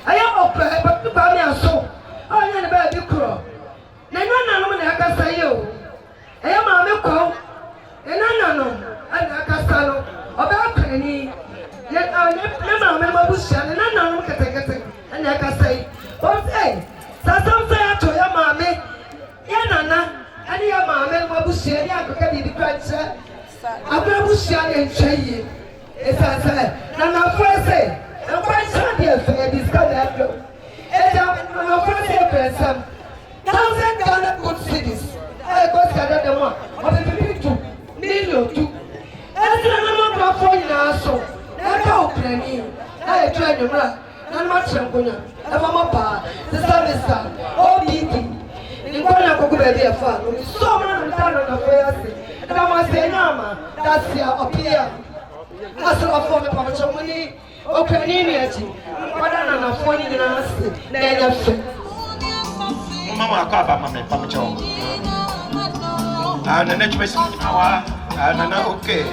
I am open, but the Bamian so. I am a baby crow. Then I can say you. I am a milk, and I know, and I can sell about cranny. Yet I never remember Bush, and I know and I can say, what say? Some say to your mammy, Yanana, and your mammy, Mabusia, Yaka, the grandson. I will Busia and Chay. As I said, Nana first say, and quite Sunday affair discovered after. And I'm first say, 1,000 Ghana good cities. I got demo o de bi tu million tu esi na mo pa fo ina so e ka okrani e twa nwura na ma chenkonya e ma ma pa sister ODB ni kwana ko be bi e fa no so ma na ta na fo ya se e ba ma se na ma that's ya opia asra fo me pa chomuni okrani ni achi kwana na fo ni na se na ya fe mama akaba mama pamcho na next person awa na okay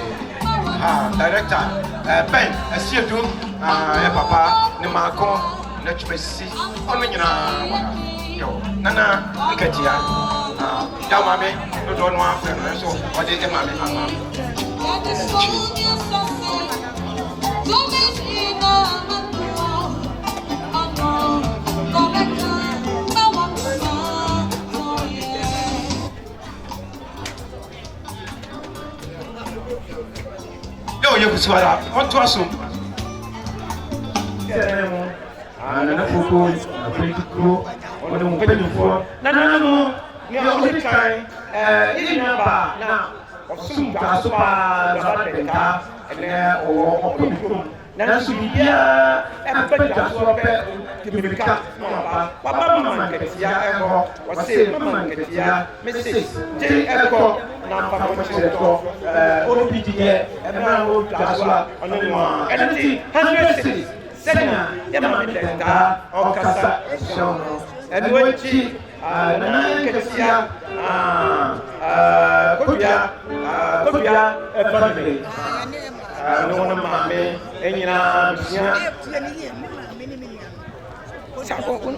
director ben asiedu papa ne mako next person ono nyina yo nana nkatia ya mame do no afre no so o de mame mama yo kusiwala onto aso seremo na foko na politiko ono mpanyufo na no ni o kai ina ba na osum ka so pa zabatenka o okunfo na so bibia epeka so pe kibirika mama mama nketia eko wase mama nketia message je eko na pa ko cheto ODB ye na o daswa onu ma entity 100 cities sena ya mama nketia o kasa shono edwechi na nketia kopia family no one mame enyina bia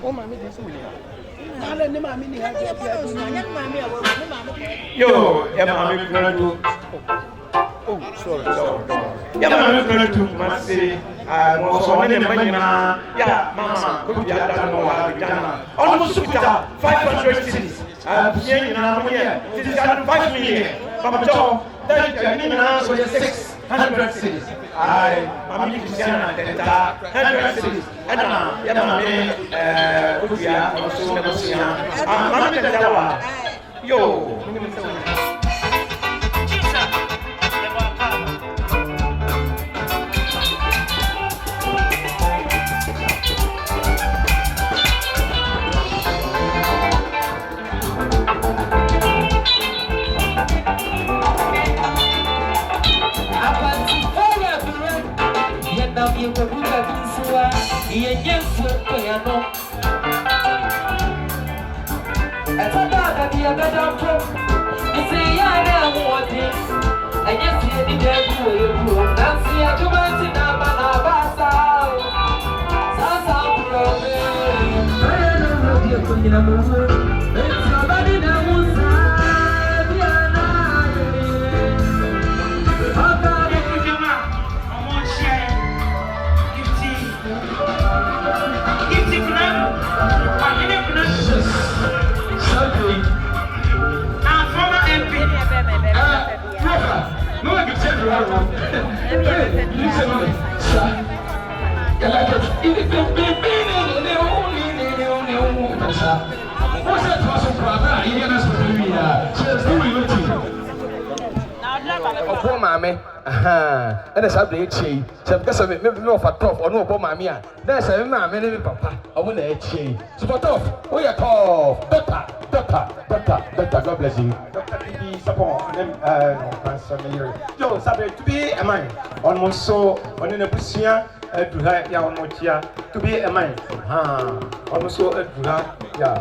o mame de so ala ne mame ni ha yo ya mame kunadu oh sorry ya mame kunadu mase mo so ne manyina ya mama ko bia da no wa bidana almost 500 cities bia nyina mo ye it is 5 million pamcho that nyina so 600 cities ai mami Christiana tenta 100 cities ana ya mami kuya so na kusia mami tenta wa yo you go to Kinsua, yes, no. At a dog, be a better talk. You say, I know what it is. And yes, you did that you will. Nancy, I come out in a manabasa. Sasa, I don't know you're going to move. It's somebody that was Opo mame and as I be chi so because of me no for top or no opo mame a there's a mame ne papa omo na chi so for top we are call doctor God bless you Dr. Bibi support them cancer me yo sabe to be a man almost so on na busia to ha ya on motia to be a man almost so to ha ya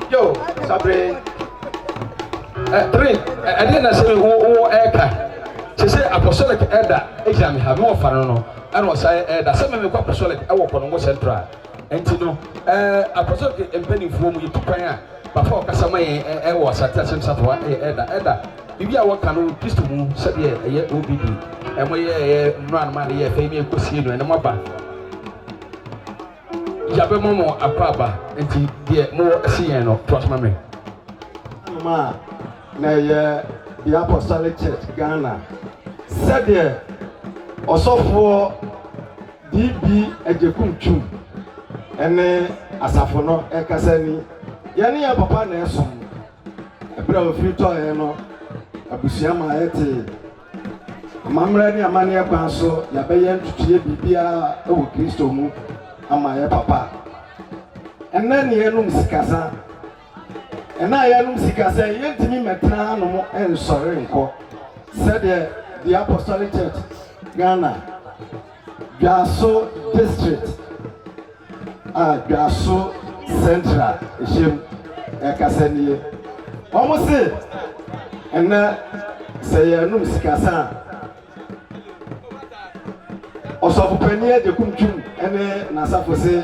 yo sabe three I didn't say who eka she say apostolic elder exam have more fun no and was elder say me apostolic e wo kono central enti no apostolic empany fuo mu yipan a before kasama e wo sata sem satwa elder bibi a wo kanu Kristo mu se de ye OBD e mo ye nran man ye fe mi ekosie no e mo ba yabe momo apaba enti de mo asiyen no trust me ma na the Apostolic Church Ghana said there also for DB ejekuntum ene asafono ekasani yani ya papa na esom ebere ofiri tɔɔyɛ no abusua ma yɛte amammerɛ ne amanneɛ kwan so yɛbɛyɛ ntutuiɛ biribiara wɔ kristo mu ama yɛ papa ɛnɛ ne yɛnom sikasa ɛna yɛnom sikasa yɛntumi mmɛtena hanom nsɔre nkɔ sɛdeɛ the apostolic church Ghana Juaso district Juaso central ehyɛm ɛkasa nie wɔn se ɛnɛ sɛ yɛnom sikasa ɔsɔfopanyin agye kumtum ɛne n'asafo se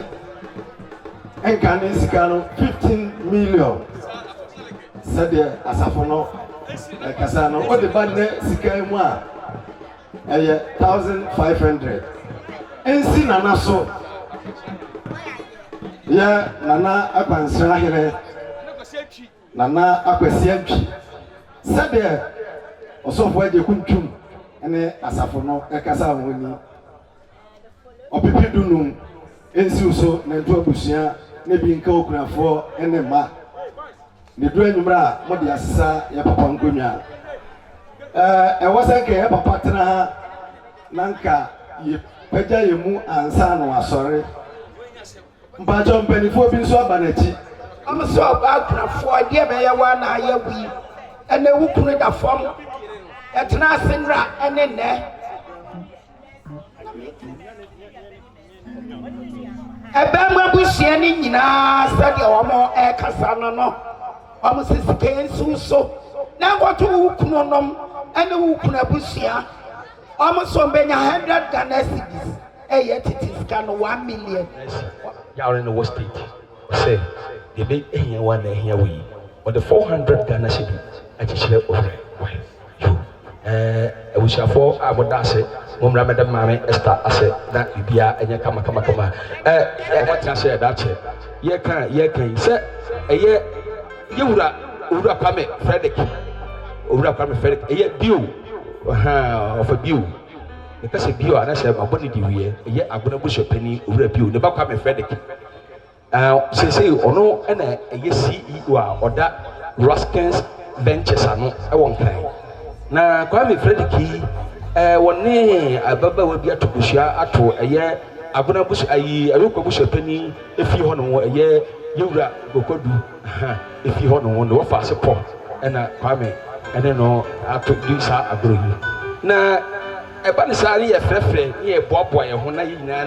ɛnka ne sika no 15 million sɛdeɛ asafo no ɛkasa no ɔde ba ne sika mu a ɛyɛ 1,500 ɛnsi nana so yɛ nana akwansra ahere nana akwasi antwi sɛdeɛ ɔsɔfo agye kumtum ɛne asafo no ɛkasa wɔn ni ɔpepe dunum ɛnsi so na nto abusua ne bi nka okunafoɔ ɛne mma ne duro enyimra a mode asesa yɛ papa nkonnwa ɛwɔ sɛ nka yɛ papa tena ha na nka yɛ pagya yɛ mu ansa na wasɔre mpakyɛ mpanimfoɔ bi nso aba n'akyi ɔmo sɛ ɔbaa akunafoɔ deɛ bɛyɛ wɔ na ayɛ wi ɛna ewu kunu da fam yɛtena ase nnra ɛne nnɛ ɛbɛn abusua ne nyinaa sɛdeɛ wɔn ɛkasa no wɔn sɛ sika nsi so na nkɔto wo kunu nom ɛne wo kunu abusua wɔn so mbɛnya 100 Ghana cedis ɛyɛ tete sika no 1 million. Yàrá ni wọ́n state ṣe ebi ehia wa na ehia wọ̀nyí ọ̀dẹ̀ 400 Ghana cedis akyekyere ọ̀rẹ́ wáyé ebusuafo a mo da ase mo mra madam maame Esther ase na bibia enye kama wata se da che ye kan se eye yewura owura kwame Frederick eye bio of a bio because a bio ana se maboni di wie eye agbona busho pani owura bio ne ba kwame Frederick say ono na eye CEO a oda Raskins Ventures ano e won kan na Kwame Frederick woni ababa bi atokushia ato eye agona bush ayi awekwa bush pani efi ho no eye yewura gokodu efi ho no no fa se pom na Kwame ene no ato disa agro yi na eba ne sare ye frefre ye boaboa ye ho na ye nyina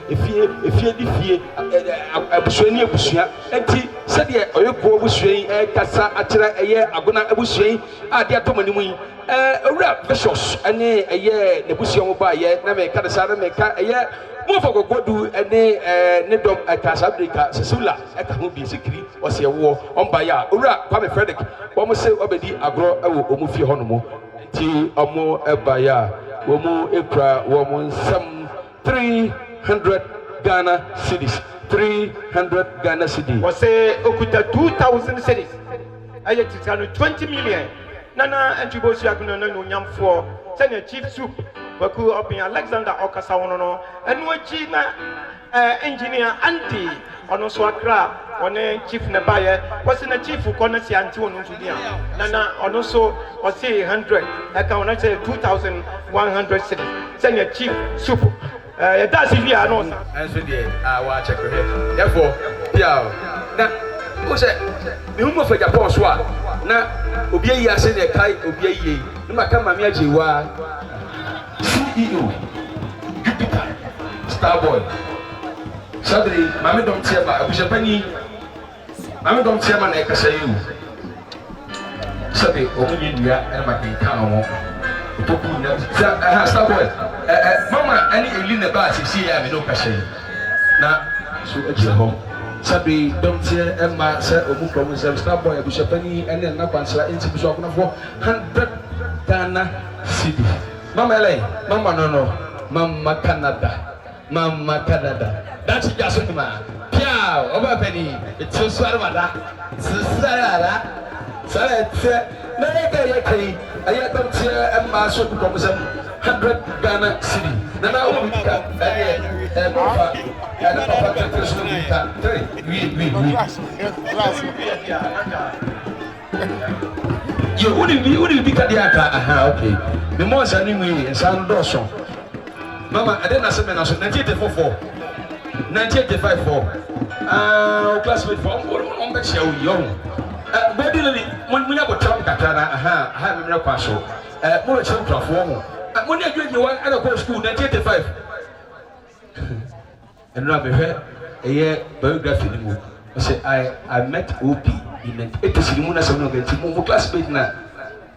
efie di fie abusua enti sede oyeko abusua yi kasa akyera eye agona abusua yi ade atomanimu yi owura vicious ene eye nebusua mo ba ye na me ka de sare me ka eye mo fa gogodu ene ne dom kasa brika sesula eka ho bi sikiri ose wo omba ya owura Kwame Frederick wo mo se obedi agro ewo omu fie ho no mo ti omo eba ya womu ekra womu nsam 300 Ghana cedis 300 Ghana cedis wose okuta 2,000 cedis aye tisano 20 million nana antibosu aguno na nyamfo senior chief soup waku opin Alexander Okasa wono no enu achi na engineer anti ono so akra one chief ne baye wose na chief ko na si anti wono so dia nana ono so wose 100 aka ona say 2,100 cedis senior chief soup that's if you are not enso de wa check here therefore pia na o say me humo fa Japan so a na obi ayi ase ne kai obi ayi ni maka mami ajewa CEO Jupiter Starboy Sadri mami dom tiaba abujapani mami dom tiaba na ekasa yu sabe omunye dua e ma kenka no topu na Starboy mama ani eli ne ba sisi ya me no kasa na so aje ho sabe dom tie e ma se omu from Starboy abujapani ene na kwansra enti biso akona fo 100 Ghana cedis mama ele mama no mama Canada that's just it man pia oba pani it's so swara sara na yake ayi dom tie e ma so ko mo 100 Ghana cedis na na o ka papa we You wouldn't be Kadiaka. Aha, okay. The most anyway, and San Dawson. Mama, I didn't say 1985 classmate from on the show young. When we have a talk that I have a question. More children from when you want to go to school 1985. And Rabbi a year biography. I say I met OP in an 80 classmate now.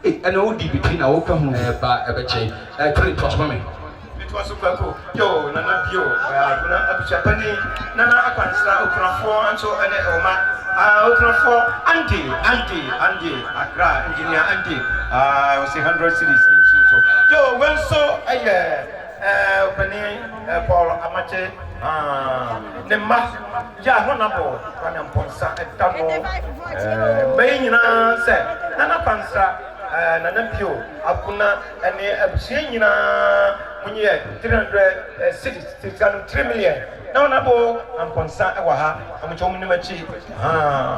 And ODB between our come by a chain. I couldn't trust me. Yo, Nana Pio, Abishapani, Nana Akansa, Ukrafo, and so and Oma, Ukrafo, Andy, Accra, engineer Andy, I was 100 cities in so. Yo, when so, Penny, Paul Amache, Nema, Honorable, Panam Ponsa, and Tamo, Bayina said, Nana Pansa, Nana Pio, Akuna, and Abshina. 300 cities, 3 million. No, Nabo, and Ponsa, Awaha, and Chominachi.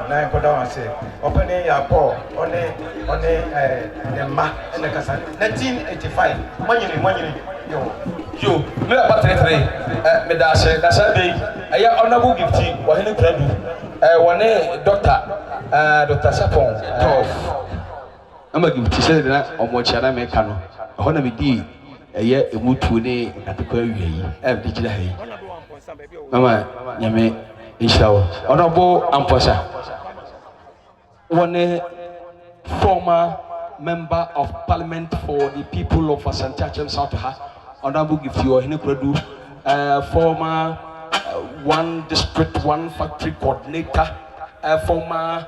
Nine Kodawa say, open a poor, on a map and the Casa. 1985, money, you, me about 3, Medashe, that's a big, I honorable gift, Wahini Predu, one Dr. Sapon, I'm a gift, she said that, or what shall I make? I want to be. Eye emutu ne atokwa wie yi digila yi mama nyame inshallah honorable amposa one former member of parliament for the people of Ashanti AKYEM South honorable gift you hene kuradu former one district one factory coordinator former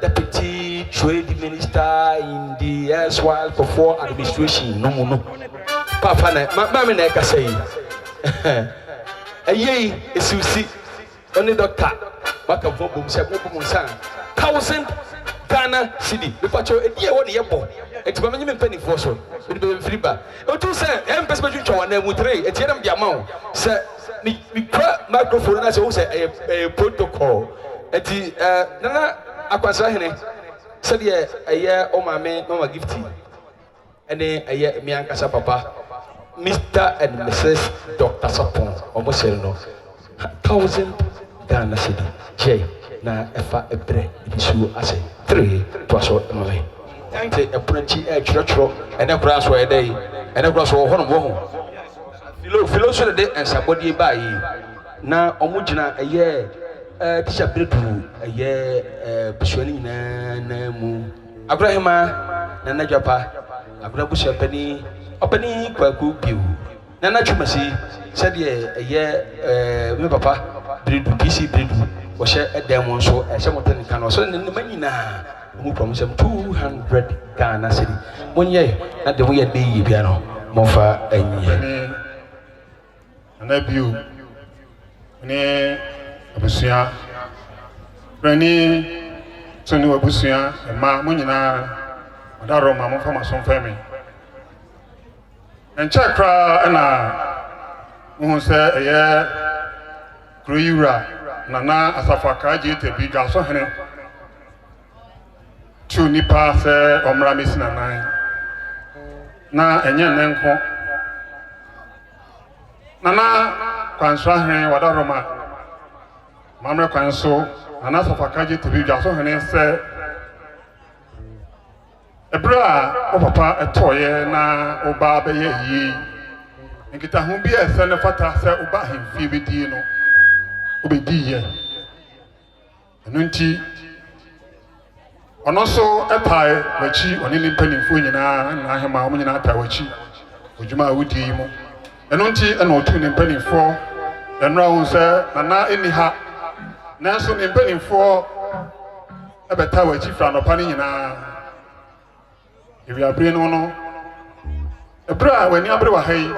deputy trade minister in the erstwhile before administration no papa na mama na ka say ayi esusi only doctor baka bobum say bobum san 1000 Ghana cedi bipacho edie wo de yebo etiba menye mpani fo so edi be free ba otu say em person be twwa na mu 3 etie nam dia ma say mi microphone na say wo say protocol eti nana akwasa hene said a year o mama gifty ene aye mi ankasa papa Mr. and Mrs. Dr. Sapon almost no 1000 Ghana cedi J na efa ebre isu ase 3 to so emle thank you e pranchi e chiro ene kura so e dey ene kura so ho no ho filo so de ensabodi ba yi na omugina aye tisha bredu aye bishwani na mu abrahima na najapa abrabushia pani opani kwaku piu na nachumasi said aye me papa bredu PC bredu wo she edem so e she moten kan so ne manyina mu promise 200 Ghana cedi monye na de wo ye dey bia no mofa enye na biu ne abusia rani tuni abusia ma munyina adaro ma mo fama son fami en chakra na mu se eye kruira nana asafaka je te bi ga so hene tu ni pa se omra mesina nan na enye nenko nana kwanswa hene wadaro ma mamre kwanso nana asafaka je te bi ga so hene se ebra o papa etoye na oba be ye yi nkita hu bi ese ne fata se oba hemfi be di no obedi ye enunti ono so etai wachi oni ni mpanimfo nyina na ahema o nyina atai wachi odwuma awudi mu enunti ena otu ni mpanimfo enra hu se nana eni ha nanso ni mpanimfo ebeta wachi fra no pani nyina if you are bringing on a bra when you are bra hey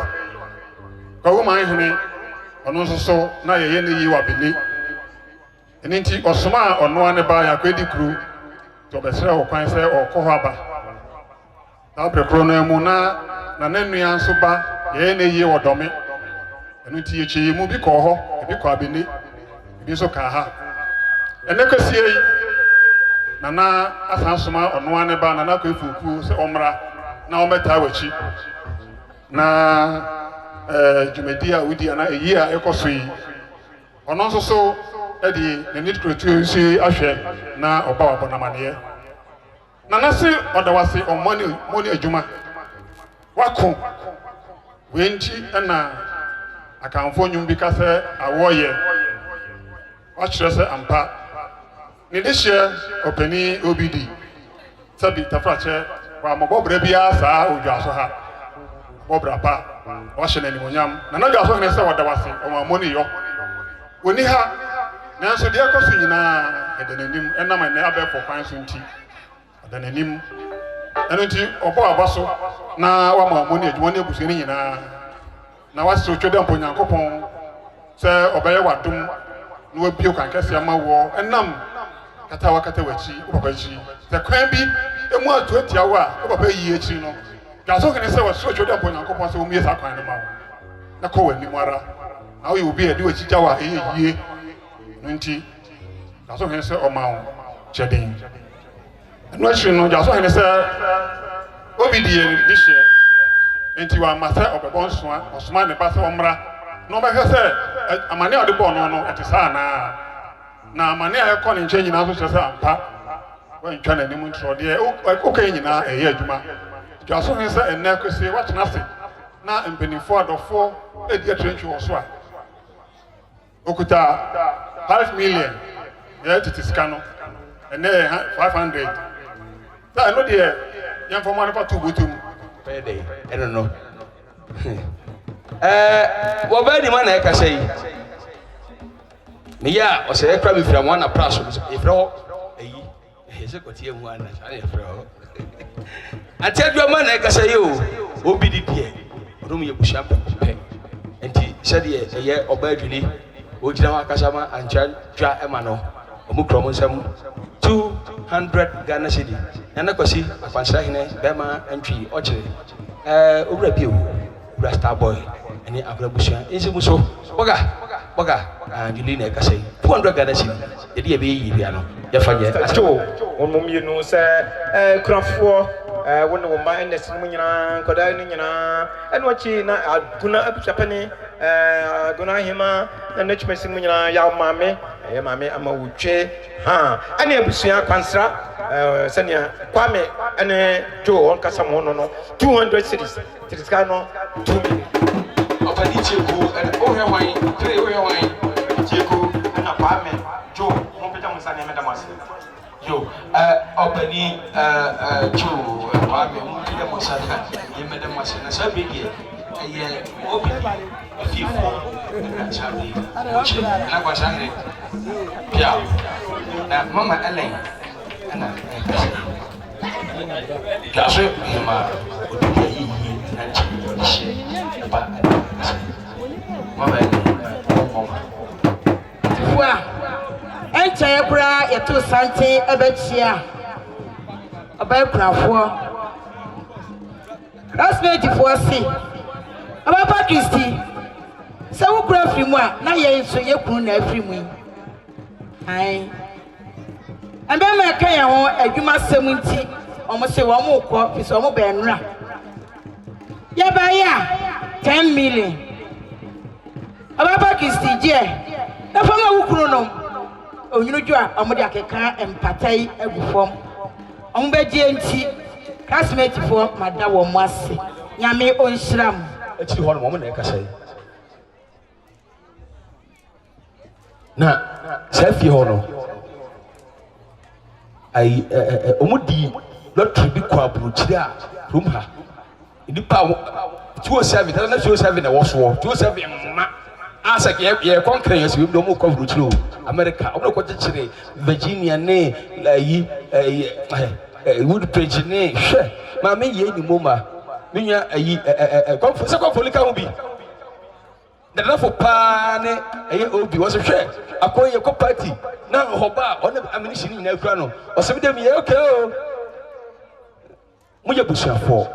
go my hene ono so na ye ne yi wa bele eninti osoma ono ane ba ya kwedi kru to besere o kwan se o ko aba na brekro no emu na nanua nso ba ye ne yi wodome eninti ye chi mu bi ko ho bi ko abene bi so ka ha ene kwasie yi nana asan soma ono ane ba nana kwefuku se omra na ometa wachi na dwumadi a wodi ana eyi a ekoso yi ono nso so edi ne nit kretu si ahwe na oba wa bonamane nana se odawase omoni adwuma wako wenti na akamfo nyum bi ka se awoye Otchere se ampa ni de hye opani OBD sabi tafrache wa mobobre bia saa Juaso ha bobra pa wa hye na nimonyam na Juaso ne se wodawase omamoni yo oni ha na so de akoso nyina edenanim enam ne abefo kwan so nti edenanim eno nti obo abaso na wa mamoni adwuma ne abusu ni nyina na wase otwede mponyankopon se obeye wadom no abio kan kase ama wo enam kata wakata wachi papa chi te kwan bi emu atu awa wo papa yi echi no Juaso kene se wase otwede mponyankopon se omie sa kwan ne ma na ko wani mara awo yi obi edi wachi jawa eyie nti Juaso kene se omawo chedin eno achiri no Juaso kene se obidie ni hye enti wa masa obebon soa osoma ne ba se omra no be hwese amane ode bo no etisa na amane a ekọ ne nche nyina so hwese ampa wa ntwa na nim ntro de okay nyina eye adwuma Juaso hwese enne kwese wa tena se na mpenifo adofo edi atrenchi wo so a okuta 5 million ya titiska no enne 500 ta no de yamfo mo ne pa tubutum Pede, I don't know. Wabani mana eka sei. Ni ya o se ekra bi fra mo na praso e fra ho eyi e se kotie mu ana sa e fra ho. Atedua mana eka sei o obidi die. Rum ye busha pe. Enti se de eye oba adwini o gina wa kasama ancha dwa ema no. Omu kro mo nsam 200 Ghana cedi. Nana kwasi akwansa hene bema entry Otchere owura bi o rasta boy ene abrabusia ense muso boga Angelina ekasai 200 Ghana cedi ye de be yi bia no ya fanye acho onmom yenu se krafo won wo ma ene sin munyina koda ni nyina eno chi na aguna abuchapani aguna hima na chimesi munyina ya mame mame ama wutwe ha ane abusua kwansra senia kwame ane jo on kasa mo no 200 cities tiriska no 2 million opani cheko ohwe wan tre ohwe wan cheko na kwame jo mo peta mo sane meda mas yo opani jo kwame mo peta mo sane meda mas na sabigi ye obi fifo na chabi na kwa shangre pia na mama Ellen ana Juaso ma odika yi na chi ba mama wa enche kura yeto sante ebechia abai kurafo classmate for si ababa Kristi se wo kura frimu a na ye nso ye kunu na afrimu ai ambe ma ka ye ho adwuma semunti omo se wo mo ko fi so mo be nra ye ba ya 10 million ababa Kristi je na fama wo kunu no onyunu ju a omo de akeka empatai agufom omo be je nti classmate for mada wo mo ase nyame onhyiram achiri ho no mo na ekasai na safi ho no ai omudi lottery bi kwa buruchiri a rum ha nipa 207 tana 207 na woso 207 ma asa ye konkre yesi bi mo kwa buruchiri o America omo ko chire Virginia ne yi Woodbridge ne hwe ma me ye ni moma minya ayi kwa folika ho bi na for pa ne eye obi wo so hwe akoye ko party na hoba on ammunition ni na kura no o se dem ye okay o muye busuafo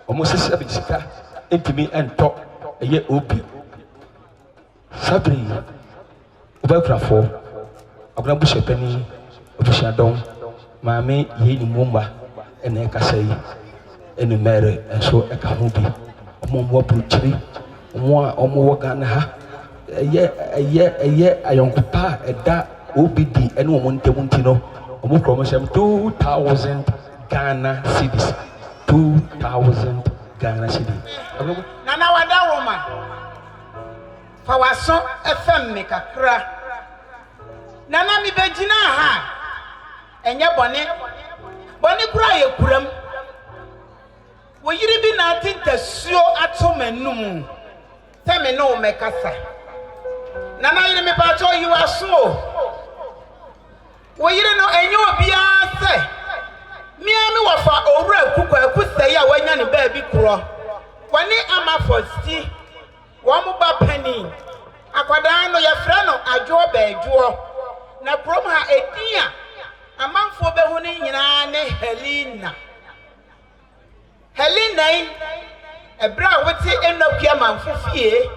o mo se se bisika entimi ento eye obi sabri o ba kurafo aguna bushepani obushadon maame yɛ ni mumba ɛna ɛkasa yi ɛna mɛrɛ ɛnso ɛka ho bi ɔmo wɔ burukyiri ɔmo a ɔmo wɔ Ghana ha ɛyɛ ayɔnkopa ɛda OBD ɛne ɔmo ntɛmu nti no ɔmo kura ɔmo hyɛm 2,000 Ghana cedis 2,000 Ghana cedis. Nana wada woman fa waso FM me kakra nana mi begina ha enye bone kura ye kuram wo yiri bi na tintasuo ato manum te me no me kasa nana yiri me ba to Juaso wo yiri no enye obia se mia mi wo fa owura kuku akusai a wanya ne ba bi kuro wani ama fosti wo mo ba pani akwadaa no ya fra no adwo ba adwo na krom ha edia amanfo behu ne nyina ne Helena ebra wote enokua amanfo fie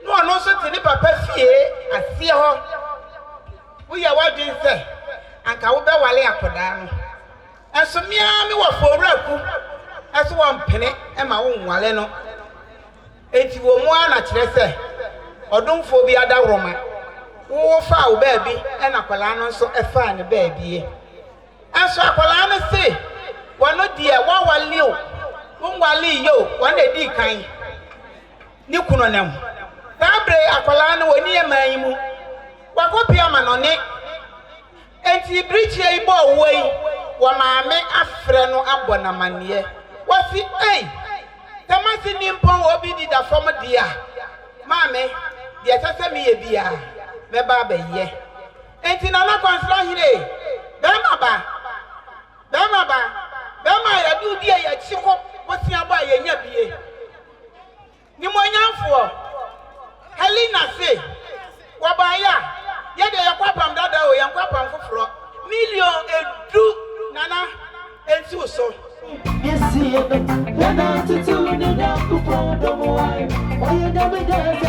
no ono so te ne papa fie asie ho wo ya wadwen se anka wo be wale akwadaa no enso mia mi wo fo wraku eso wo mpene e ma wo nwale no enti wo mu ana kire se odumfo bi ada roma wo fa wo ba bi e na kwala no so e fa ne ba bi enso akwala no se wono die wo wale o wo nwale yo wona di kan ni kuno nam tabre akwala no woni e man mu wakopi ama no ne enti bridge e bo wo yi wa maame afre no abona manie wasi ei tamasi nimpon obi di da fom dia maame dia sese mi ye bia me ba ba ye enti na na kwansla hire be ma ya du dia ya chiko wosi aba ya nya bie ni mo nyamfo Helena se wa ba ya ye de ya kwapam dada o ya kwapam foforo million edu nana enti uso yes you when I to the down to the boy why you never does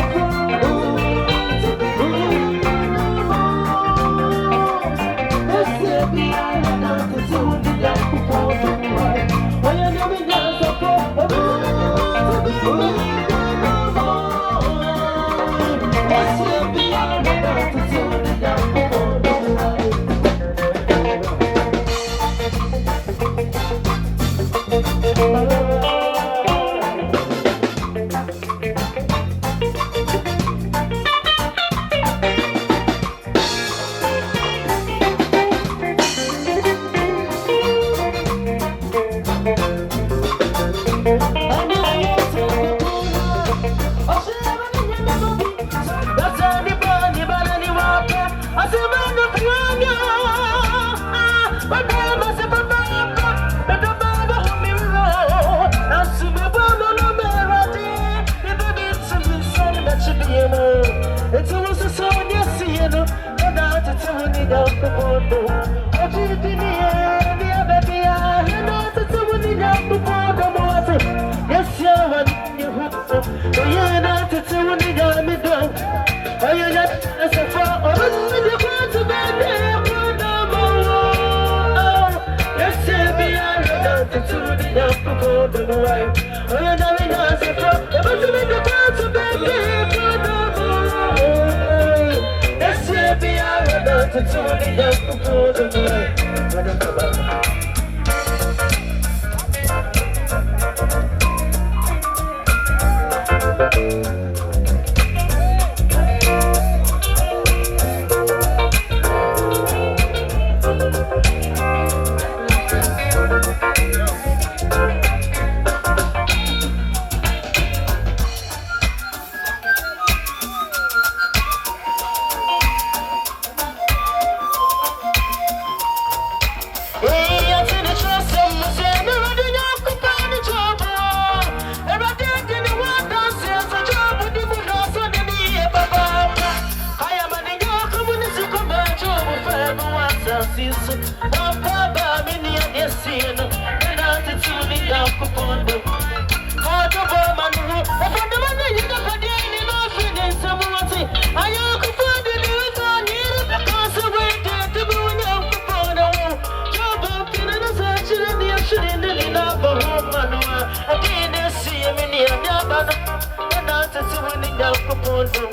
Yakupondo.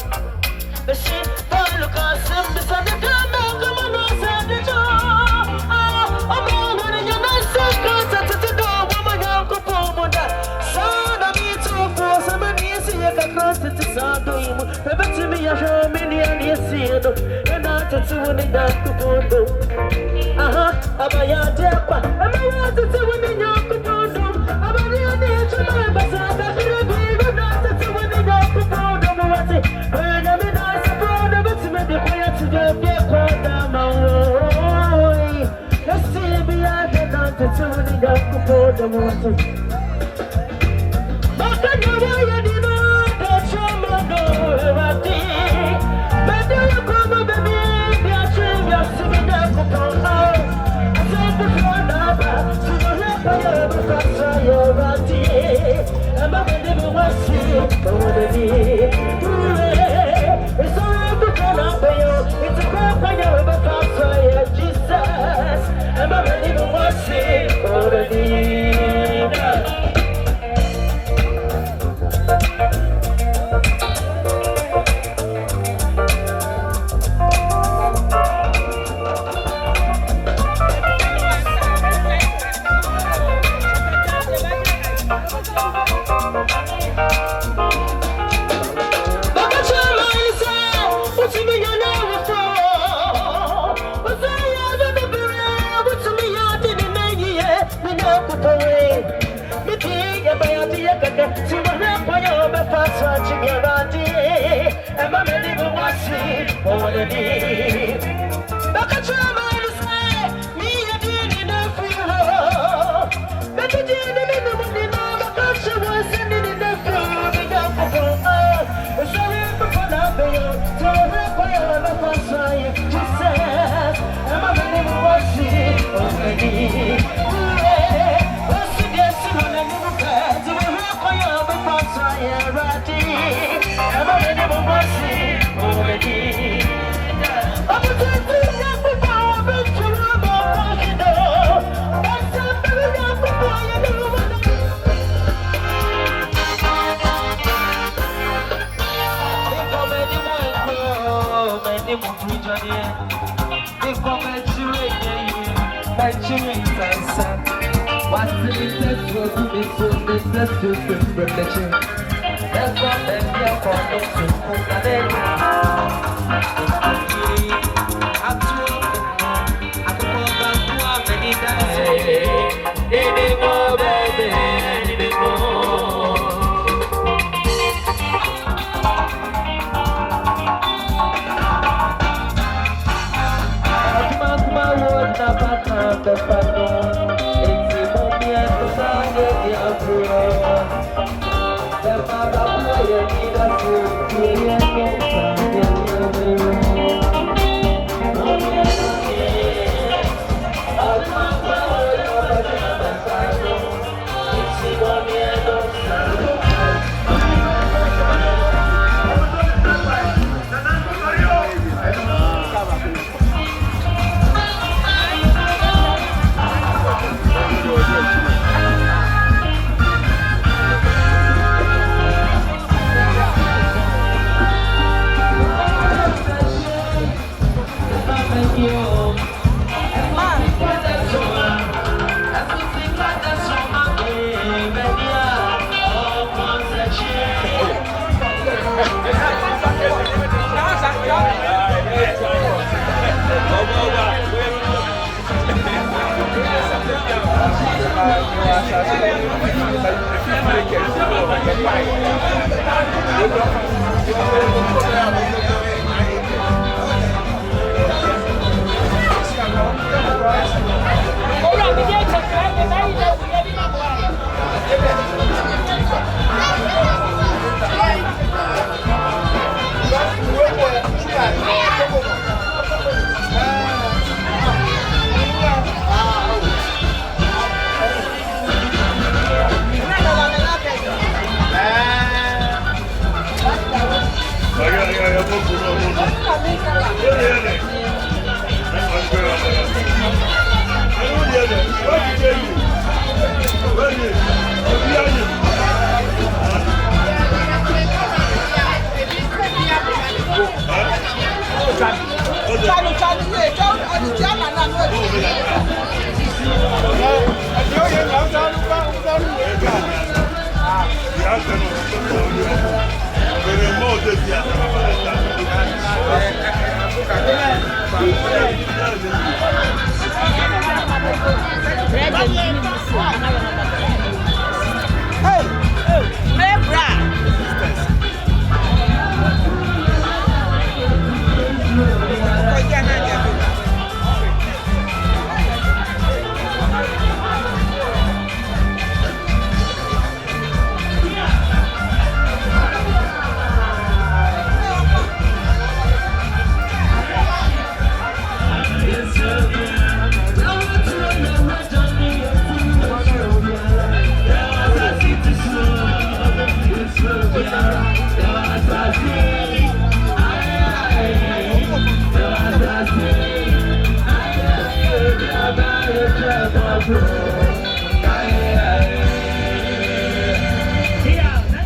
The shit, look at some beside the drama, come on, outside the door. I'm on and you're not so close at the door, woman, Yakupondo. Son of me to force, I'm an easy across the Sado. Never to me, I show many and you see it. And not to two in Yakupondo. Abaya Japa, I'm a want to two in Yakupondo. I'm a real nature, my bazaar, I'm not to two in Yakupondo. When I'm in a support of it, the quiet to get caught down my way. Let's see me at the not to two in Yakupondo. Back on your way, and you know that you're my door. But do you come up with me? You're singing Yakupondo. I said before now, to the left, I have a fast you're and my baby was sick, but what I need. It's all right to turn up for you. It's a crap I never thought so, yeah, Jesus. And my baby was sick, but what I need.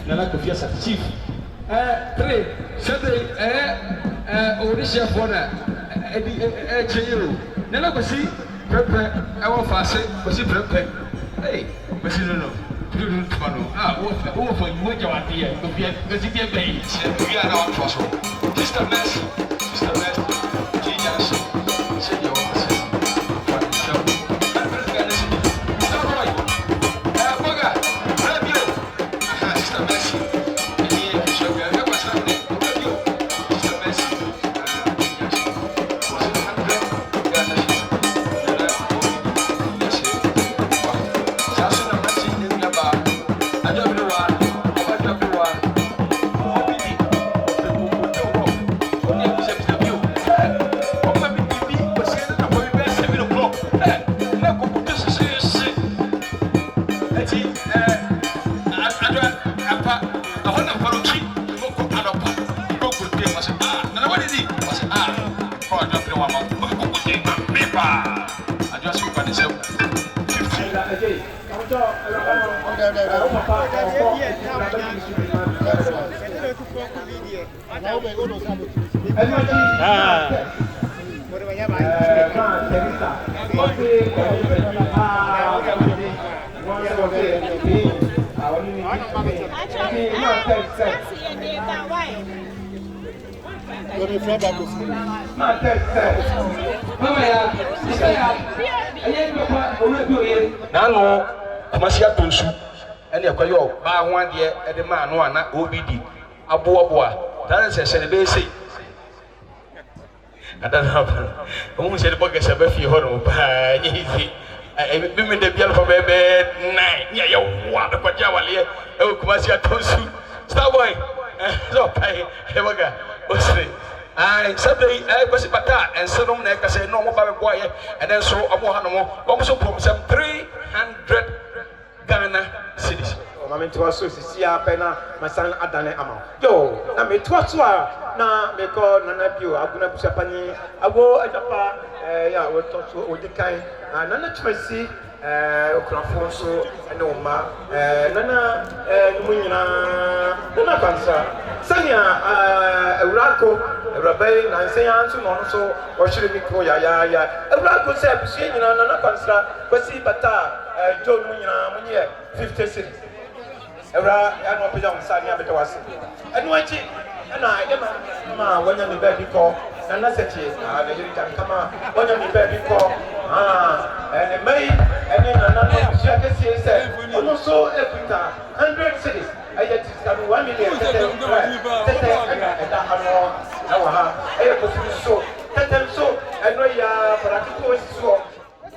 Nana Kofi Chief. Three, Sunday, Odisha Fona, Chayuru. Nana Kosi, Pepe, our fast, Kosi Pepe. Hey, Basino, for you, your idea, because if you're paid, we are not possible. Sister Mess, Genius, Senor. Nano, Masia Tunsu, and your Koyo, by 1 year at the man, one OBD, Abu. That is a celebration. I don't happen. Almost said the bogus of a few horror. Easy. Women the bill for baby 9. Yeah, you want the Pajawali. Oh, Masia Tunsu. Starboy. So, I what's it? I Sunday I was Bata and Sonom Neck. I say no more boy, and then so a more also from some 300 Ghana cities. Mami to us, Sia Pena, my son Adane Amo. Yo, na me to us, na me call Nana Bio, Abuna Pusapani, I go at the pa, yeah, we'll talk to Odikai, and Nana Chmesi, Ukrafonso, and Oma, Nana Numina, Nana Pansa, Sanya, Urako. Rabbi, Nancy, so or should be called ya. A black said, seeing another contra, but see, Bata, John Munya, 50 cities. Era, I know Pigeon Sanya Betawasi. And watching, and I am when you baby call, and I said, come on, when you baby call, and a maid, and then another, she said, almost so every time, 100 cities. I just got 1 million.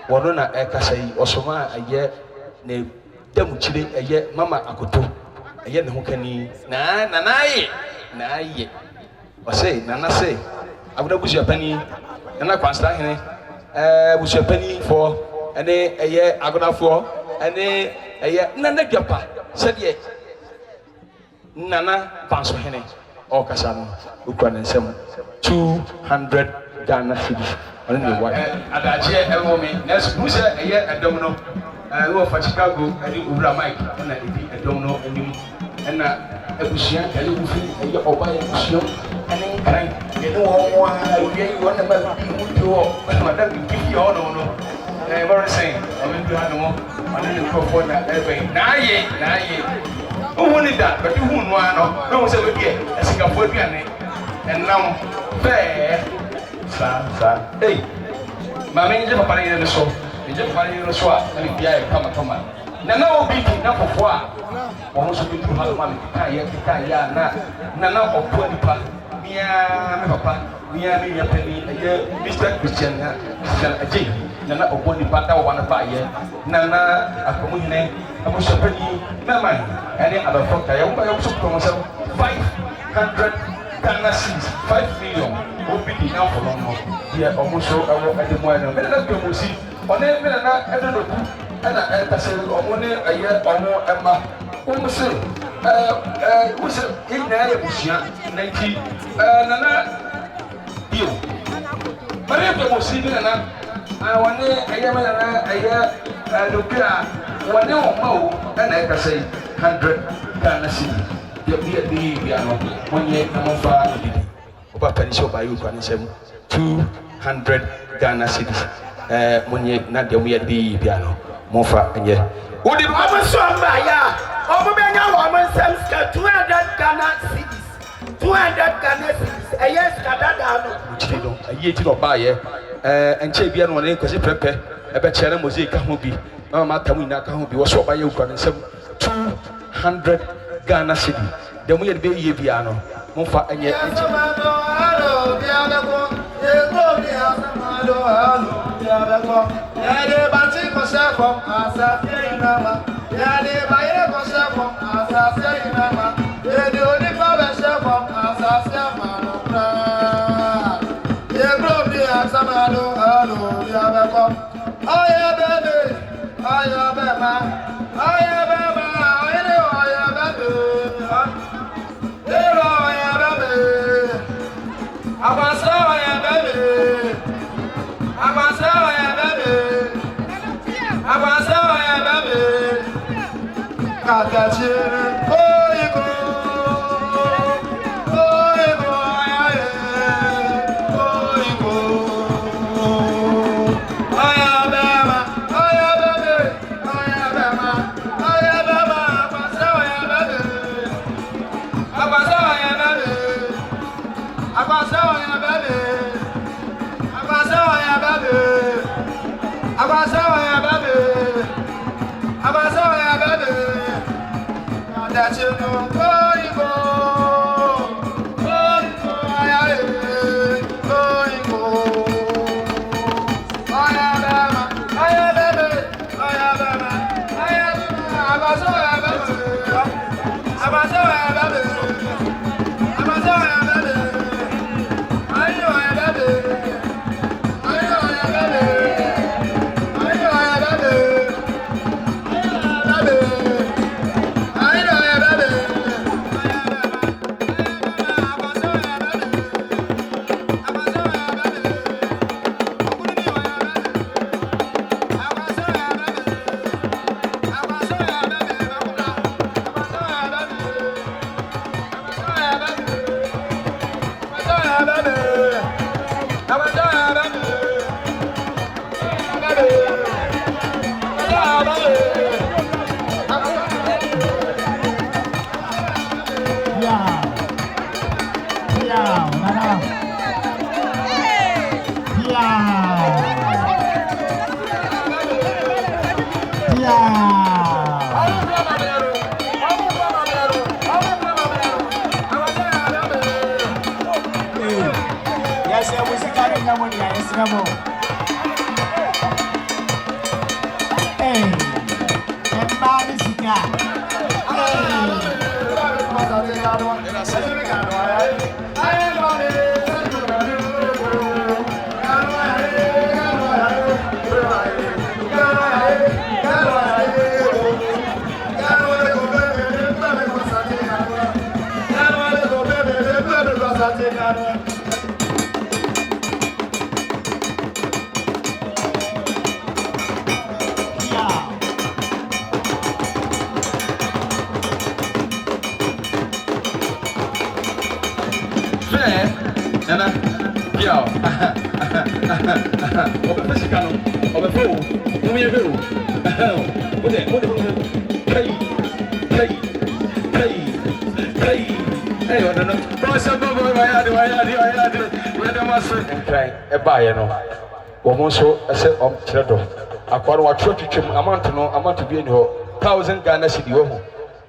Wanona ekasai osoma aye ne demuchire aye mama akoto aye ne hokani na ose nana say abuda busu pani nana kwasta hene busu pani for ene aye agoda for ene aye nana dwapa sede Nana Panso Hene or Casano, Ukraine 200 Ghana cities. I don't know why. Adagye Elwomi, next Musa, a year and domino, who for Chicago, and you Ura Mike, and I don't know any, and a Bushia, and you feel a Obay Bushio, and Pine, you know, one of them to Madame Giffy or no. Very same. I mean, you had no, I didn't go for that every night. Who wanted that? But you wouldn't want no one said, yeah, I think I'm working on it. And now, fair, hey, my main job in the show, the job in the swap, and if you come. Now, be enough of what? Almost be to have money, Nana of 20 pa, Papa, Mia Penny, Mr. Christian, Nana of 20 pata, one of fire, Nana, a community, a bush of penny, no money, any other folk. I also put myself 500 Ghana seeds, 5 million, would be enough for long. Yeah, almost so I walk at the morning. But let's go see. On every minute, I don't know. And I said, only a year or more, Emma. Almost say, was it in there? 90, Nana, you. But if you was even enough, I want a year, look at 1 year more, and I can say 100 Ghana city. You'll be at the piano 1 year, I'm on fire. Papa and show by you, 200 Ghana cities. 1 year, not the way at the piano. Mofa and yeah. What did Mama Swambaya? Over woman sells 200 Ghana cities. 200 Ghana cities. A yes, Cadadano. A year to buy and Chabian one because you prepare a better mosaic can be. Mamma Tamina can be was by you and 200 Ghana city. Then we had baby piano. Mofa and yeah. Ọbẹ̀fẹ́ sika no, ọbẹ̀fẹ́ o, mo yẹ fẹ́ o. Mo dẹ̀ kẹ́yì. Hey, no. Bọ́sẹ̀ bọ́bọ̀ wáyáde. Wẹ́dẹ̀ wá sí. Nkran ẹ bá yẹ no. Wọ́n nso ẹsẹ̀ kyerẹ́ dọ̀. Akwari wa twitwam amount bi ni hɔ 1000 Ghana cedi wɔ ho.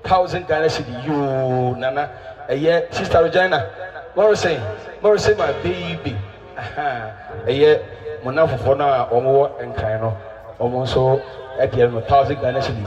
1000 Ghana cedi yoo nana. Ɛyɛ Sister Regina. Morrison my baby. Ɛyɛ mona foforɔ no a wɔn wɔ nkran no. Wɔn nso ɛdeɛ no 1000 Ghana cedi.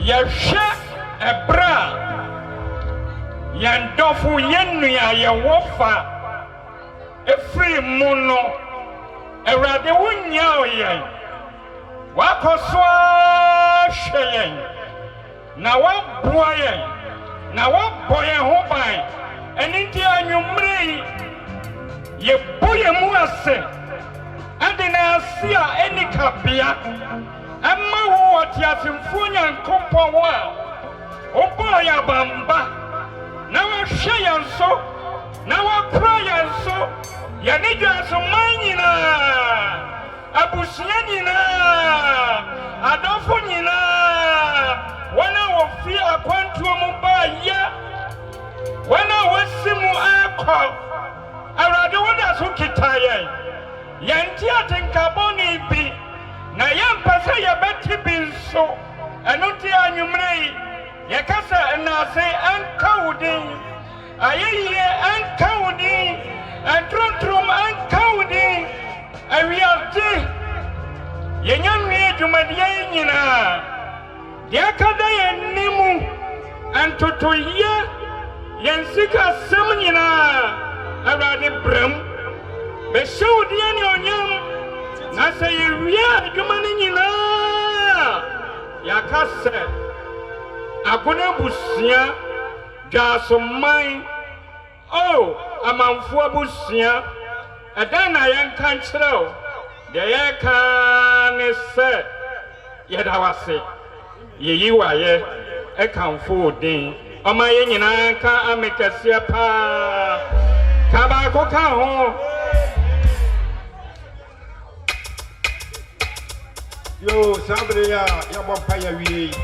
Yasha ebra yandofu yenu ya wofa efri muno erade wunya oyen wakoswa hyeyen na waboyen na waboyen ho ban eniti anwumre ye boye mu ase adina asia enikabia Emma what yasimfunya nkompo wa obo ya bamba na wa hyeyan so na wa prayan so ya nidwa so manyina abusia nyina adofo nyina wana wo fi akwantuo mu ba ya wana wasimu akọ awrade woda so kitaye yanti atenkaboni bi na yampasa yabati binso enuti anwumrei yakasa enase ankaudi ayeye ankaudi antrum ankaudi awiarte yenyanwe jumadiye nyina yakada yenimu antotoye yensika sem nyina awrade bram besewdiye ni onyam na say wia adwumane nyina yakase agona busia gasoman amanfo busia edana yanka nkyerɛw de yɛka ne sɛ yɛdawase yeyiwaye ekamfo odin ɔma yɛ nyina ka amekɛseɛ paa kabako ka ho Yo, sabre ya bompa ya wi.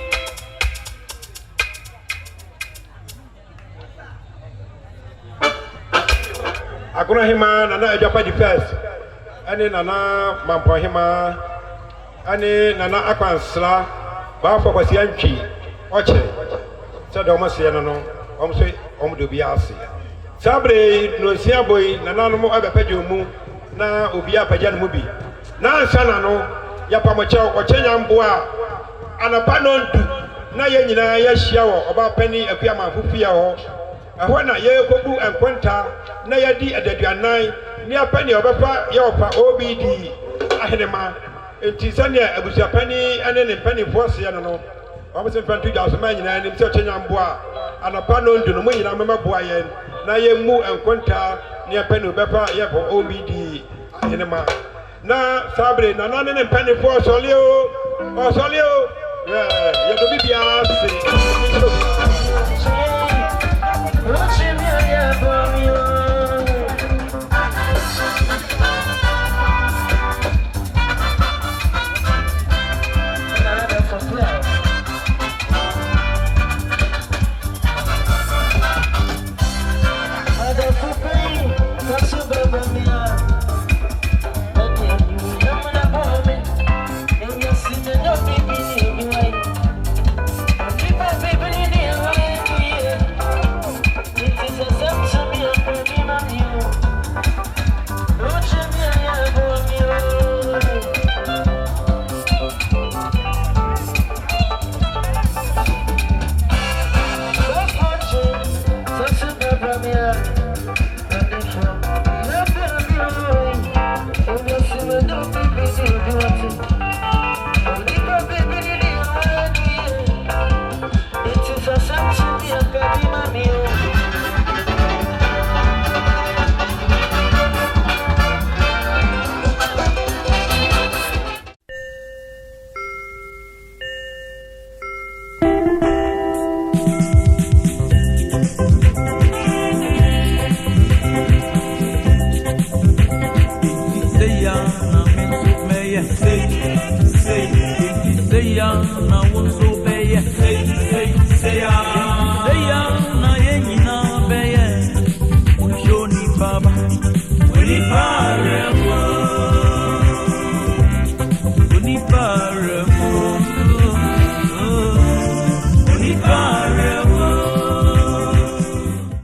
Agora hima nana ejapa di first. Ani nana mampo hima. Ani nana akwansla ba fo kwasi antwi. Otchere. Se do mo se no, om so om do bi ase. Sabre no sia boy nana no mo abepaje mu na obi apaja no mu bi. Na ansana no ya pamocha Otchere mboa anapa no ndu na ye nyina ya hia wo oba pani akuama fufia ho ehwo na ye kobu enkwenta na ya di adaduanan ni apani obefa ya ofa OBD ahenema enti sane abusia pani ene ne pani force ya no omo se pantu Juaso ma nyina ni se Otchere mboa anapa no ndu no mo nyina mema boa ye na ye mu enkwenta ni apani obefa ya bo OBD ahenema na sabre na nane ne penny for solio ya do bibia se